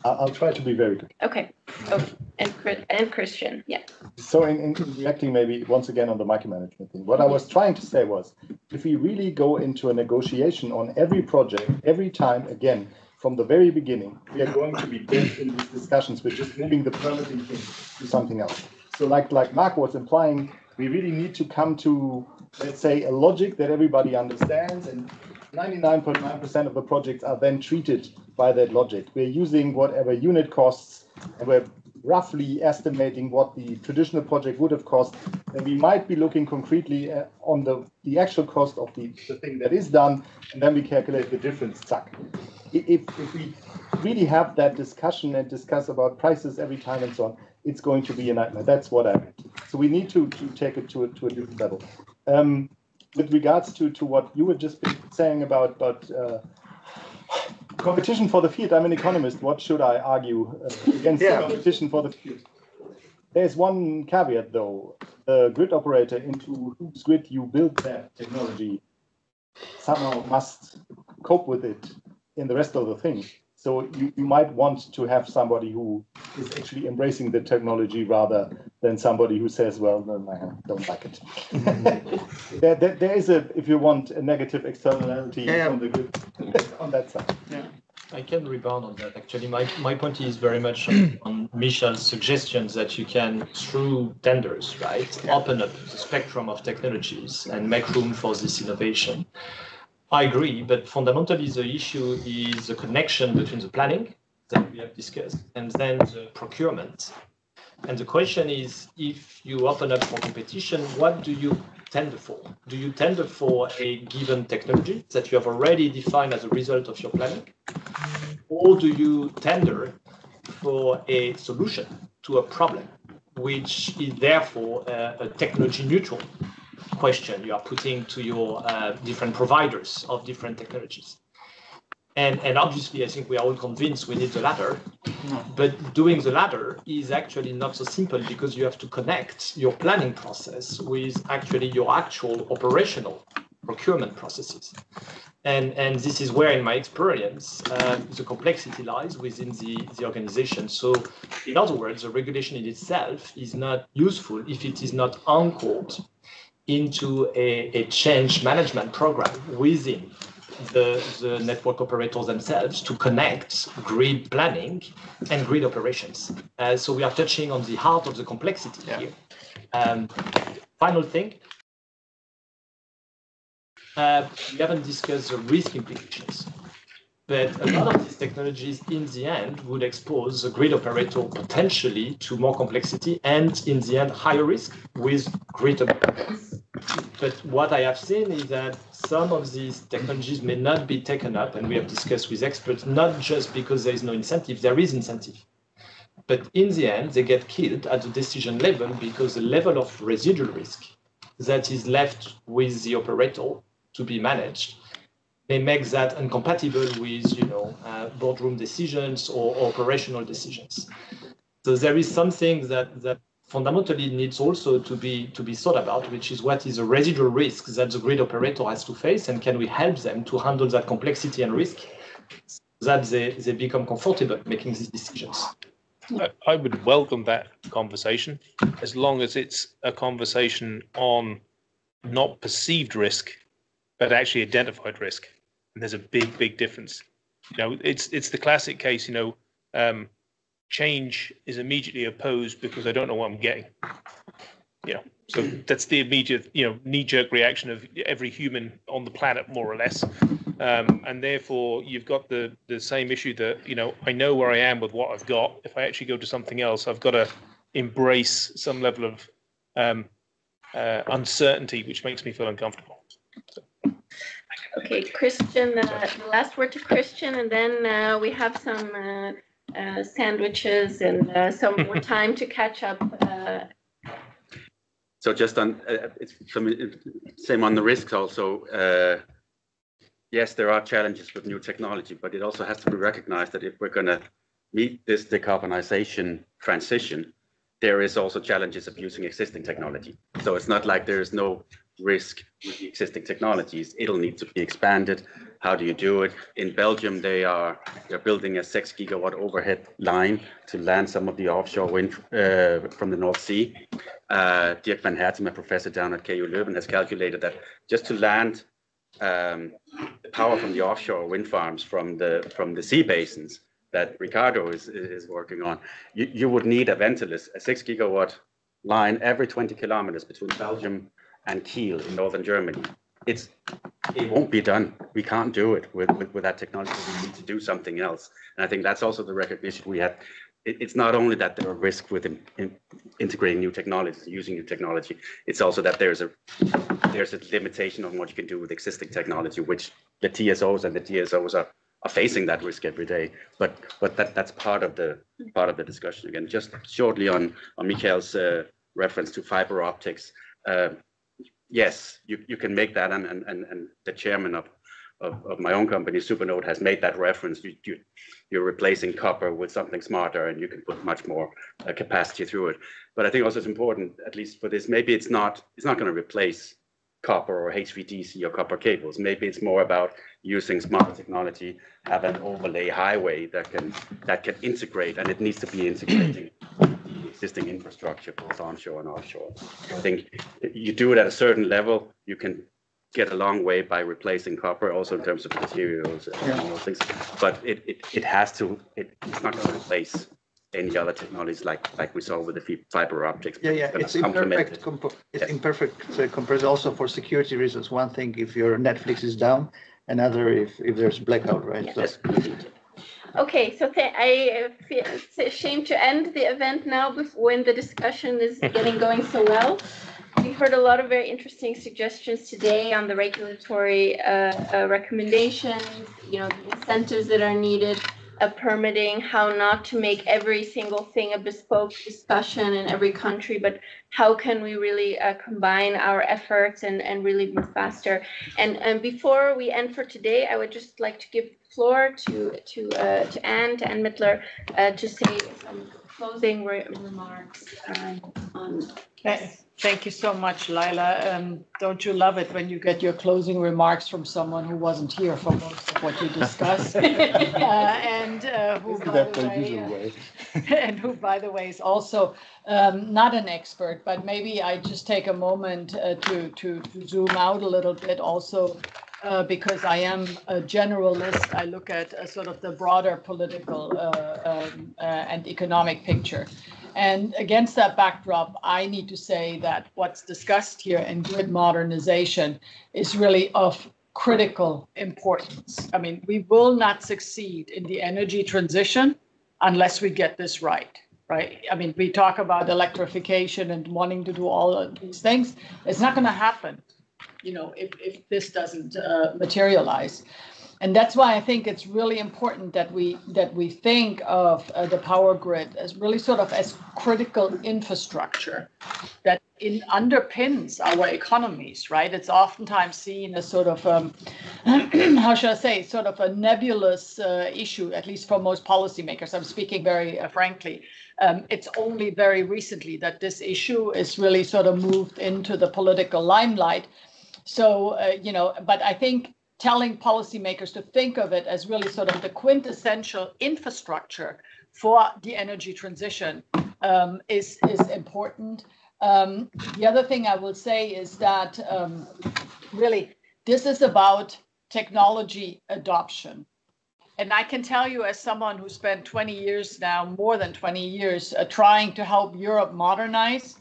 Speaker 7: I'll try to be very good.
Speaker 4: Okay. Oh, and Christian, yeah.
Speaker 7: So in reacting maybe once again on the micromanagement thing, what I was trying to say was, if we really go into a negotiation on every project, every time, again, from the very beginning, we are going to be dead in these discussions. We're just moving the permitting thing to something else. So like Mark was implying, we really need to come to, let's say, a logic that everybody understands, and 99.9% of the projects are then treated by that logic. We're using whatever unit costs, and we're roughly estimating what the traditional project would have cost, and we might be looking concretely on the actual cost of the thing that is done, and then we calculate the difference. If we really have that discussion and discuss about prices every time and so on, it's going to be a nightmare. That's what I meant. So we need to take it to a different level. With regards to what you were just been saying about competition for the field, I'm an economist. What should I argue against the competition for the field? There's one caveat, though. The grid operator into whose grid you build that technology somehow must cope with it in the rest of the thing. So you might want to have somebody who is actually embracing the technology rather than somebody who says, well, no, I don't like it. there is if you want, a negative externality on the grid on that side.
Speaker 5: Yeah. I can rebound on that. Actually, my point is very much on Michel's suggestions that you can, through tenders, right, open up the spectrum of technologies and make room for this innovation. I agree, but fundamentally the issue is the connection between the planning that we have discussed and then the procurement. And the question is, if you open up for competition, what do you tender for? Do you tender for a given technology that you have already defined as a result of your planning? Or do you tender for a solution to a problem, which is therefore a technology neutral question you are putting to your different providers of different technologies? And obviously, I think we are all convinced we need the latter, but doing the latter is actually not so simple because you have to connect your planning process with actually your actual operational procurement processes. And this is where, in my experience, the complexity lies within the organization. So, in other words, the regulation in itself is not useful if it is not anchored into a change management program within the network operators themselves to connect grid planning and grid operations. So we are touching on the heart of the complexity here. Final thing, we haven't discussed the risk implications. But a lot of these technologies in the end would expose the grid operator potentially to more complexity and in the end higher risk with greater benefits. But what I have seen is that some of these technologies may not be taken up, and we have discussed with experts, not just because there is no incentive, there is incentive. But in the end, they get killed at the decision level because the level of residual risk that is left with the operator to be managed may make that incompatible with, boardroom decisions or operational decisions. So there is something that fundamentally needs also to be thought about, which is what is the residual risk that the grid operator has to face, and can we help them to handle that complexity and risk so that they become comfortable making these decisions.
Speaker 9: I would welcome that conversation as long as it's a conversation on not perceived risk, but actually identified risk. And there's a big difference. It's the classic case, change is immediately opposed because I don't know what I'm getting. So that's the immediate, knee-jerk reaction of every human on the planet, more or less. And therefore, you've got the same issue that, I know where I am with what I've got. If I actually go to something else, I've got to embrace some level of uncertainty, which makes me feel uncomfortable. So.
Speaker 4: Okay, Christian, the last word to Christian, and then we have some sandwiches and some more time to catch up.
Speaker 13: So just on, it's same on the risks also. Yes, there are challenges with new technology, but it also has to be recognized that if we're going to meet this decarbonization transition, there is also challenges of using existing technology. So it's not like there is no risk with the existing technologies. It'll need to be expanded. How do you do it? In Belgium, they're building a 6 gigawatt overhead line to land some of the offshore wind from the North Sea. Dirk van Hertem, a professor down at KU Leuven, has calculated that just to land the power from the offshore wind farms from the sea basins that Ricardo is working on, you would need a Ventilus, a 6 gigawatt line every 20 kilometers between Belgium and Kiel in northern Germany. It won't be done. We can't do it with that technology. We need to do something else. And I think that's also the recognition we have. It's not only that there are risks with integrating new technologies, using new technology. It's also that there's a limitation on what you can do with existing technology, which the TSOs and the DSOs are facing that risk every day. But that's part of the discussion. Again, just shortly on Michael's reference to fiber optics. Yes, you can make that, and the chairman of my own company, Supernode, has made that reference. You're replacing copper with something smarter, and you can put much more capacity through it. But I think also it's important, at least for this, maybe it's not going to replace copper or HVDC or copper cables. Maybe it's more about using smart technology, have an overlay highway that can integrate, and it needs to be integrating existing infrastructure, both onshore and offshore. I think you do it at a certain level, you can get a long way by replacing copper, also in terms of materials and all those things. But it's not going to replace any other technologies like we saw with the fiber optics.
Speaker 14: It's imperfect. Comparison also for security reasons. One thing if your Netflix is down, another if there's blackout, right?
Speaker 4: Yes. So. Okay, so I feel it's a shame to end the event now when the discussion is going so well. We heard a lot of very interesting suggestions today on the regulatory recommendations, the incentives that are needed, permitting, how not to make every single thing a bespoke discussion in every country, but how can we really combine our efforts and really move faster. And before we end for today, I would just like to give the floor to Anne Mittler to say some closing remarks on this.
Speaker 2: Thank you so much, Laila. Don't you love it when you get your closing remarks from someone who wasn't here for most of what you discussed, and who, by the way, is also not an expert, but maybe I just take a moment to zoom out a little bit also because I am a generalist. I look at sort of the broader political and economic picture. And against that backdrop, I need to say that what's discussed here in grid modernization is really of critical importance. I mean, we will not succeed in the energy transition unless we get this right. I mean, we talk about electrification and wanting to do all of these things. It's not going to happen, if this doesn't materialize. And that's why I think it's really important that we think of the power grid as really sort of as critical infrastructure that underpins our economies, right? It's oftentimes seen as sort of, how should I say, sort of a nebulous issue, at least for most policymakers. I'm speaking very frankly. It's only very recently that this issue is really sort of moved into the political limelight. So, but I think telling policymakers to think of it as really sort of the quintessential infrastructure for the energy transition is important. The other thing I will say is that really this is about technology adoption. And I can tell you, as someone who spent 20 years now, more than 20 years, trying to help Europe modernize,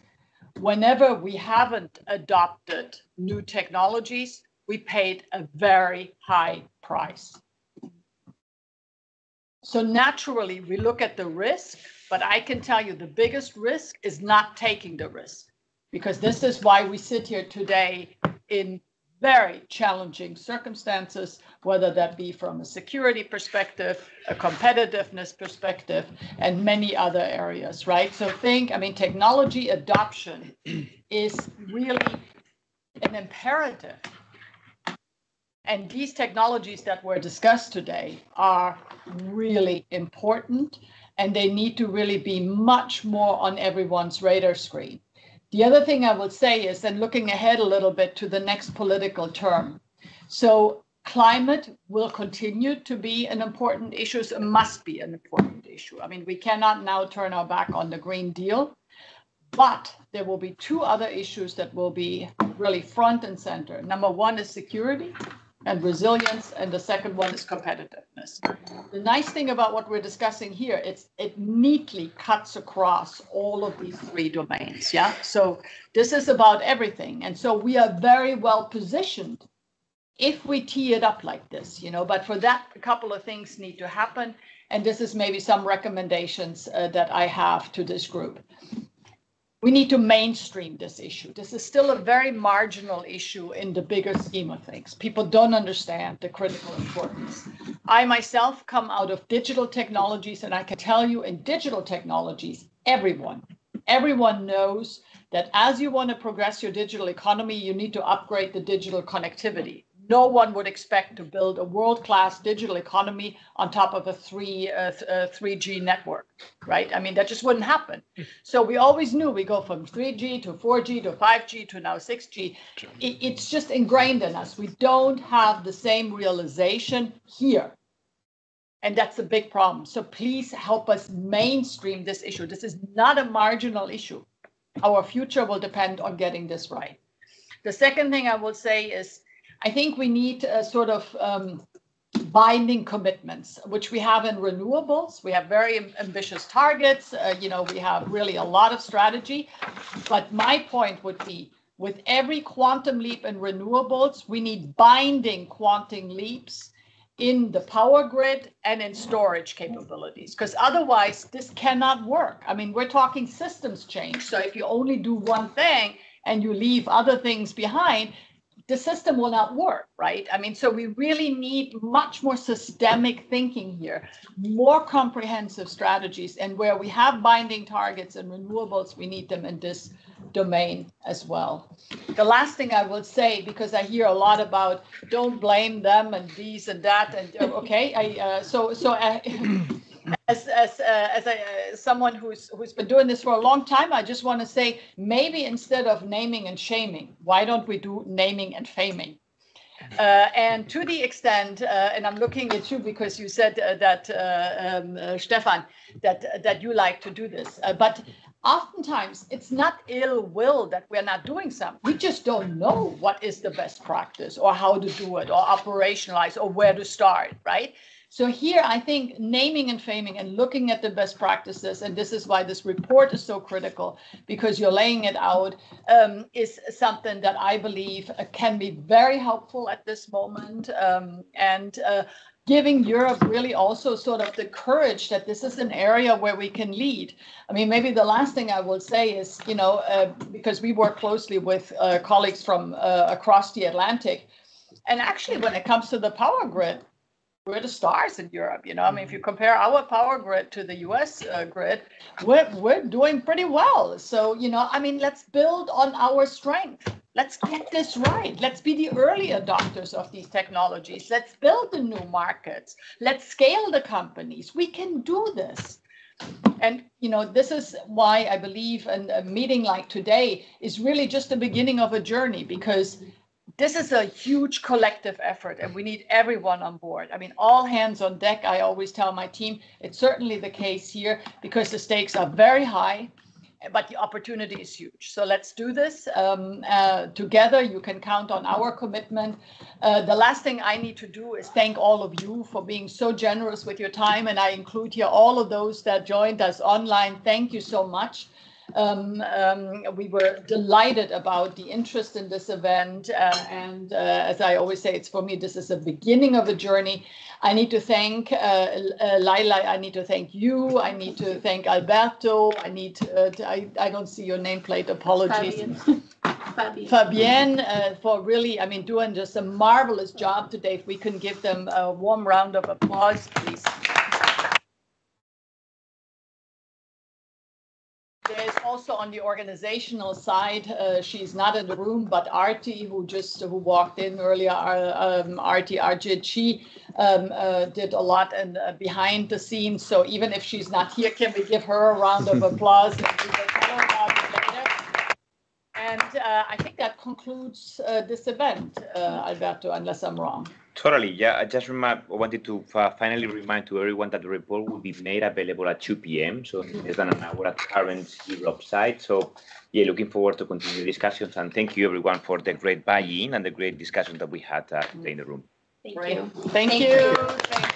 Speaker 2: whenever we haven't adopted new technologies, we paid a very high price. So naturally, we look at the risk, but I can tell you the biggest risk is not taking the risk, because this is why we sit here today in very challenging circumstances, whether that be from a security perspective, a competitiveness perspective, and many other areas, right? So technology adoption is really an imperative. And these technologies that were discussed today are really important, and they need to really be much more on everyone's radar screen. The other thing I would say is, and looking ahead a little bit to the next political term, so climate will continue to be an important issue, so it must be an important issue. I mean, we cannot now turn our back on the Green Deal, but there will be two other issues that will be really front and center. Number one is security and resilience, and the second one is competitiveness. The nice thing about what we're discussing here, it neatly cuts across all of these three domains, yeah? So this is about everything, and so we are very well positioned if we tee it up like this, but for that, a couple of things need to happen, and this is maybe some recommendations that I have to this group. We need to mainstream this issue. This is still a very marginal issue in the bigger scheme of things. People don't understand the critical importance. I myself come out of digital technologies, and I can tell you in digital technologies, everyone knows that as you want to progress your digital economy, you need to upgrade the digital connectivity. No one would expect to build a world-class digital economy on top of a 3G network, right? I mean, that just wouldn't happen. So we always knew we go from 3G to 4G to 5G to now 6G. It's just ingrained in us. We don't have the same realization here. And that's a big problem. So please help us mainstream this issue. This is not a marginal issue. Our future will depend on getting this right. The second thing I will say is, I think we need sort of binding commitments, which we have in renewables. We have very ambitious targets. We have really a lot of strategy. But my point would be, with every quantum leap in renewables, we need binding quantum leaps in the power grid and in storage capabilities, because otherwise this cannot work. I mean, we're talking systems change. So if you only do one thing and you leave other things behind, the system will not work, right? I mean, so we really need much more systemic thinking here, more comprehensive strategies, and where we have binding targets and renewables, we need them in this domain as well. The last thing I will say, because I hear a lot about don't blame them and these and that, and okay, as someone who's been doing this for a long time, I just want to say, maybe instead of naming and shaming, why don't we do naming and faming? And to the extent, and I'm looking at you because you said that, Stefan, that you like to do this, but oftentimes it's not ill will that we're not doing something. We just don't know what is the best practice or how to do it or operationalize or where to start, right? So here, I think naming and faming and looking at the best practices, and this is why this report is so critical, because you're laying it out, is something that I believe can be very helpful at this moment, and giving Europe really also sort of the courage that this is an area where we can lead. I mean, maybe the last thing I will say is, you know, because we work closely with colleagues from across the Atlantic, and actually when it comes to the power grid, we're the stars in Europe, you know. I mean, if you compare our power grid to the US grid, we're doing pretty well. So, you know, I mean, let's build on our strength. Let's get this right. Let's be the early adopters of these technologies. Let's build the new markets. Let's scale the companies. We can do this. And, you know, this is why I believe a meeting like today is really just the beginning of a journey, because this is a huge collective effort and we need everyone on board. I mean, all hands on deck, I always tell my team. It's certainly the case here because the stakes are very high, but the opportunity is huge. So let's do this together. You can count on our commitment. The last thing I need to do is thank all of you for being so generous with your time. And I include here all of those that joined us online. Thank you so much. We were delighted about the interest in this event, and as I always say, it's for me, this is the beginning of a journey. I need to thank Laila, I need to thank you, I need to thank Alberto, I need to, I don't see your nameplate, apologies. Fabienne, for really, I mean, doing just a marvelous job today. If we can give them a warm round of applause, please. There's also on the organizational side, she's not in the room, but Arti, who walked in earlier, Arti Arjit, she did a lot and behind the scenes. So even if she's not here, can we give her a round of applause? And we will tell her about it later. And I think that concludes this event, Alberto, unless I'm wrong.
Speaker 1: Totally, yeah. I just wanted to finally remind to everyone that the report will be made available at 2 p.m. So less than an hour at Currents Europe site. So yeah, looking forward to continue discussions, and thank you everyone for the great buy-in and the great discussion that we had today in the room.
Speaker 4: Thank you.
Speaker 2: Thank you.